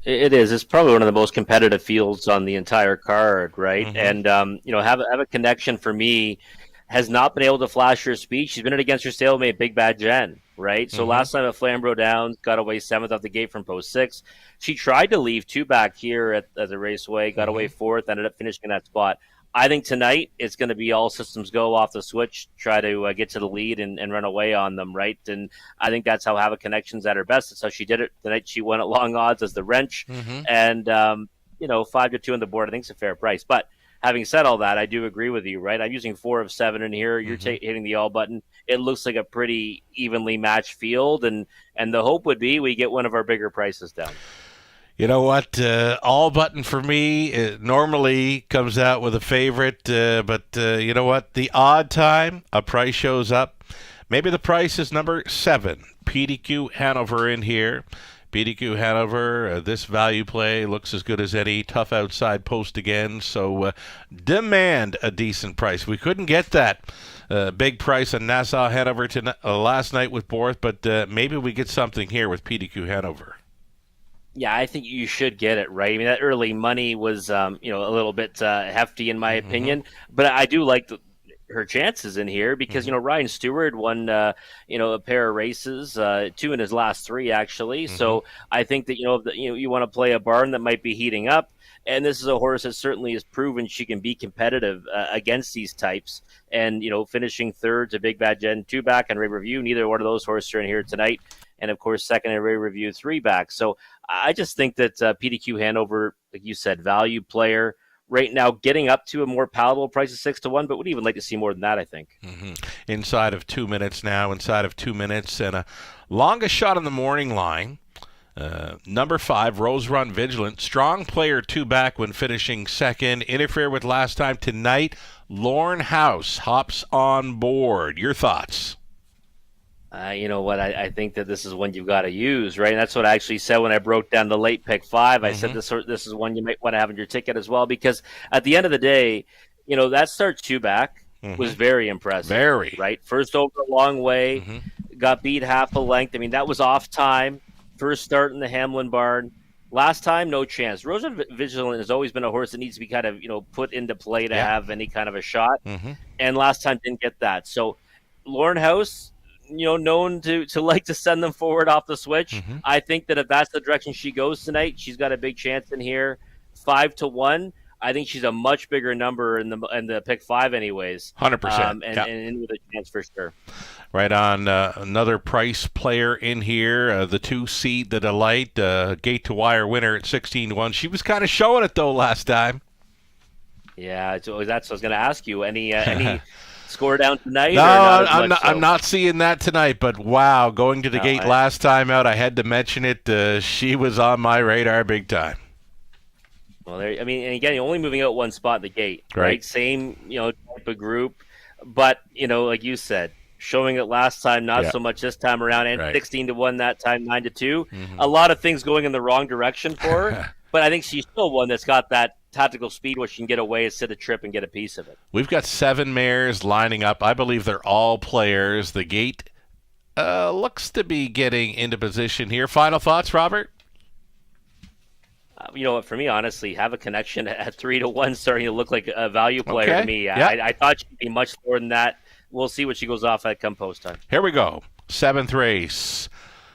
It is. It's probably one of the most competitive fields on the entire card, right? Mm-hmm. And have a Connection for me has not been able to flash her speed. She's been against her stalemate, Big Bad Jen, right? So last time at Flamborough Downs, got away 7th off the gate from post 6. She tried to leave 2 back here at the Raceway, got away 4th, ended up finishing in that spot. I think tonight it's going to be all systems go off the switch, try to get to the lead and run away on them, right? And I think that's how Have a Connection's at her best. That's how she did it tonight. She won at long odds as the wrench, and 5-2 on the board. I think it's a fair price. But having said all that, I do agree with you, right? I'm using 4 of 7 in here. You're hitting the all button. It looks like a pretty evenly matched field, and the hope would be we get one of our bigger prices down. You know what? All button for me it normally comes out with a favorite, but you know what? The odd time a price shows up. Maybe the price is number 7, PDQ Hanover in here. PDQ Hanover, this value play looks as good as any. Tough outside post again, so demand a decent price. We couldn't get that big price on Nassau Hanover last night with Borth, but maybe we get something here with PDQ Hanover. Yeah, I think you should get it, right? I mean, that early money was, a little bit hefty in my opinion, but I do like her chances in here because, Ryan Stewart won, a pair of races, 2 in his last 3 actually. So I think that, you want to play a barn that might be heating up. And this is a horse that certainly has proven she can be competitive against these types. And, finishing 3rd to Big Bad Jen 2 back and Ray Review. Neither one of those horses are in here tonight. And, of course, 2nd and Ray Review 3 back. So I just think that PDQ Hanover, like you said, value player right now, getting up to a more palatable price of 6-1, but would even like to see more than that, I think. Inside of 2 minutes now, and a longest shot on the morning line. Number 5, Rose Run Vigilant. Strong player 2 back when finishing 2nd. Interfere with last time tonight. Lauren House hops on board. Your thoughts? You know what? I think that this is one you've got to use, right? And that's what I actually said when I broke down the late pick 5. I said this is one you might want to have in your ticket as well, because at the end of the day, that start 2 back was very impressive. Very. Right? First over a long way, got beat half a length. I mean, that was off time. First start in the Hamlin barn. Last time, no chance. Rose Run Vigilant has always been a horse that needs to be kind of, put into play to have any kind of a shot. Mm-hmm. And last time didn't get that. So Lauren House, known to like to send them forward off the switch. Mm-hmm. I think that if that's the direction she goes tonight, she's got a big chance in here. 5-1. I think she's a much bigger number in the pick 5 anyways. 100%. And in with a chance for sure. Right on. Another price player in here, the 2 seed, the Delight, gate to wire winner at 16-1. She was kind of showing it though last time. Yeah, so that's what I was going to ask you. Any score down tonight? No, or I'm not seeing that tonight. But wow, going to the gate last time out, I had to mention it. She was on my radar big time. Well, and again, only moving out one spot at the gate, right? Same, type of group, but like you said, showing it last time, not so much this time around, and 16-1 that time, 9-2. Mm-hmm. A lot of things going in the wrong direction for her, but I think she's still one that's got that tactical speed where she can get away, sit a trip, and get a piece of it. We've got 7 mares lining up. I believe they're all players. The gate looks to be getting into position here. Final thoughts, Robert? For me, honestly, Have a Connection at 3-1, starting to look like a value player to me. Yeah. I thought she'd be much lower than that. We'll see what she goes off at come post time. Here we go. 7th race.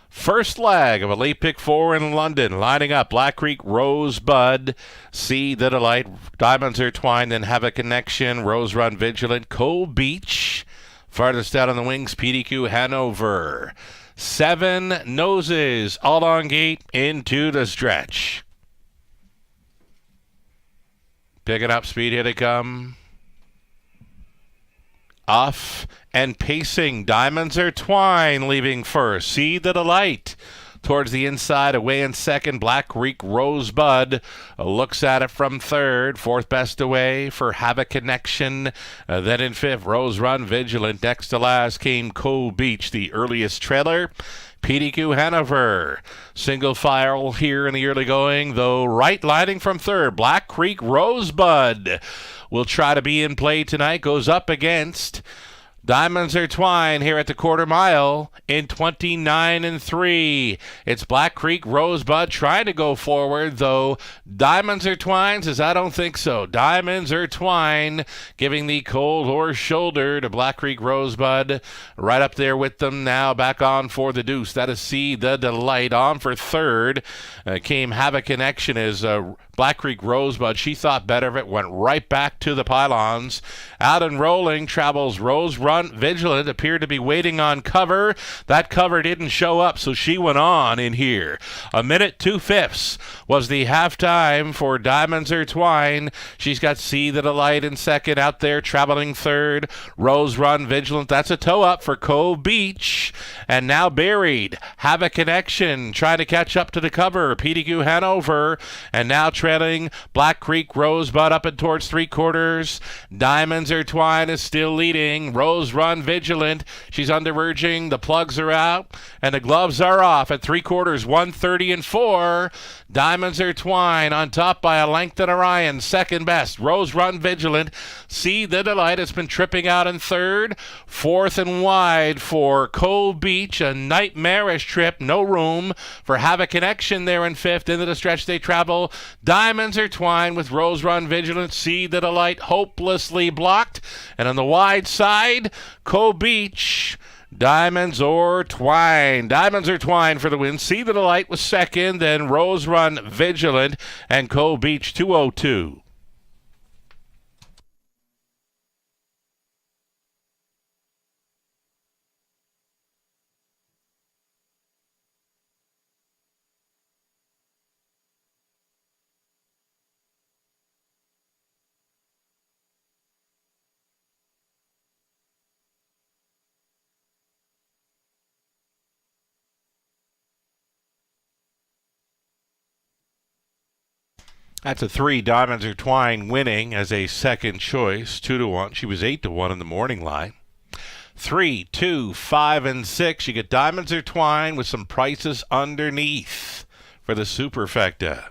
First leg of a late pick 4 in London. Lining up, Black Creek, Rosebud, See the Delight, Diamonds Are Twined, then Have a Connection, Rose Run Vigilant, Cole Beach. Farthest out on the wings, PDQ Hanover. 7 Noses, all on gate into the stretch. Picking up speed, here they come. Off and pacing, Diamonds Are Twined, leaving first. See the Delight towards the inside, away in second. Black Creek Rosebud looks at it from third. 4th best away for Have a Connection. Then in 5th, Rose Run Vigilant. Next to last came Cole Beach, the earliest trailer. PDQ Hanover. Single file here in the early going, though right lining from third. Black Creek Rosebud will try to be in play tonight. Goes up against Diamonds Are Twined here at the quarter mile in 29-3. It's Black Creek Rosebud trying to go forward, though Diamonds Are Twined says, I don't think so. Diamonds Are Twined, giving the cold horse shoulder to Black Creek Rosebud. Right up there with them now, back on for the deuce. That is See the Delight. On for third came Have a Connection as Black Creek Rosebud. She thought better of it, went right back to the pylons. Out and rolling travels Rose Run Vigilant, appeared to be waiting on cover. That cover didn't show up, so she went on in here. 1:02 was the halftime for Diamonds Are Twined. She's got See the Delight in second, out there traveling third. Rose Run Vigilant, that's a toe up for Cove Beach. And now buried, Have a Connection, trying to catch up to the cover. PDQ Hanover, and now trailing Black Creek Rosebud up and towards 3/4. Diamonds Are Twined is still leading. Rose Run Vigilant, she's underurging. The plugs are out and the gloves are off at 3/4, 1:30-4. Diamonds Are Twined on top by a length and Orion. Second best, Rose Run Vigilant. See the Delight has been tripping out in third. 4th and wide for Cole Beach, a nightmarish trip. No room for Have a Connection there in 5th. Into the stretch they travel. Diamonds Are Twined with Rose Run Vigilant. See the Delight hopelessly blocked. And on the wide side, Cole Beach. Diamonds Are Twined. Diamonds Are Twined for the win. See the Delight was second, then Rose Run Vigilant and Cole Beach 202. That's a 3. Diamonds Are Twined winning as a second choice, 2-1. She was 8-1 in the morning line. 3, 2, 5, and 6. You get Diamonds Are Twined with some prices underneath for the Superfecta.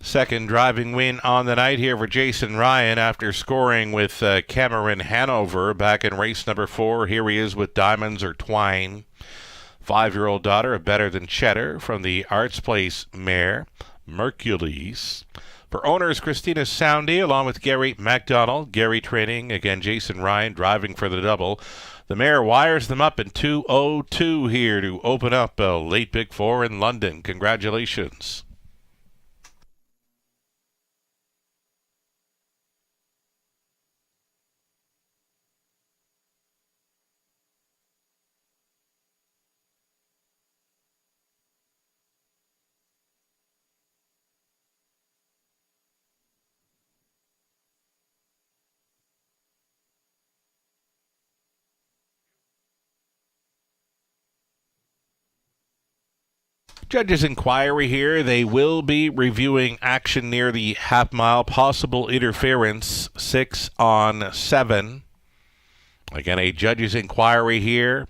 Second driving win on the night here for Jason Ryan after scoring with Cameron Hanover back in race number 4. Here he is with Diamonds Are Twine. 5-year-old daughter of Better Than Cheddar from the Arts Place mare, Mercules. For owners, Christina Soundy along with Gary MacDonald. Gary training, again Jason Ryan driving for the double. The mare wires them up in 2:02 here to open up a late Big Four in London. Congratulations. Judges' inquiry here. They will be reviewing action near the half mile. Possible interference, 6 on 7. Again, a judges' inquiry here.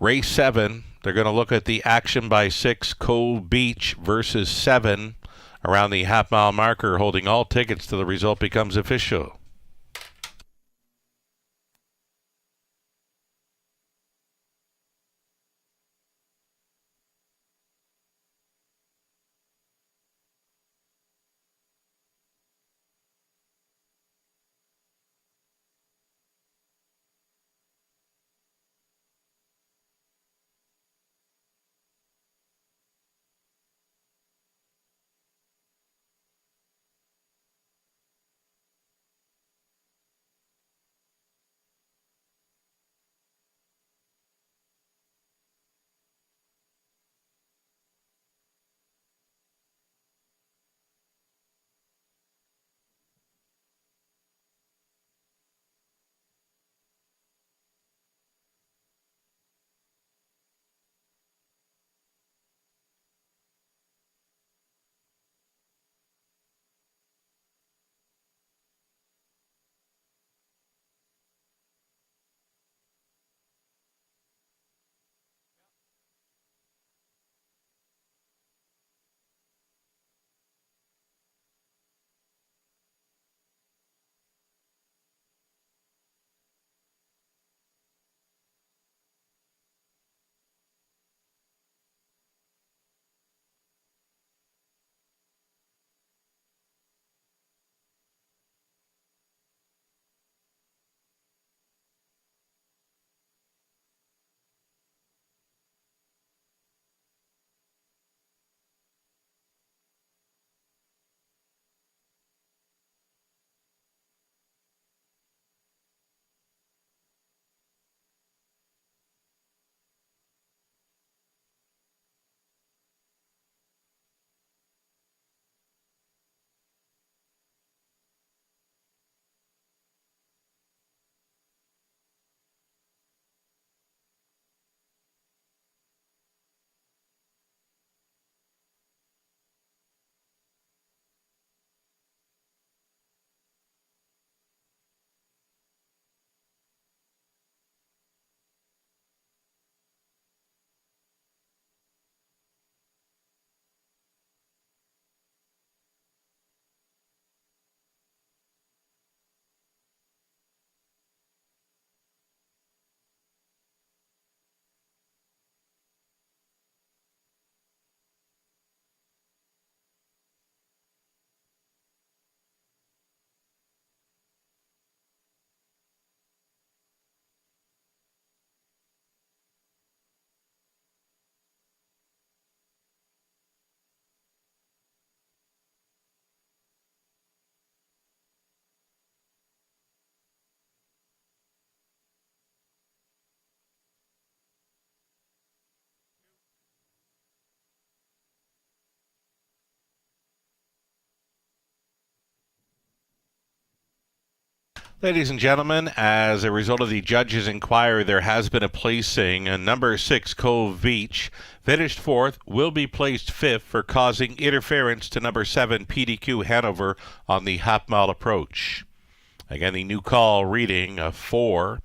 Race 7. They're going to look at the action by 6, Cove Beach versus 7 around the half mile marker, holding all tickets till the result becomes official. Ladies and gentlemen, as a result of the judge's inquiry, there has been a placing. Number 6, Cove Beach, finished 4th, will be placed 5th for causing interference to number 7, PDQ Hanover on the half-mile approach. Again, the new call reading of 4,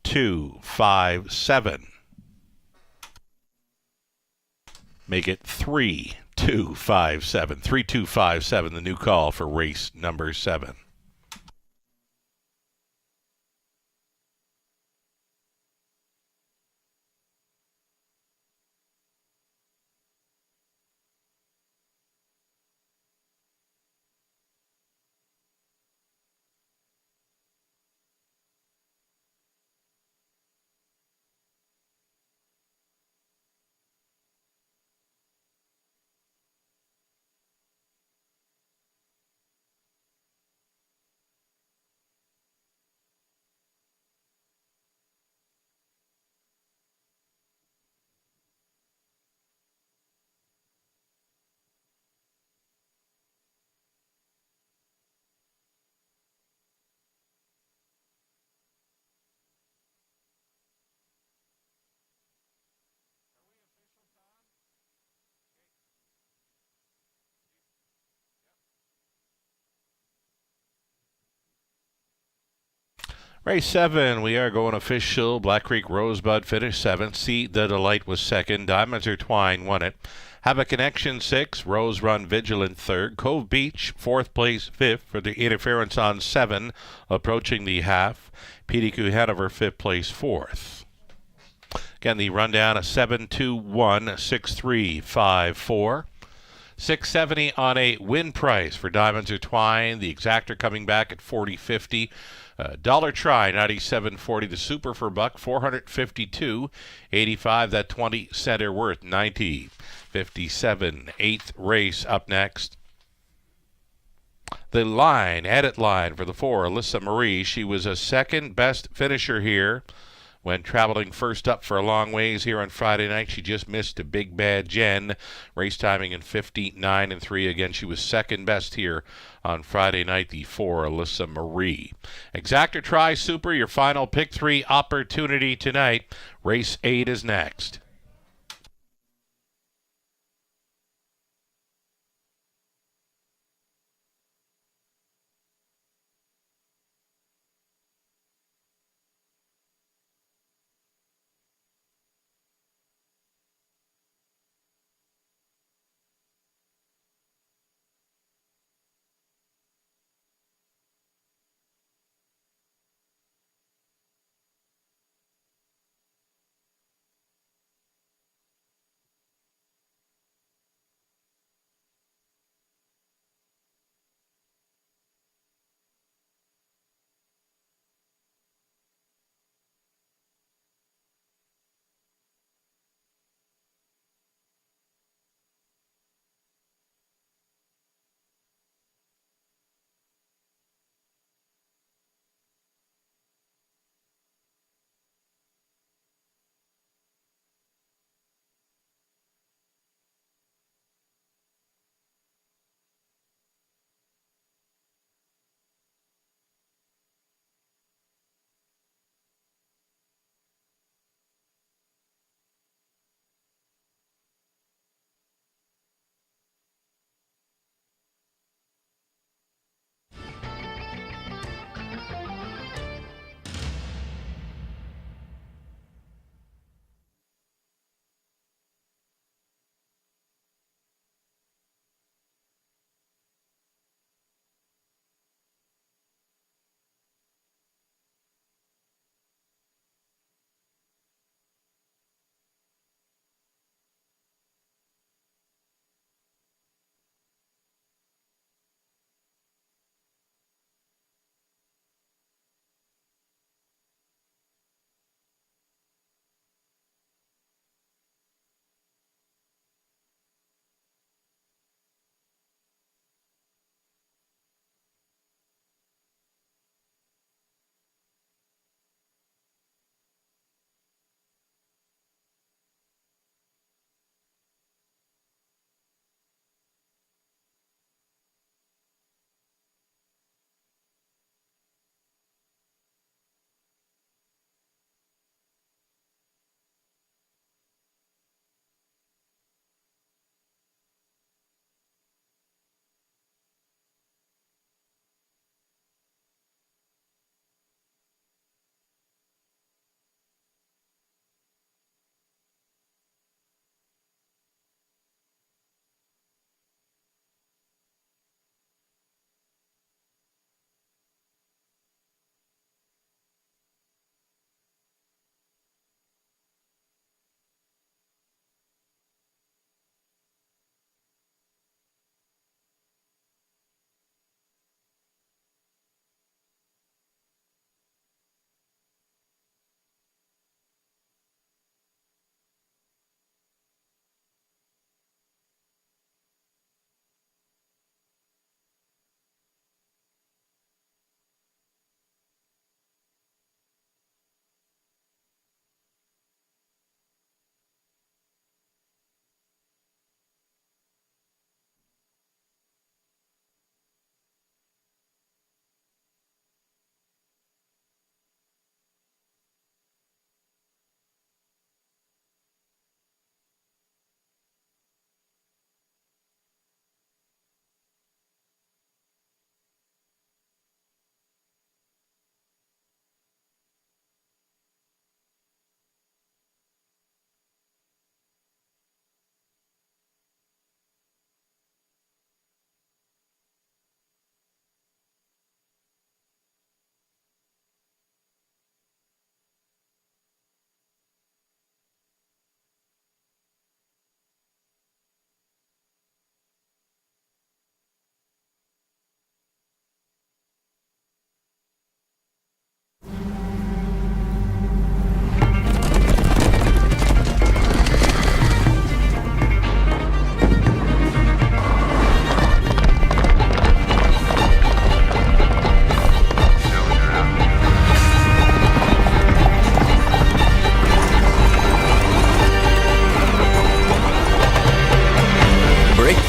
2, 5, 7. Make it 3, 3257. 3257, the new call for race number 7. Race 7, we are going official. Black Creek Rosebud finished 7th. See the Delight was 2nd. Diamonds Are Twine won it. Have a Connection 6th. Rose Run Vigilant 3rd. Cove Beach 4th place 5th for the Interference on 7, approaching the half. PDQ Hanover 5th place 4th. Again, the rundown: a 7-2-1, 6-3, 5-4. $670 on a win price for Diamonds Are Twine. The exactor coming back at $40.50. Dollar Try, $97.40. The Super for $1, $452.85. That 20 center worth $90.57. 8th race up next. The line, edit line for the 4, Alyssa Marie. She was a second best finisher here when traveling first up for a long ways here on Friday night. She just missed a Big Bad Jen. Race timing in 59-3. Again, she was second best here on Friday night, the 4, Alyssa Marie. Exactor Try Super, your final pick 3 opportunity tonight. Race 8 is next.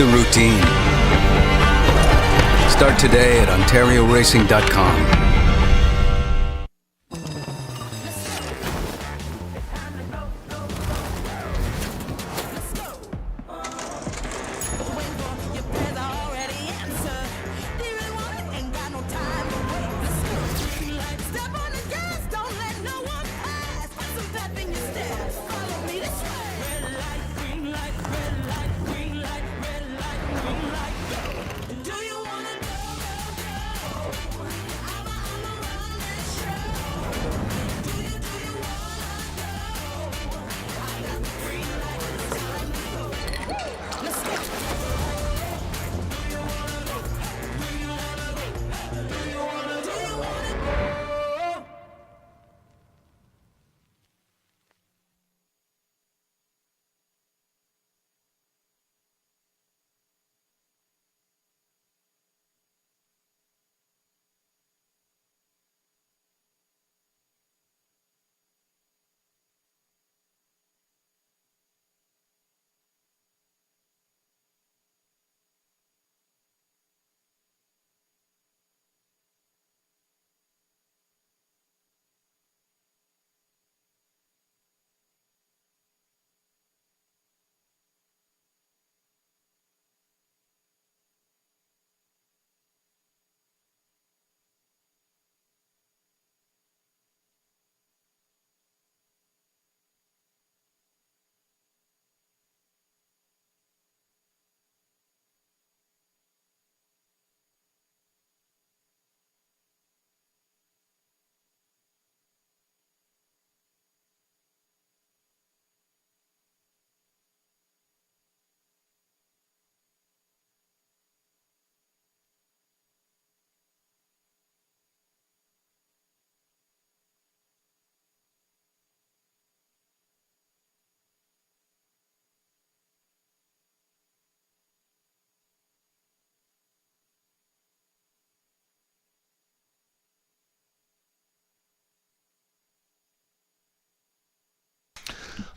the routine. Start today at OntarioRacing.com.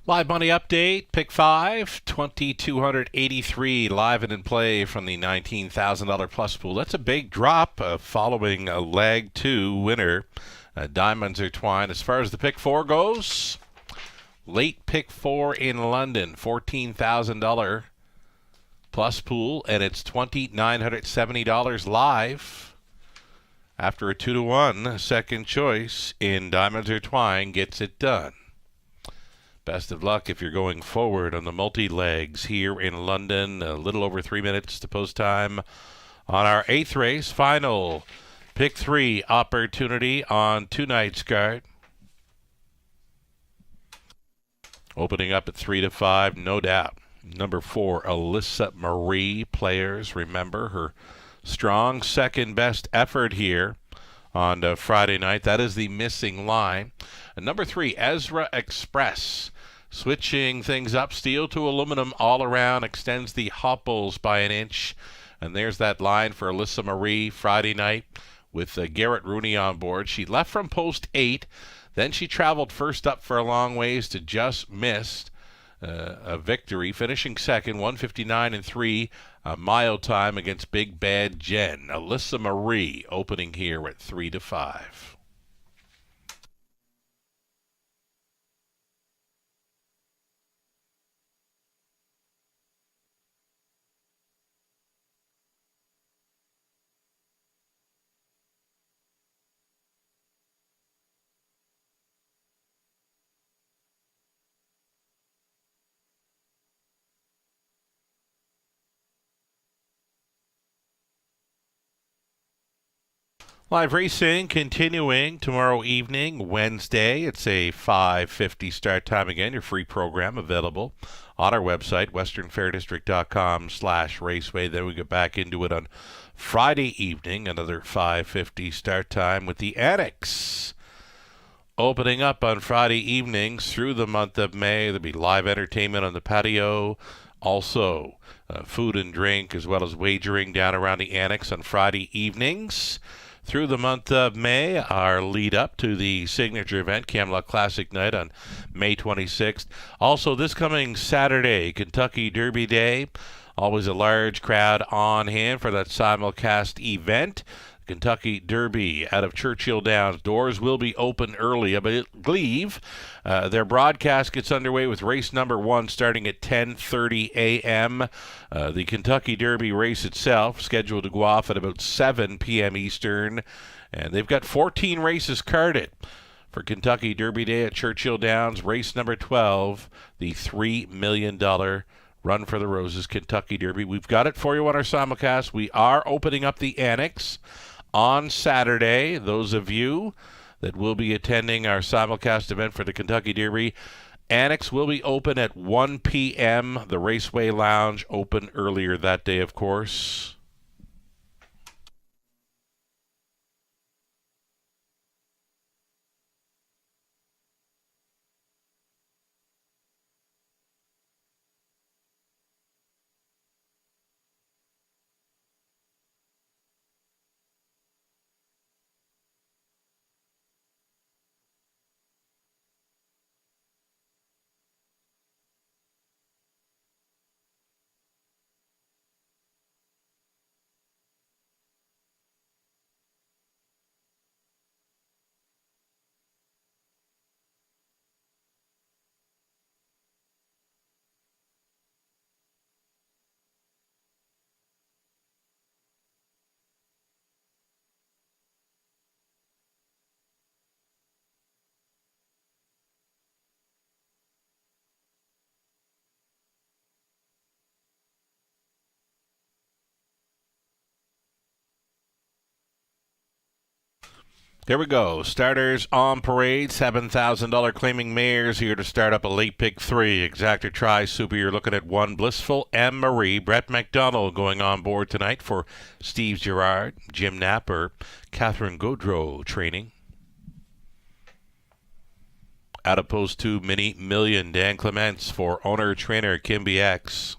Live money update, pick 5, 2,283 live and in play from the $19,000 plus pool. That's a big drop following a leg 2 winner. Diamonds are twined. As far as the pick 4 goes, late pick 4 in London, $14,000 plus pool, and it's $2,970 live. After a 2-1, second choice in Diamonds are twined gets it done. Best of luck if you're going forward on the multi-legs here in London. A little over 3 minutes to post time on our 8th race. Final pick 3 opportunity on tonight's card. Opening up at 3 to 5, no doubt. Number 4, Alyssa Marie. Players remember her strong second best effort here on Friday night. That is the missing line. And number 3, Ezra Express. Switching things up, steel to aluminum all around, extends the hopples by an inch. And there's that line for Alyssa Marie Friday night with Garrett Rooney on board. She left from post 8. Then she traveled first up for a long ways to just missed a victory, finishing second, 1:59.3 mile time against Big Bad Jen. Alyssa Marie opening here at 3 to 5. Live racing continuing tomorrow evening, Wednesday. It's a 5:50 start time again. Your free program available on our website, westernfairdistrict.com/raceway. Then we get back into it on Friday evening, another 5:50 start time with the Annex. Opening up on Friday evenings through the month of May. There'll be live entertainment on the patio. Also, food and drink as well as wagering down around the Annex on Friday evenings. Through the month of May, our lead up to the signature event, Camelot Classic Night on May 26th. Also, this coming Saturday, Kentucky Derby Day. Always a large crowd on hand for that simulcast event. Kentucky Derby out of Churchill Downs. Doors will be open early, I believe. Their broadcast gets underway with race number 1 starting at 10:30 a.m. The Kentucky Derby race itself scheduled to go off at about 7 p.m. Eastern, and they've got 14 races carded for Kentucky Derby Day at Churchill Downs. Race number 12, the $3 million Run for the Roses Kentucky Derby. We've got it for you on our simulcast. We are opening up the Annex on Saturday. Those of you that will be attending our simulcast event for the Kentucky Derby, Annex will be open at 1 p.m. The Raceway Lounge open earlier that day, of course. Here we go. Starters on parade. $7,000 claiming mares here to start up a late pick 3. Exactor Tri Super. You're looking at 1. Blissful M. Marie. Brett McDonald going on board tonight for Steve Gerard, Jim Napper, Catherine Gaudreau training. Out of post 2, Mini Million. Dan Clements for owner-trainer Kimby X.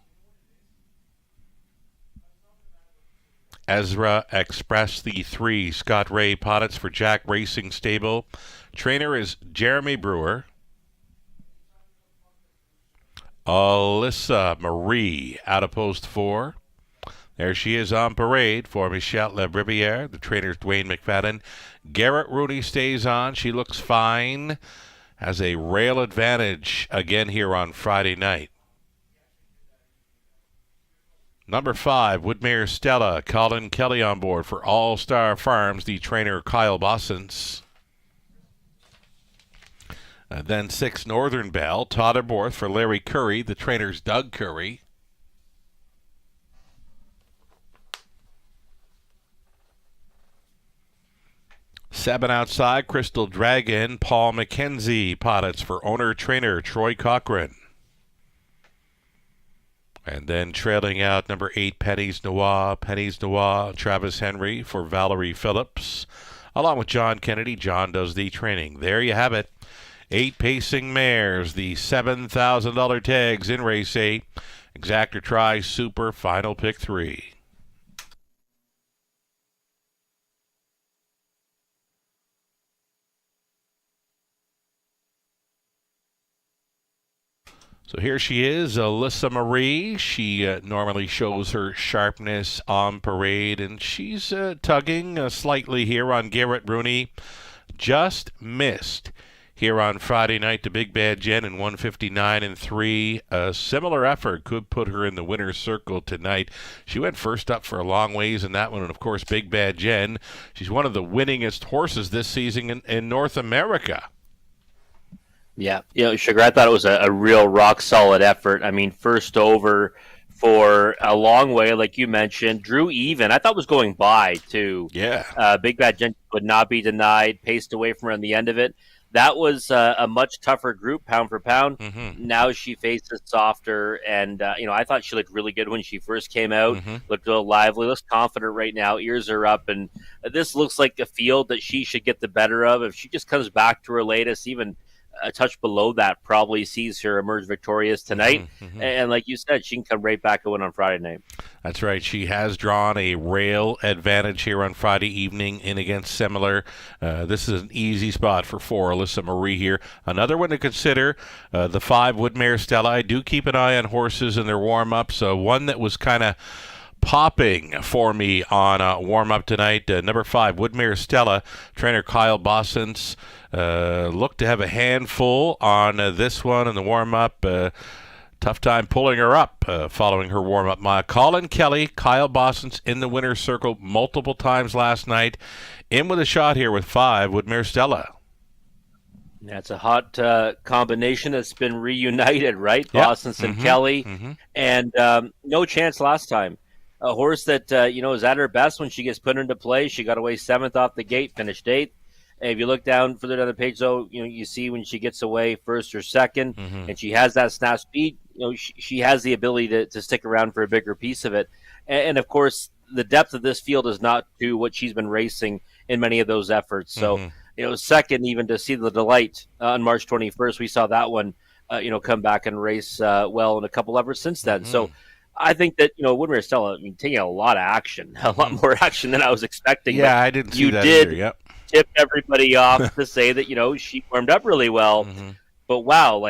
Ezra Express, the 3. Scott Ray Pottitz for Jack Racing Stable. Trainer is Jeremy Brewer. Alyssa Marie out of post 4. There she is on parade for Michelle Lebriviere. The trainer's Dwayne McFadden. Garrett Rooney stays on. She looks fine. Has a rail advantage again here on Friday night. Number 5, Woodmere Stella. Colin Kelly on board for All Star Farms, the trainer Kyle Bossens. Then 6, Northern Belle. Todd Aborth for Larry Curry, the trainer's Doug Curry. Seven outside, Crystal Dragon. Paul McKenzie Pottitz for owner-trainer Troy Cochran. And then trailing out, number 8, Penny's Noir, Travis Henry for Valerie Phillips, along with John Kennedy. John does the training. There you have it. 8 pacing mares, the $7,000 tags in race 8. Exactor Tri Super, final pick 3. So here she is, Alyssa Marie. She normally shows her sharpness on parade, and she's tugging slightly here on Garrett Rooney. Just missed here on Friday night to Big Bad Jen in 159-3. A similar effort could put her in the winner's circle tonight. She went first up for a long ways in that one, and of course Big Bad Jen. She's one of the winningest horses this season in North America. Yeah, Sugar, I thought it was a real rock-solid effort. I mean, first over for a long way, like you mentioned. Drew even. I thought was going by, too. Yeah. Big Bad Gent would not be denied, paced away from her on the end of it. That was a much tougher group, pound for pound. Mm-hmm. Now she faces softer, and, I thought she looked really good when she first came out. Mm-hmm. Looked real lively, looks confident right now. Ears are up, and this looks like a field that she should get the better of. If she just comes back to her latest, even a touch below that probably sees her emerge victorious tonight. And like you said, she can come right back and win on Friday night. That's right. She has drawn a rail advantage here on Friday evening in against Semler. This is an easy spot for 4, Alyssa Marie here. Another one to consider, the 5, Woodmere Stella. I do keep an eye on horses in their warm-ups. One that was kind of popping for me on warm-up tonight, number 5, Woodmere Stella. Trainer Kyle Bossens looked to have a handful on this one in the warm-up. Tough time pulling her up following her warm-up mile. Colin Kelly, Kyle Bossens in the winner's circle multiple times last night. In with a shot here with 5, Woodmere Stella. That's a hot combination that's been reunited, right? Yep. Bossens and Kelly. And no chance last time. A horse that, is at her best when she gets put into play. She got away 7th off the gate, finished 8th. And if you look down further down the page, though, you see when she gets away 1st or 2nd, and she has that snap speed, she has the ability to stick around for a bigger piece of it. And of course, the depth of this field is not to what she's been racing in many of those efforts. So, second, even to see the Delight on March 21st, we saw that one, come back and race well in a couple efforts since then. So I think that, Woodmere Stella, taking a lot of action, a lot more action than I was expecting. Yeah, I didn't see you that did either. Yep. tip everybody off to say that, she warmed up really well. But wow,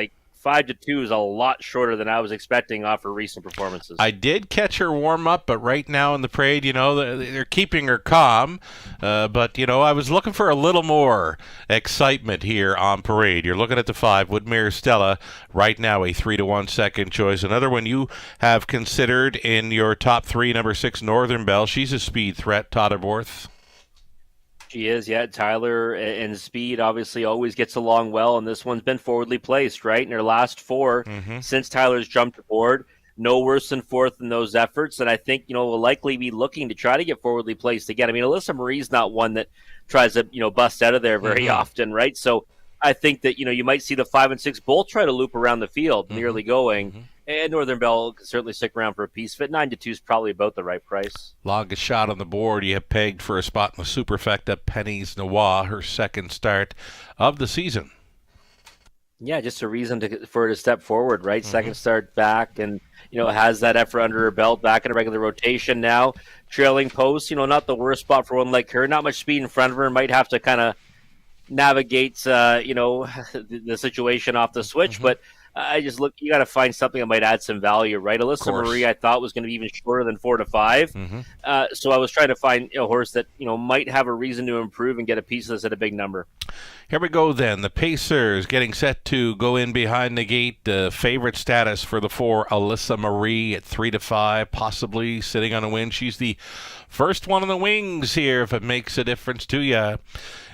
5-2 is a lot shorter than I was expecting off her recent performances. I did catch her warm up, but right now in the parade, they're keeping her calm. But I was looking for a little more excitement here on parade. You're looking at the 5, Woodmere Stella, right now a 3-1 second choice. Another one you have considered in your top 3, number 6, Northern Belle. She's a speed threat, Todderworth. She is, yeah. Tyler and Speed obviously always gets along well, and this one's been forwardly placed, right? In her last 4 since Tyler's jumped aboard, no worse than 4th in those efforts, and I think, will likely be looking to try to get forwardly placed again. Alyssa Marie's not one that tries to, bust out of there very often, right? So I think that, you might see the 5 and 6 both try to loop around the field, nearly going. And Northern Belle can certainly stick around for a piece of it. 9-2 is probably about the right price. Longest shot on the board. You have pegged for a spot in the Superfecta, Penny's Noir, her second start of the season. Yeah, just a reason for her to step forward, right? Second start back, and has that effort under her belt, back in a regular rotation now. Trailing post, not the worst spot for one like her. Not much speed in front of her. Might have to kind of navigate, the situation off the switch, but I just look. You got to find something that might add some value, right? Alyssa Marie, I thought was going to be even shorter than 4-5, so I was trying to find a horse that might have a reason to improve and get a piece of this at a big number. Here we go then. The Pacers getting set to go in behind the gate. Favorite status for the 4, Alyssa Marie at 3-5, possibly sitting on a win. She's the first one on the wings here, if it makes a difference to you.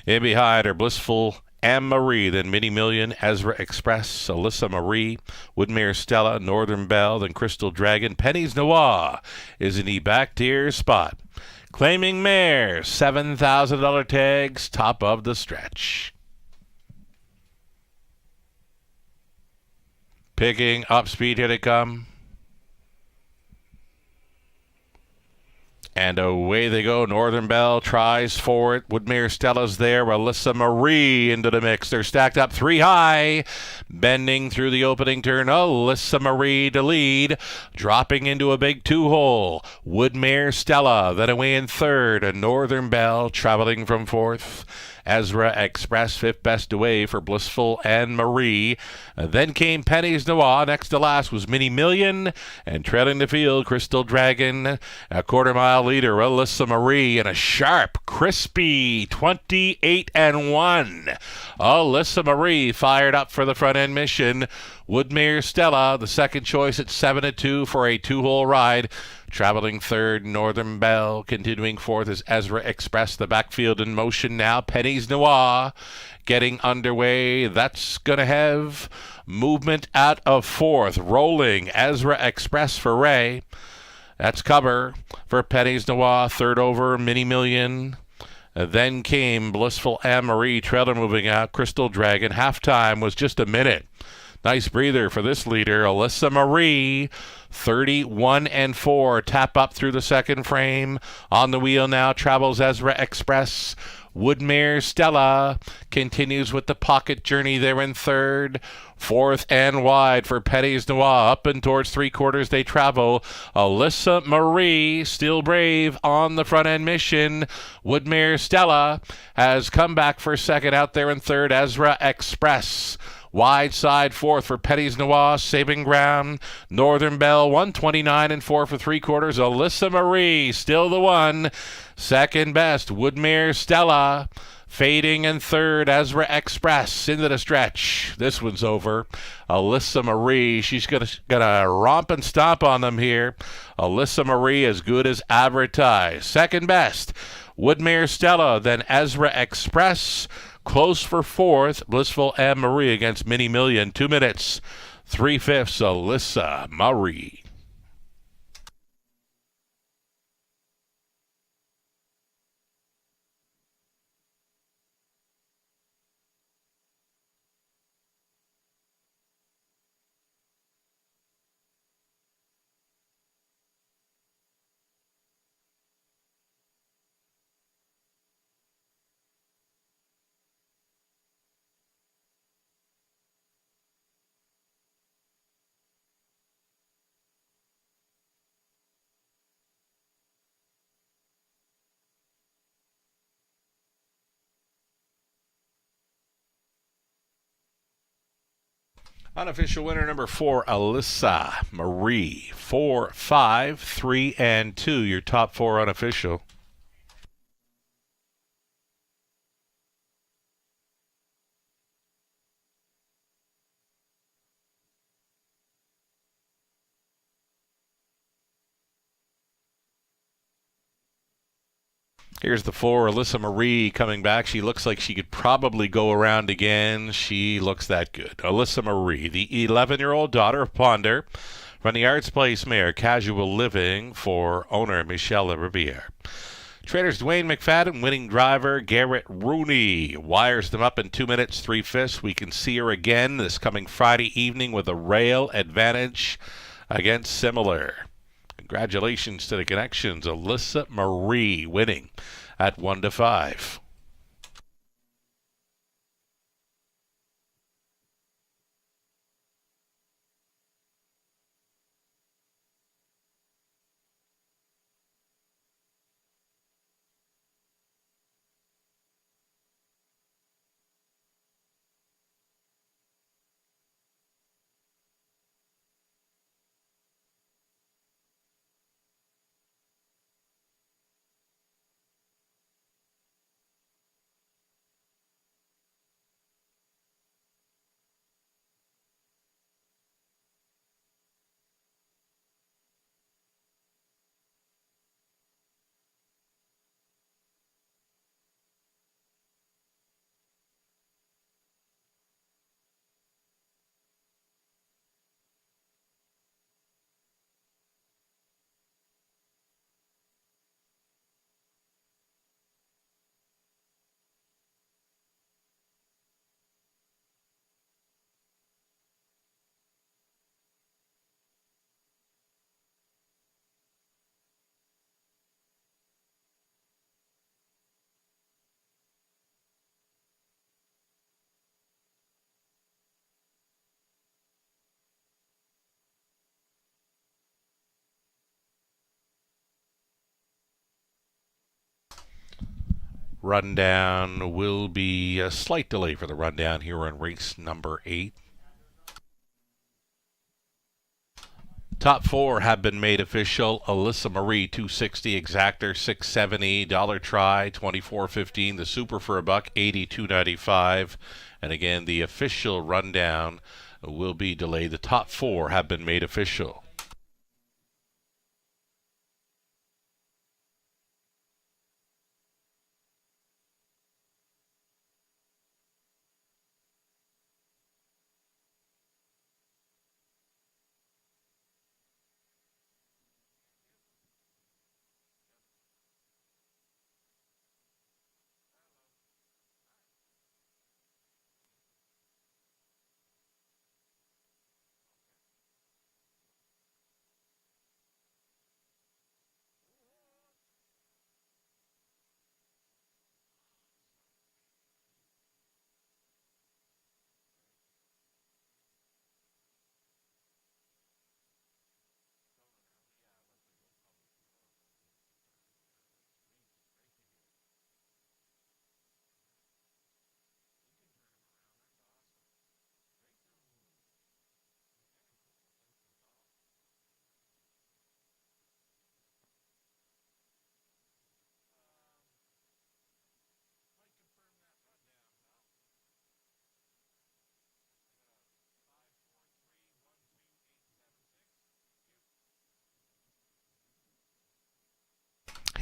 In behind her, Blissful Anne-Marie, then Mini Million, Ezra Express, Alyssa Marie, Woodmere Stella, Northern Belle, then Crystal Dragon. Penny's Noir is in the back tier spot. Claiming Mare, $7,000 tags, top of the stretch. Picking up speed, here they come. And away they go. Northern Belle tries for it. Woodmere Stella's there. Alyssa Marie into the mix. They're stacked up 3 high. Bending through the opening turn. Alyssa Marie to lead. Dropping into a big 2-hole. Woodmere Stella then away in 3rd. And Northern Belle traveling from 4th. Ezra Express, 5th best away for Blissful Anne-Marie. Then came Penny's Noir. Next to last was Mini Million. And trailing the field, Crystal Dragon. A quarter-mile leader, Alyssa Marie. And a sharp, crispy 28-1. Alyssa Marie fired up for the front-end mission. Woodmere Stella, the second choice at 7-2 for a 2-hole ride. Traveling 3rd, Northern Belle. Continuing 4th is Ezra Express. The backfield in motion now. Penny's Noir getting underway. That's going to have movement out of 4th. Rolling Ezra Express for Ray. That's cover for Penny's Noir. 3rd over, Mini Million. Then came Blissful Anne-Marie. Trailer moving out. Crystal Dragon. Halftime was just a minute. Nice breather for this leader, Alyssa Marie. 31-4. Tap up through the second frame. On the wheel now travels Ezra Express. Woodmere Stella continues with the pocket journey there in third. Fourth and wide for Petty's Noir. Up and towards three-quarters they travel. Alyssa Marie, still brave on the front-end mission. Woodmere Stella has come back for second out there in third. Ezra Express. Wide side fourth for Petty's Noir, saving ground. Northern Belle, 129 and 4 for three-quarters. Alyssa Marie, still the one. Second best, Woodmere Stella. Fading in third, Ezra Express into the stretch. This one's over. Alyssa Marie, she's gonna romp and stomp on them here. Alyssa Marie as good as advertised. Second best, Woodmere Stella, then Ezra Express. Close for fourth, Blissful Anne Marie against Mini Million. 2 minutes, 3/5, Alyssa Marie. Unofficial winner number 4, Alyssa Marie. 4, 5, 3, and 2. Your top 4 unofficial. Here's the 4, Alyssa Marie coming back. She looks like she could probably go around again. She looks that good. Alyssa Marie, the 11-year-old daughter of Ponder, from the Arts Place Mare Casual Living for owner Michelle Riviere. Traders Dwayne McFadden, winning driver Garrett Rooney, wires them up in 2 minutes, 3/5. We can see her again this coming Friday evening with a rail advantage against Similar. Congratulations to the connections. Alyssa Marie winning at 1-5. Rundown will be a slight delay for the rundown here on race number 8. Top 4 have been made official. Alyssa Marie, 260, Exactor, 670, Dollar Try, 24.15, the Super for a buck, 82.95. And again, the official rundown will be delayed. The top 4 have been made official.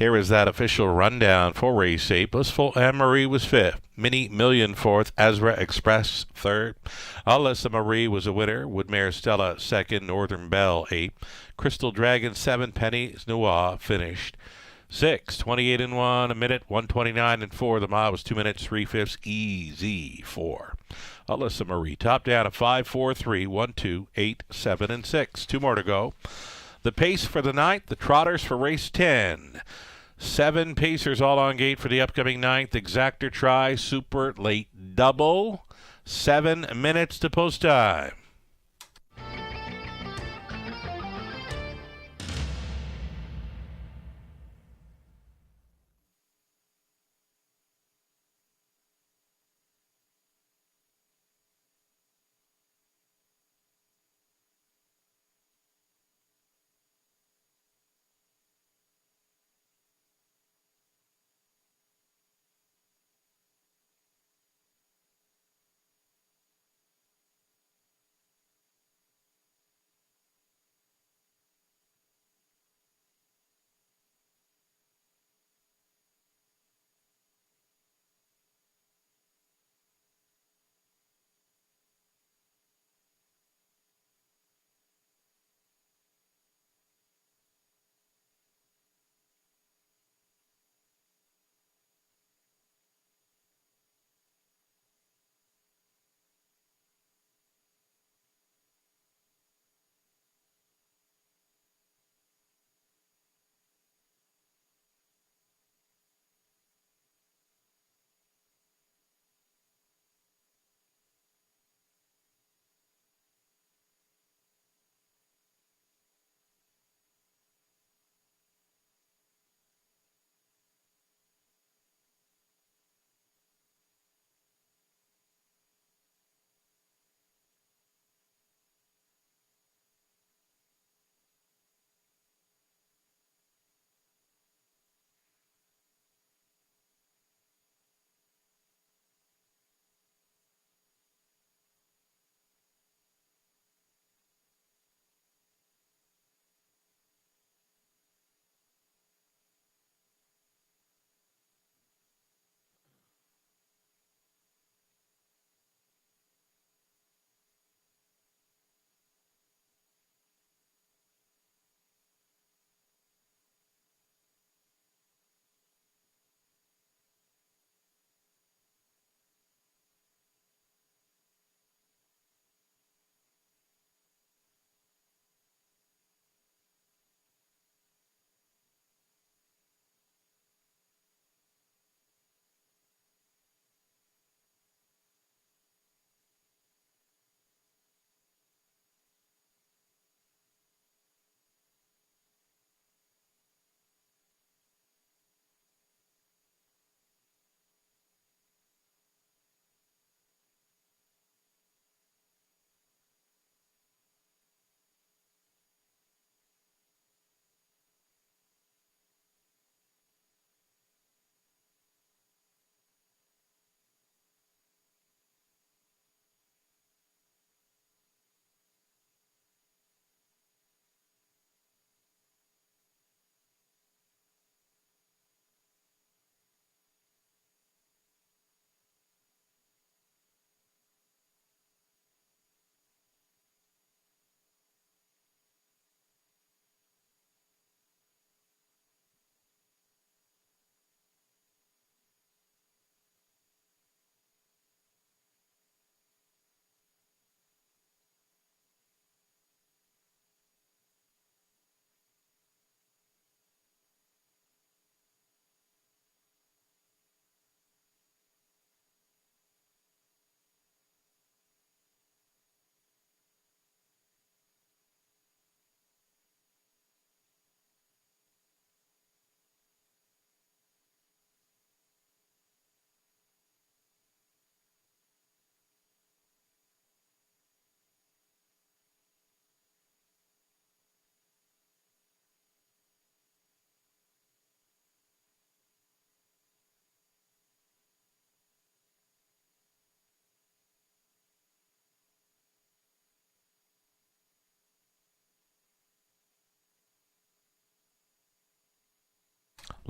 Here is that official rundown for race 8. Blissful Anne Marie was 5th. Mini Million 4th. Ezra Express 3rd. Alyssa Marie was a winner. Woodmare Stella 2nd. Northern Belle 8th. Crystal Dragon 7th. Penny's Noir finished 6th. 28 and 1, a minute. 129 and 4. The mile was 2 minutes 3/5. Easy 4. Alyssa Marie top down at 5, 4, 3, 1, 2, 8, 7, and 6. 2 more to go. The pace for the 9th, the trotters for race 10. 7 pacers all on gate for the upcoming 9th. Exactor try, super late double. 7 minutes to post time.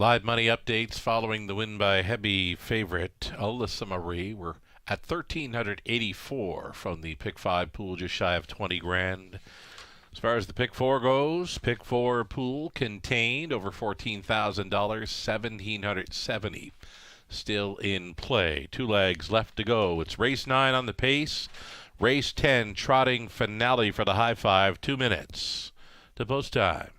Live money updates following the win by Hebby favorite Alyssa Marie. We're at 1,384 from the Pick 5 pool, just shy of 20 grand. As far as the Pick 4 goes, Pick 4 pool contained over $14,000, 1,770 still in play. 2 legs left to go. It's race 9 on the pace. Race 10 trotting finale for the high five. 2 minutes to post time.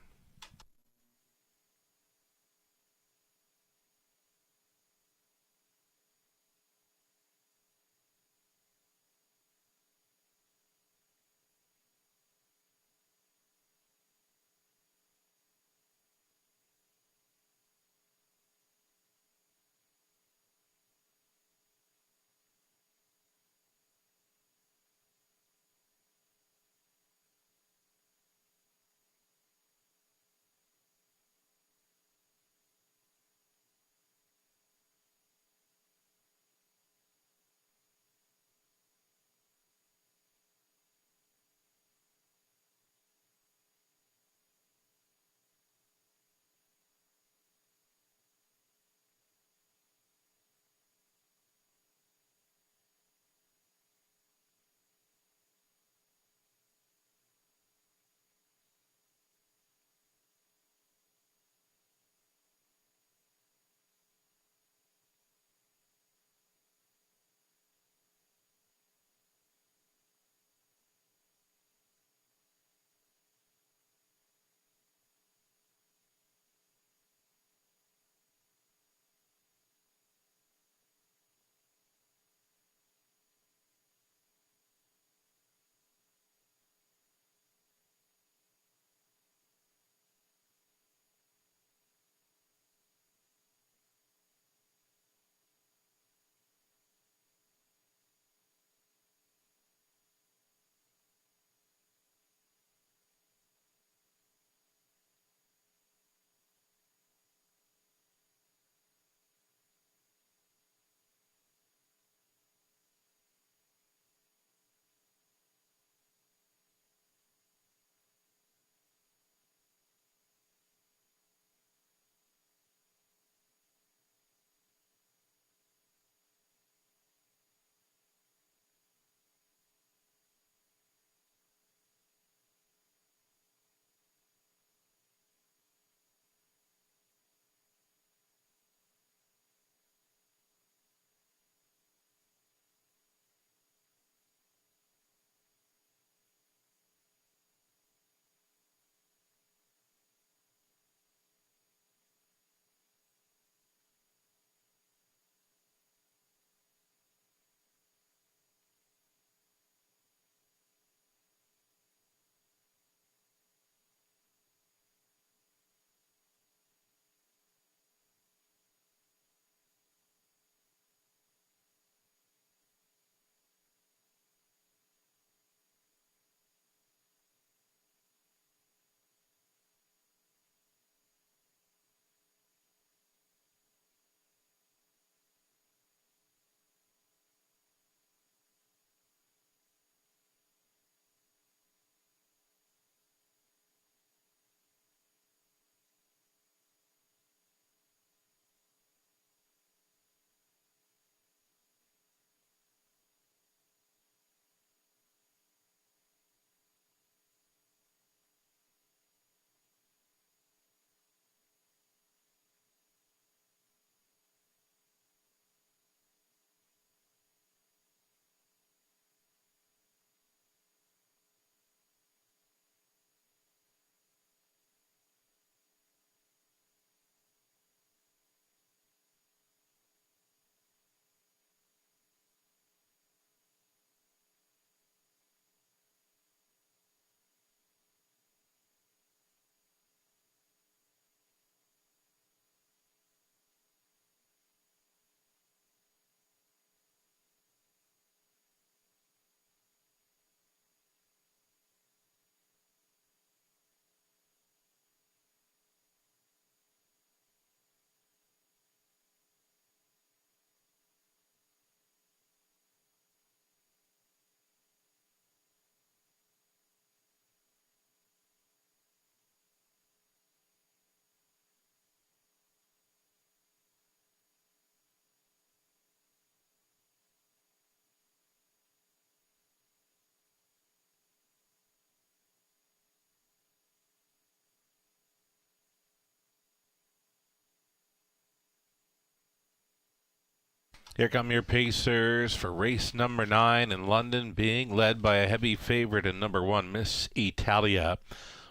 Here come your pacers for race number 9 in London, being led by a heavy favorite in number 1, Miss Italia,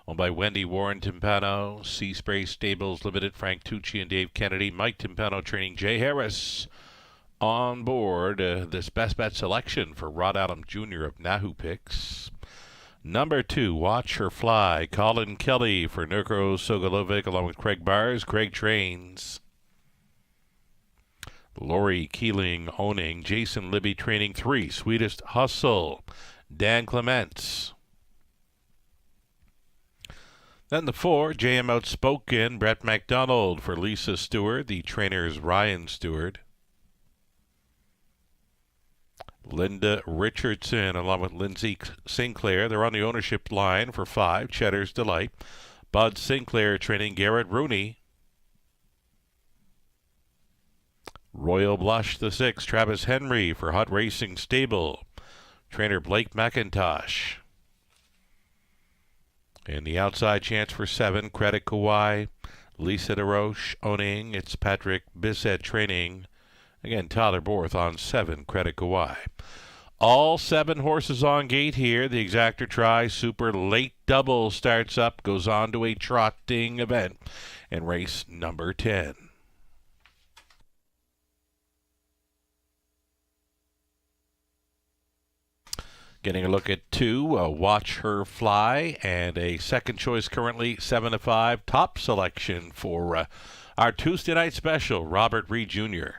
owned by Wendy Warren Timpano, Sea Spray Stables Limited, Frank Tucci and Dave Kennedy. Mike Timpano training Jay Harris on board this best bet selection for Rod Adam Jr. of Nahu Picks. Number 2, Watch Her Fly, Colin Kelly for Nurko Sogolovic along with Craig Bars. Craig trains. Lori Keeling owning. Jason Libby training 3, Sweetest Hustle, Dan Clements. Then the 4, JM Outspoken, Brett McDonald for Lisa Stewart. The trainers Ryan Stewart. Linda Richardson along with Lindsay Sinclair. They're on the ownership line for 5, Cheddar's Delight. Bud Sinclair training Garrett Rooney. Royal Blush the 6, Travis Henry for Hot Racing Stable. Trainer Blake McIntosh. And the outside chance for 7, Credit Kawhi, Lisa DeRoche owning. It's Patrick Bissett training. Again, Tyler Borth on 7, Credit Kawhi. All 7 horses on gate here. The Exactor Tri Super Late Double starts up, goes on to a trotting event in race number 10. Getting a look at 2, Watch Her Fly, and a second choice currently 7 to 5. Top selection for our Tuesday night special, Robert Reed Jr.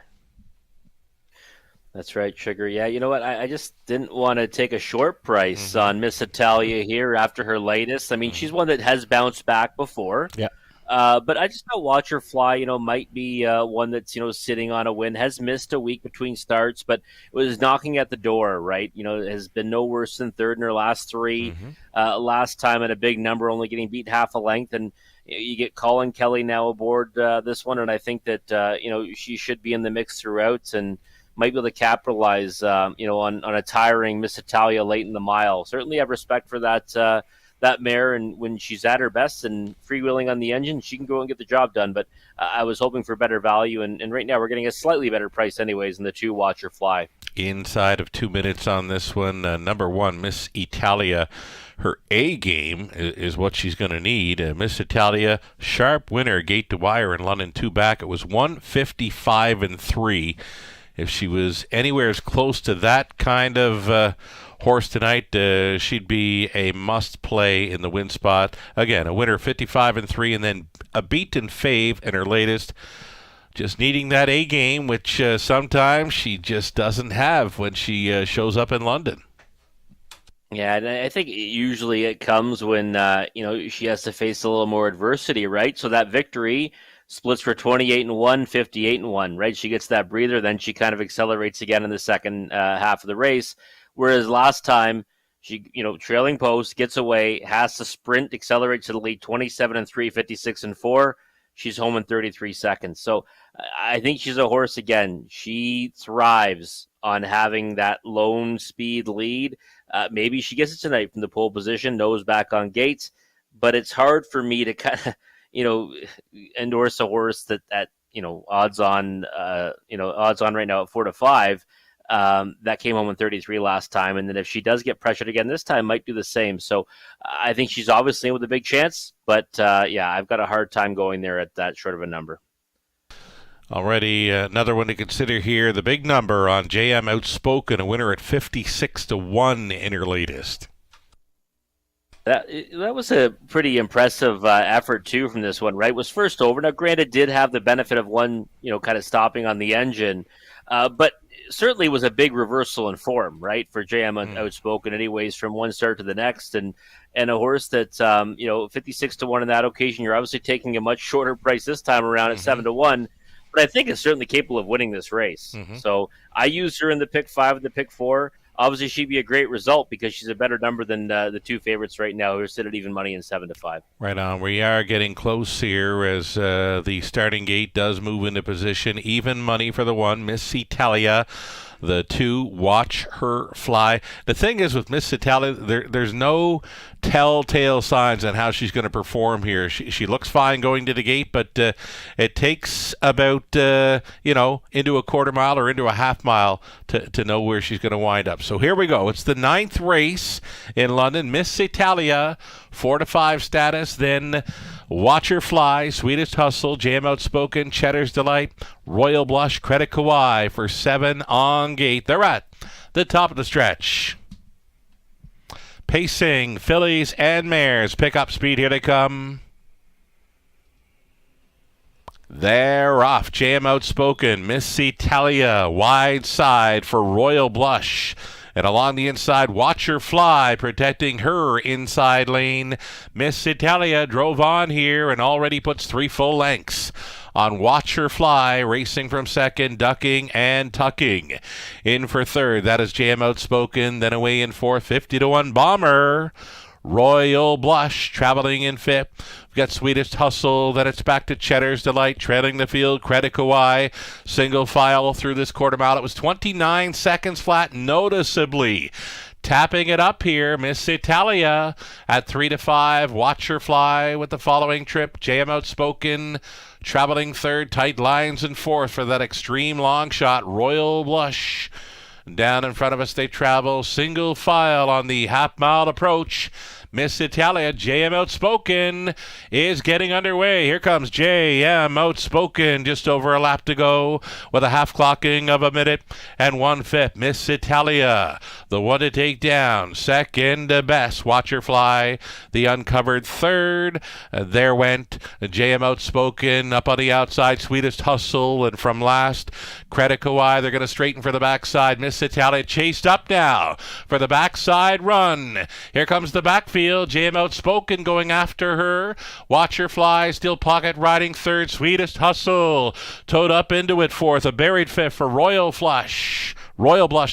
That's right, Sugar. Yeah, you know what? I just didn't want to take a short price on Miss Italia here after her latest. I mean, she's one that has bounced back before. Yeah. But I just thought Watch Her Fly, might be one that's, sitting on a win, has missed a week between starts, but was knocking at the door, right? Has been no worse than third in her last 3. Last time at a big number, only getting beat half a length. And you get Colin Kelly now aboard this one. And I think that, she should be in the mix throughout and might be able to capitalize, on a tiring Miss Italia late in the mile. Certainly have respect for that mare, and when she's at her best and freewheeling on the engine, she can go and get the job done. But I was hoping for better value, and right now we're getting a slightly better price anyways in the 2, Watch Her Fly. Inside of 2 minutes on this one, number 1, Miss Italia. Her A game is what she's going to need. Miss Italia, sharp winner, gate to wire in London 2 back. It was 155-3. If she was anywhere as close to that kind of horse tonight, she'd be a must-play in the win spot. Again, a winner 55-3, and then a beaten fave in her latest. Just needing that A game, which sometimes she just doesn't have when she shows up in London. Yeah, and I think usually it comes when she has to face a little more adversity, right? So that victory splits for 28-1, 58-1, right? She gets that breather, then she kind of accelerates again in the second half of the race. Whereas last time, she, trailing post, gets away, has to sprint, accelerates to the lead, 27-3, 56-4. She's home in 33 seconds. So I think she's a horse again. She thrives on having that lone speed lead. Maybe she gets it tonight from the pole position, nose back on gates, but it's hard for me to kind of, endorse a horse that odds on right now at 4 to 5. That came home in 33 last time, and then if she does get pressured again this time, might do the same. So I think she's obviously in with a big chance, but I've got a hard time going there at that short of a number. Already another one to consider here. The big number on JM Outspoken, a winner at 56-1 in her latest. That was a pretty impressive effort, too, from this one, right? Was first over. Now, granted, did have the benefit of one, kind of stopping on the engine, but certainly was a big reversal in form, right, for JM Outspoken anyways, from one start to the next. And a horse that's, 56-1 on that occasion, you're obviously taking a much shorter price this time around at 7-1. But I think is certainly capable of winning this race. So I used her in the pick 5 and the pick 4. Obviously, she'd be a great result because she's a better number than the 2 favorites right now, who are sit at even money in 7 to 5. Right on. We are getting close here as the starting gate does move into position. Even money for the 1, Miss Italia. the 2, Watch Her Fly. The thing is with Miss Italia, there's no telltale signs on how she's going to perform here. She looks fine going to the gate, but it takes about into a quarter mile or into a half mile to know where she's going to wind up. So here we go. It's the 9th race in London. Miss Italia, 4-5 status. Then Watch Her Fly, Sweetest Hustle, JM Outspoken, Cheddar's Delight, Royal Blush, Credit Kawhi for 7 on gate. They're at the top of the stretch. Pacing, fillies and mares. Pick up speed. Here they come. They're off. JM Outspoken, Miss Italia, wide side for Royal Blush. And along the inside, Watch Her Fly, protecting her inside lane. Miss Italia drove on here and already puts 3 full lengths on Watch Her Fly, racing from second, ducking and tucking. In for third, that is JM Outspoken. Then away in fourth, 50-1 Bomber. Royal Blush traveling in fifth. We've got Sweetest Hustle. Then it's back to Cheddar's Delight, trailing the field. Credit Kawhi, single file through this quarter mile. It was 29 seconds flat, noticeably. Tapping it up here, Miss Italia at 3-5. Watch Her Fly with the following trip. JM Outspoken traveling third. Tight lines in fourth for that extreme long shot. Royal Blush. Down in front of us they travel single file on the half-mile approach. Miss Italia, JM Outspoken is getting underway. Here comes JM Outspoken, just over a lap to go with a half clocking of a minute and 1/5. Miss Italia, the one to take down. Second best, Watch Her Fly, the uncovered third. There went JM Outspoken up on the outside, Sweetest Hustle, and from last, Credit Kawhi. They're going to straighten for the backside. Miss Italia chased up now for the backside run. Here comes the backfield. JM Outspoken going after her. Watch Her Fly, still pocket riding third. Sweetest Hustle towed up into it fourth. A buried fifth for Royal Blush,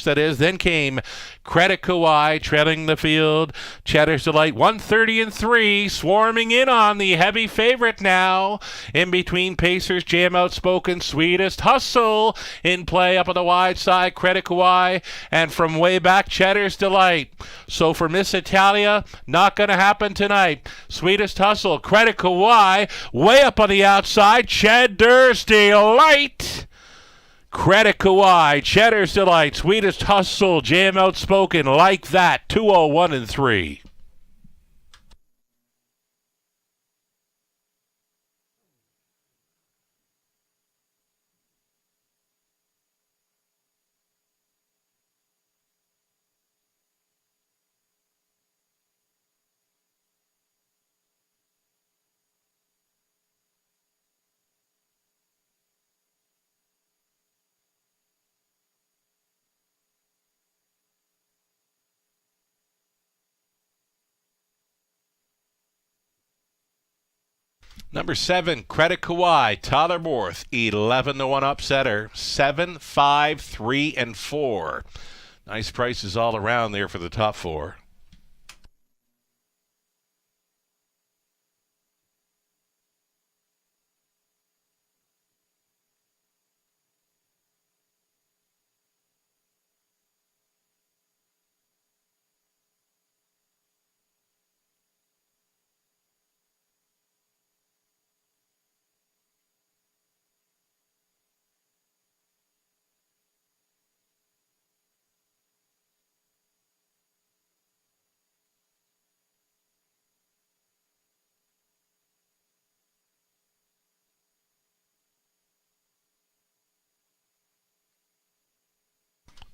that is. Then came Credit Kawhi trailing the field. Cheddar's Delight 130-3, swarming in on the heavy favorite now. In between pacers, JM Outspoken, Sweetest Hustle in play up on the wide side. Credit Kawhi, and from way back, Cheddar's Delight. So for Miss Italia, not going to happen tonight. Sweetest Hustle, Credit Kawhi, way up on the outside. Cheddar's Delight. Credit Kawhi, Cheddar's Delight, Sweetest Hustle, JM Outspoken, like that, 201-3. Number 7, Credit Kawhi, Tyler Borth, 11-1 upsetter, 7, 5, 3, and 4. Nice prices all around there for the top 4.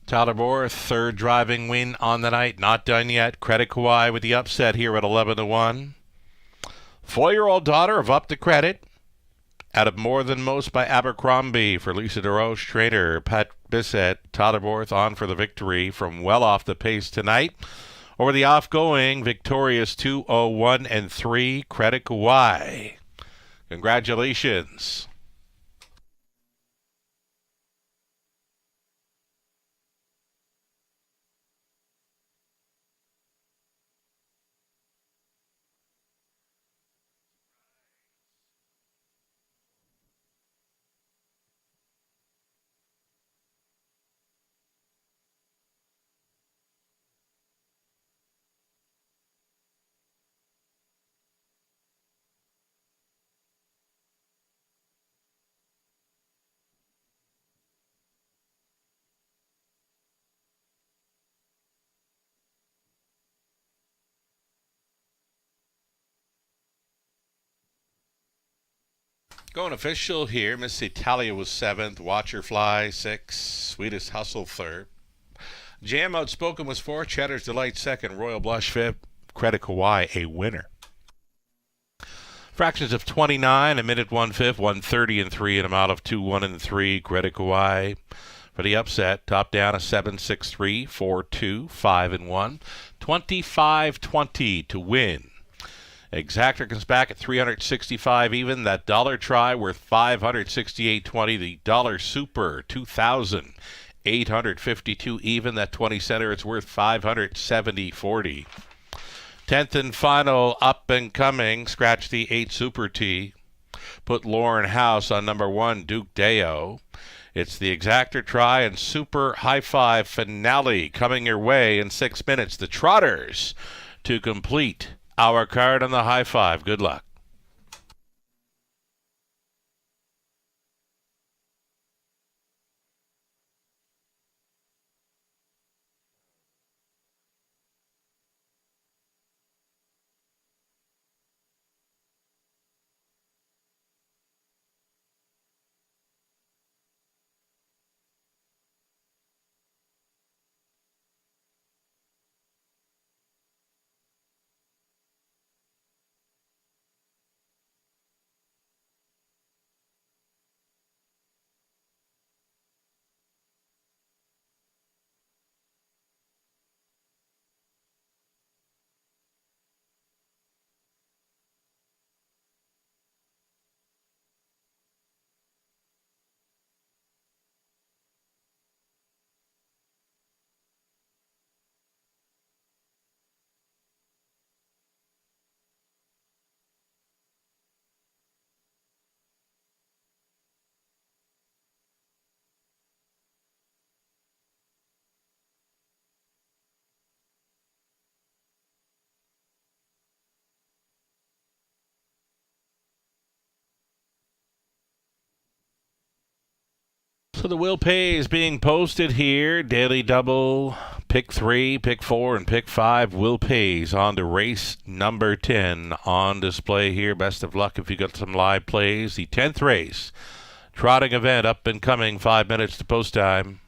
Tyler Borth, third driving win on the night. Not done yet. Credit Kawhi with the upset here at 11-1. 4-year-old daughter of Up to Credit. Out of More Than Most by Abercrombie for Lisa DeRoche. Trainer Pat Bissett. Tyler Borth on for the victory from well off the pace tonight. Over the off-going, victorious 201-3. Credit Kawhi. Congratulations. Going official here. Miss Italia was 7th. Watcher Fly 6th. Sweetest Hustle 3rd. Jam Outspoken was 4th. Cheddar's Delight 2nd. Royal Blush 5th. Credit Kauai a winner. Fractions of 29. A minute 1/5. 130 and 3. And amount of 2-1 and 3. Credit Kauai for the upset. Top down a 7-6-3. 4-2. 5 and 1. 25-20 to win. Exactor comes back at 365 even. That dollar try worth 568.20. The dollar super 2,852 even. That 20 center it's worth 570.40. 10th and final up and coming. Scratch the 8 super T. Put Lauren House on number 1 Duke Deo. It's the Exactor try and super high five finale coming your way in 6 minutes. The Trotters to complete our card on the high five. Good luck. So the will pay is being posted here. Daily double, pick 3, pick 4, and pick 5 will pays on to race number 10 on display here. Best of luck if you got some live plays. The 10th race, trotting event up and coming, 5 minutes to post time.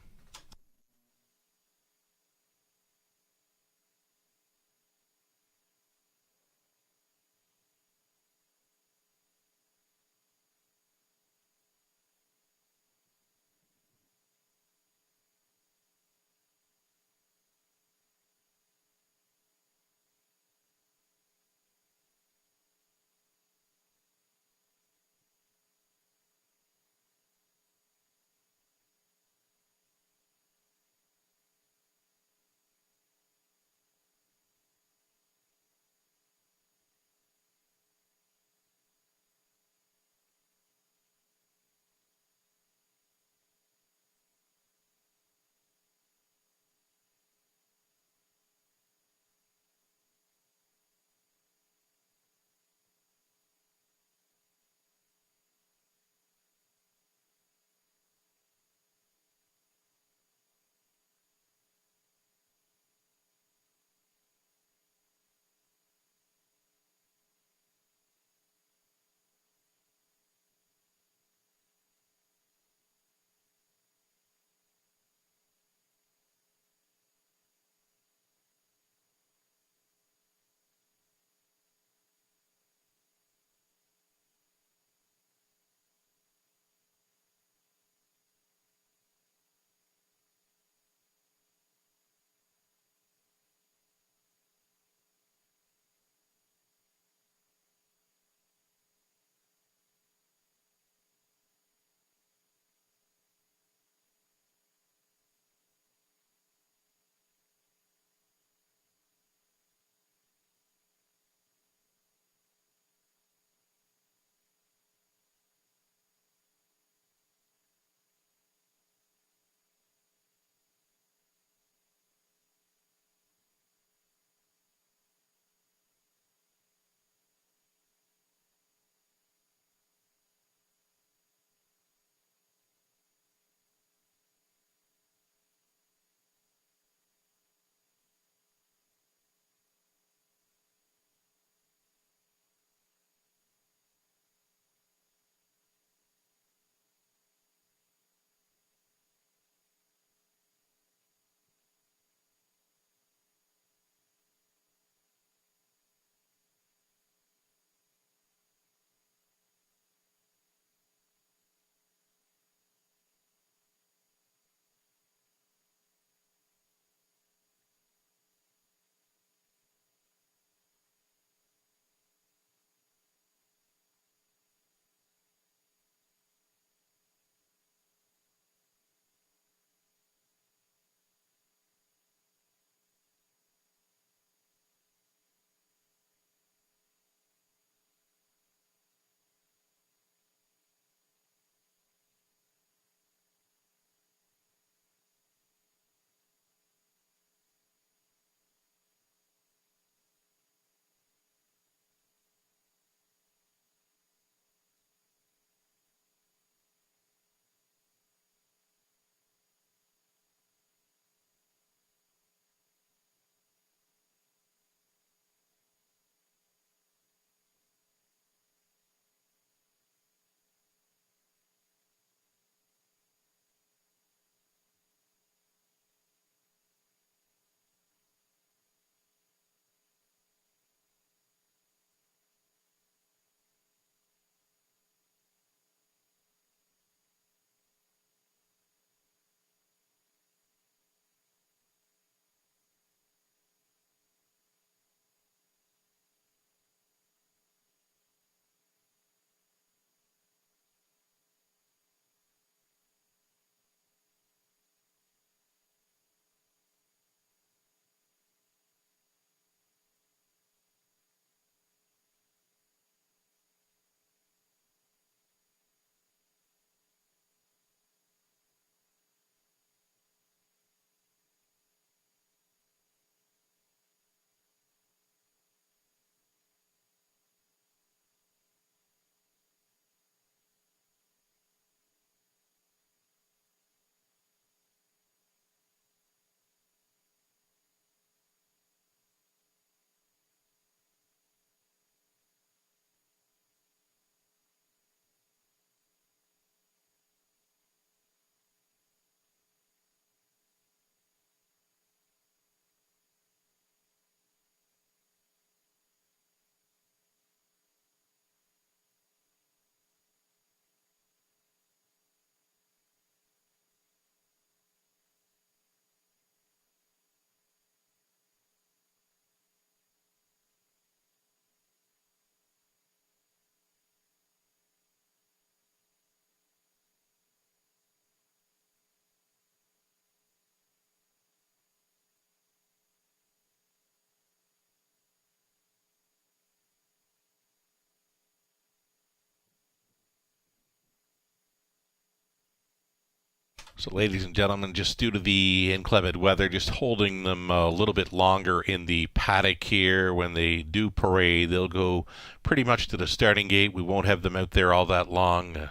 So, ladies and gentlemen, just due to the inclement weather, just holding them a little bit longer in the paddock here. When they do parade, they'll go pretty much to the starting gate. We won't have them out there all that long.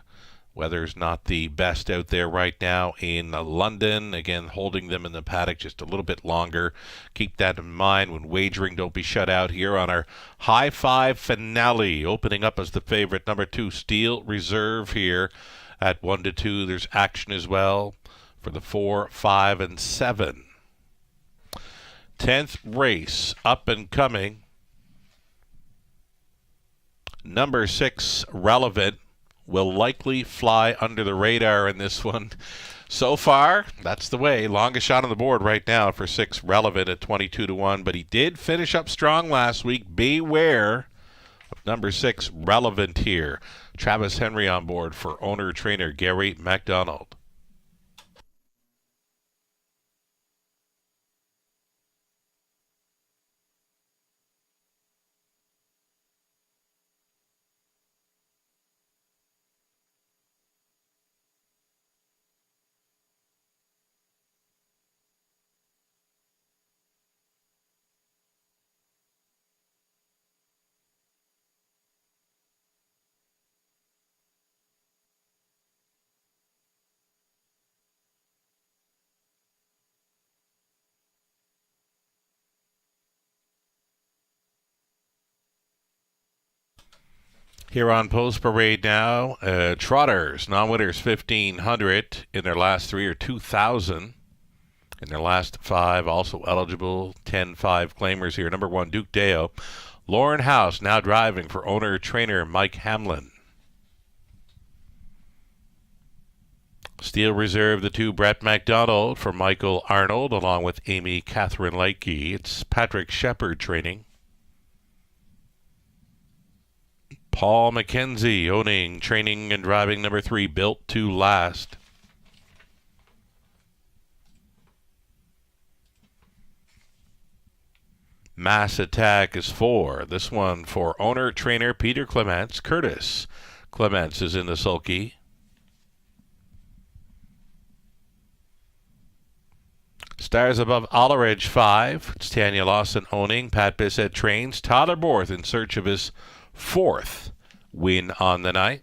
Weather's not the best out there right now in London. Again, holding them in the paddock just a little bit longer. Keep that in mind when wagering. Don't be shut out here on our High Five finale. Opening up as the favorite, number 2, Steel Reserve here at 1-2. There's action as well for the 4, 5, and 7. 10th race up and coming. Number 6, Relevant, will likely fly under the radar in this one. So far, that's the way. Longest shot on the board right now for 6, Relevant at 22-1. But he did finish up strong last week. Beware of number 6, Relevant here. Travis Henry on board for owner-trainer Gary MacDonald. Here on Post Parade now, Trotters, non-winners 1,500 in their last 3 or 2,000 in their last 5. Also eligible 10-5 claimers here. Number 1, Duke Deo. Lauren House now driving for owner-trainer Mike Hamlin. Steel Reserve, the 2, Brett MacDonald for Michael Arnold along with Amy Catherine Leakey. It's Patrick Shepard training. Paul McKenzie owning, training, and driving number 3, Built to Last. Mass Attack is 4. This one for owner-trainer Peter Clements. Curtis Clements is in the sulky. Stars Above Alleridge 5. It's Tanya Lawson owning. Pat Bissett trains. Tyler Borth in search of his 4th win on the night.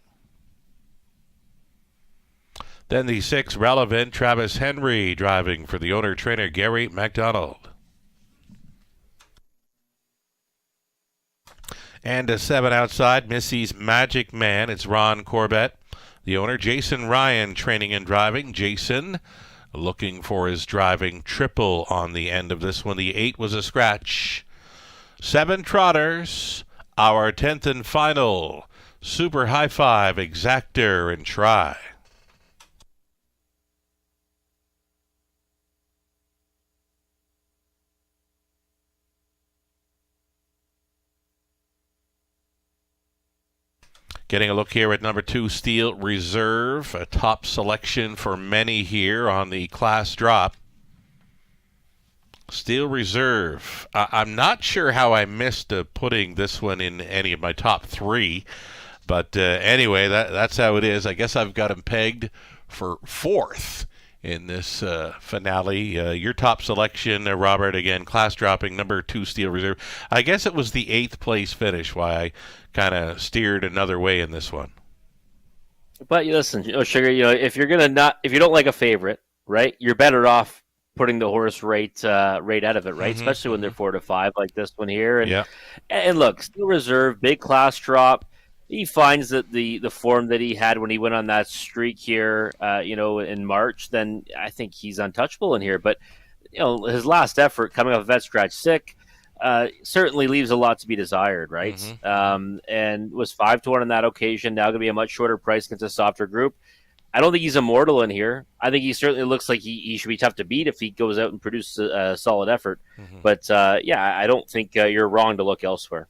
Then the 6, Relevant, Travis Henry driving for the owner-trainer Gary MacDonald. And a 7 outside, Missy's Magic Man. It's Ron Corbett, the owner. Jason Ryan training and driving. Jason looking for his driving triple on the end of this one. The 8 was a scratch. 7 Trotters. Our 10th and final, Super High Five, Exactor, and Try. Getting a look here at number 2, Steel Reserve, a top selection for many here on the class drop. Steel Reserve. I'm not sure how I missed putting this one in any of my top 3, but anyway, that's how it is. I guess I've got him pegged for 4th in this finale. Your top selection, Robert, again, class dropping, number 2, Steel Reserve. I guess it was the 8th place finish why I kind of steered another way in this one. But listen, Sugar, if you don't like a favorite, right, you're better off putting the horse right out of it, right? Especially when they're 4 to 5 like this one here. And look, Steel Reserve, big class drop. He finds that the form that he had when he went on that streak here, in March, then I think he's untouchable in here. But his last effort coming off a vet scratch sick certainly leaves a lot to be desired, right? And was 5-1 on that occasion. Now going to be a much shorter price against a softer group. I don't think he's immortal in here. I think he certainly looks like he should be tough to beat if he goes out and produces a solid effort. But, I don't think you're wrong to look elsewhere.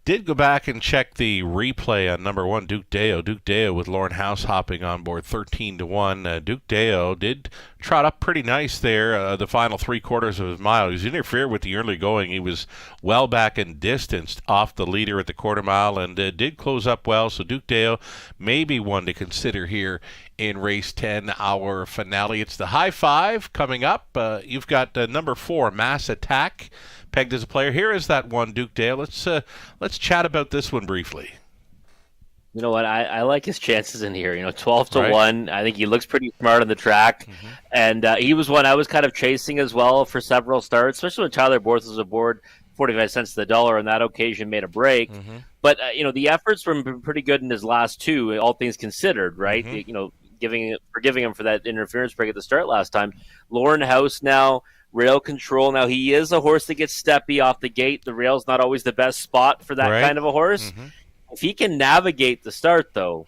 Did go back and check the replay on number 1, Duke Deo. Duke Deo with Lauren House hopping on board 13-1. Duke Deo did trot up pretty nice there the final 3/4 of his mile. He was interfered with the early going. He was well back and distanced off the leader at the 1/4 mile and did close up well. So Duke Deo may be one to consider here in race 10, our finale. It's the high five coming up. You've got number 4, Mass Attack, pegged as a player. Here is that one, Duke Dale. Let's chat about this one briefly. You know what? I like his chances in here. 12 to Right. 1. I think he looks pretty smart on the track. And he was one I was kind of chasing as well for several starts, especially when Tyler Borth was aboard 45 cents to the dollar on that occasion, made a break. But, the efforts were pretty good in his last two, all things considered, right? Forgiving him for that interference break at the start last time. Lauren House now, rail control. Now, he is a horse that gets steppy off the gate. The rail's not always the best spot for that Right. kind of a horse. If he can navigate the start, though,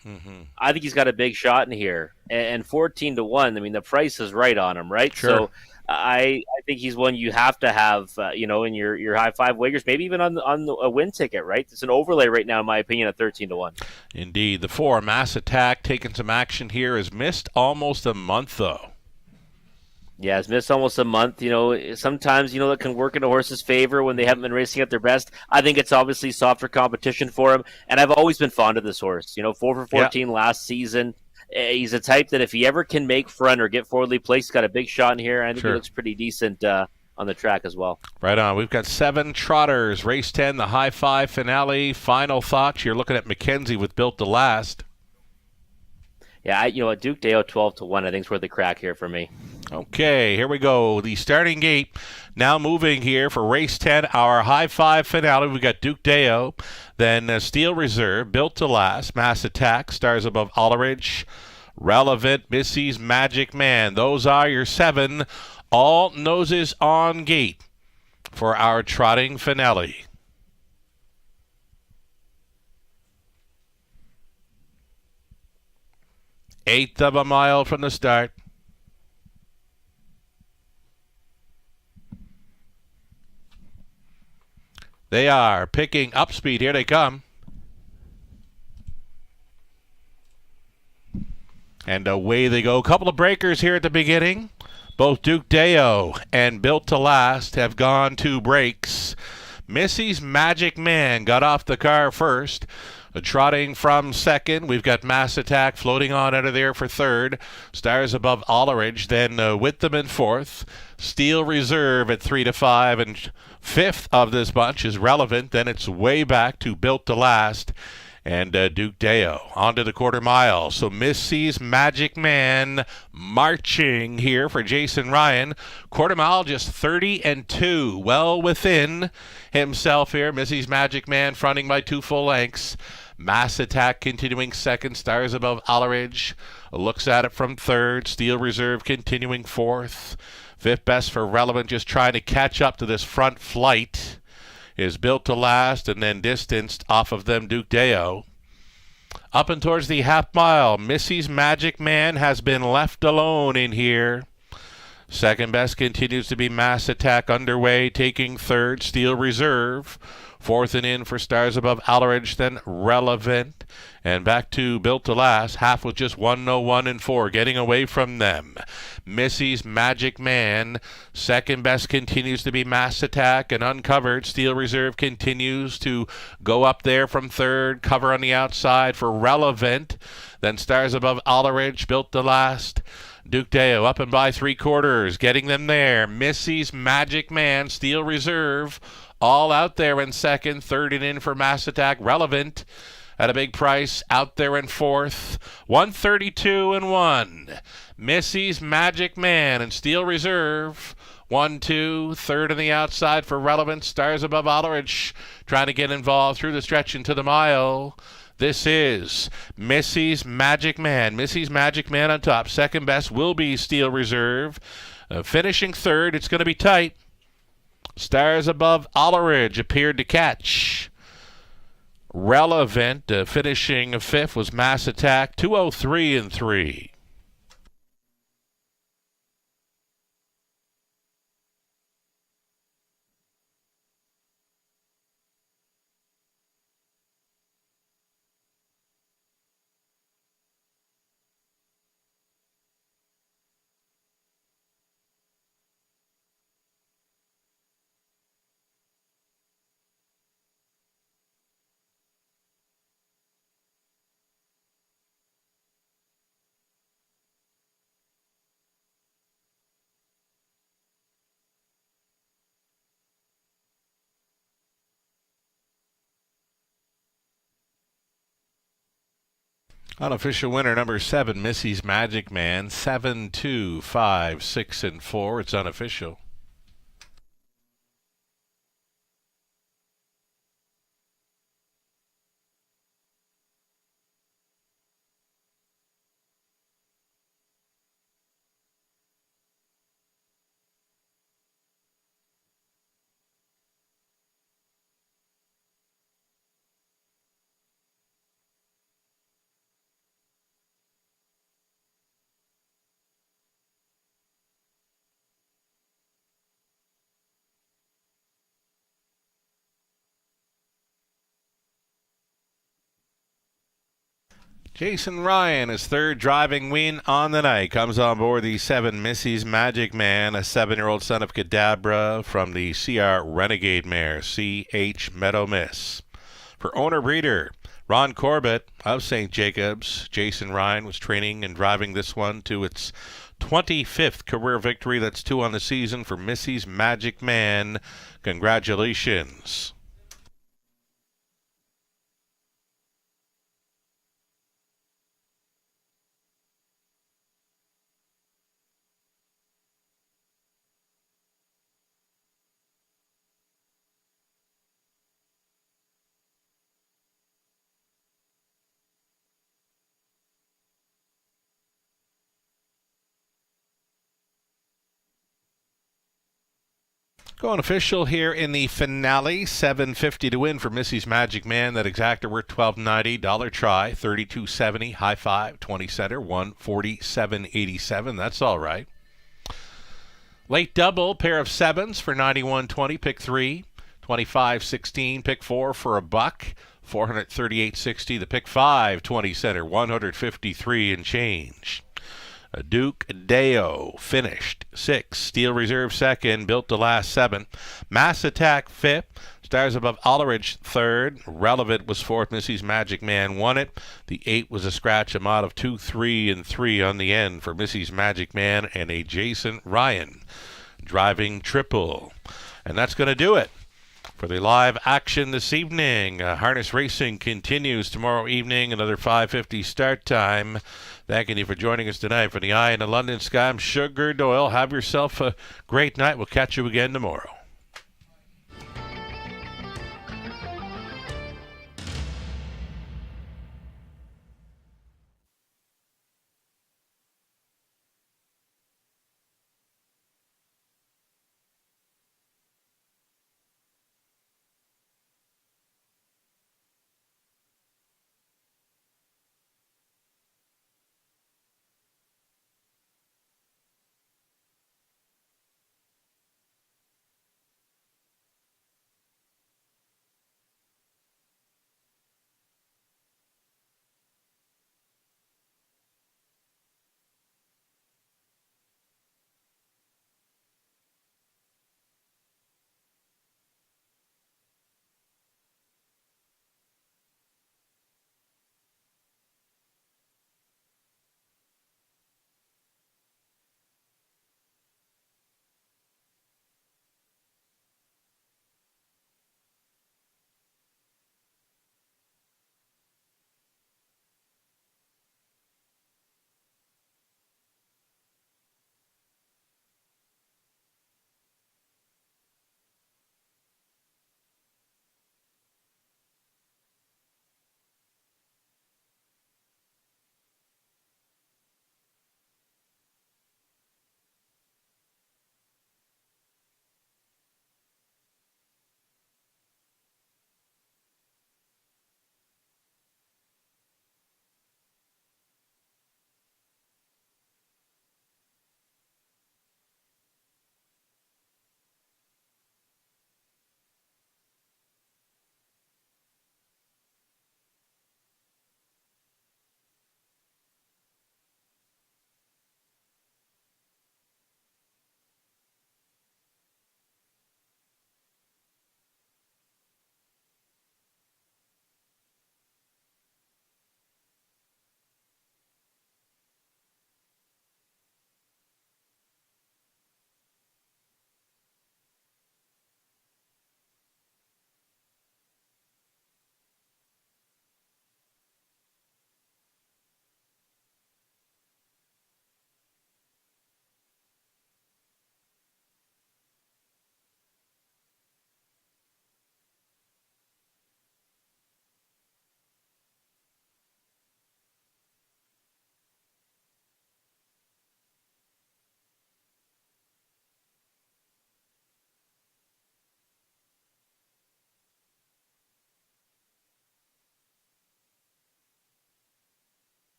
I think he's got a big shot in here. And 14 to 1, I mean, the price is right on him, right? Sure. So I think he's one you have to have, in your high five wagers, maybe even on a win ticket, right? It's an overlay right now, in my opinion, at 13 to 1. Indeed. The 4, Mass Attack, taking some action here, has missed almost a month, though. Yeah, it's missed almost a month. Sometimes, that can work in a horse's favor when they haven't been racing at their best. I think it's obviously softer competition for him, and I've always been fond of this horse. 4 for 14 last season. He's a type that if he ever can make front or get forwardly placed, he's got a big shot in here. I think Sure. he looks pretty decent on the track as well. Right on. We've got 7 trotters. Race 10, the high five finale. Final thoughts. You're looking at Mackenzie with Built to Last. Yeah, Duke Deo 12 to 1, I think is worth the crack here for me. Okay, here we go. The starting gate now moving here for race 10, our high five finale. We got Duke Deo, then Steel Reserve, Built to Last, Mass Attack, Stars Above Alleridge, Relevant, Missy's Magic Man. Those are your 7, all noses on gate for our trotting finale. Eighth of a mile from the start. They are picking up speed. Here they come. And away they go. A couple of breakers here at the beginning. Both Duke Deo and Built to Last have gone 2 breaks. Missy's Magic Man got off the car first. Trotting from second, we've got Mass Attack floating on out of there for third. Stars Above Alleridge, then Witham in fourth. Steel Reserve at 3 to 5, and fifth of this bunch is Relevant. Then it's way back to Built to Last and Duke Deo onto the quarter mile. So Missy's Magic Man marching here for Jason Ryan. Quarter mile just 30-2, well within himself here. Missy's Magic Man fronting by 2 full lengths. Mass Attack continuing second. Stars Above Alleridge looks at it from third. Steel Reserve continuing fourth. Fifth best for Relevant, just trying to catch up to this front flight, is Built to Last, and then distanced off of them Duke Deo. Up and towards the half mile, Missy's Magic Man has been left alone in here. Second best continues to be Mass Attack underway, taking third, Steel Reserve. Fourth and in for Stars Above Alleridge, then Relevant. And back to Built to Last, half with just 1:01 and 4, getting away from them. Missy's Magic Man. Second best continues to be Mass Attack, and uncovered. Steel Reserve continues to go up there from third. Cover on the outside for Relevant. Then Stars Above Alleridge, Built to Last. Duke Deo up and by 3/4, getting them there. Missy's Magic Man, Steel Reserve, all out there in second. Third and in for Mass Attack. Relevant at a big price out there in fourth. 132-1. Missy's Magic Man and Steel Reserve. 1-2. Third on the outside for Relevant. Stars Above Alleridge trying to get involved through the stretch into the mile. This is Missy's Magic Man. Missy's Magic Man on top. Second best will be Steel Reserve. Finishing third, it's going to be tight. Stars Above Alleridge appeared to catch. Relevant finishing fifth was Mass Attack. 2:03-3. Unofficial winner number 7, Missy's Magic Man, 7, 2, 5, 6, and 4. It's unofficial. Jason Ryan, his third driving win on the night, comes on board the 7 Missy's Magic Man, a 7-year-old son of Kadabra from the CR Renegade mare, CH Meadow Miss. For owner breeder Ron Corbett of St. Jacobs, Jason Ryan was training and driving this one to its 25th career victory. That's 2 on the season for Missy's Magic Man. Congratulations. Going official here in the finale, $7.50 to win for Missy's Magic Man. That exactor worth $12.90. Dollar try, $32.70. High five, 20 center, $147.87. That's all right. Late double, pair of 7s for $91.20. Pick 3, $25.16. Pick 4 for $1, $438.60. The pick 5, 20 center, $153 and change. Duke Deo finished 6. Steel Reserve 2nd, Built to Last 7. Mass Attack 5th. Stars Above Alleridge 3rd. Relevant was 4th. Missy's Magic Man won it. The 8 was a scratch, a mod of 2, 3, and 3 on the end for Missy's Magic Man and a Jason Ryan driving triple. And that's going to do it for the live action this evening. Harness racing continues tomorrow evening, another 5:50 start time. Thanking you for joining us tonight for the Eye in the London Sky. I'm Sugar Doyle. Have yourself a great night. We'll catch you again tomorrow.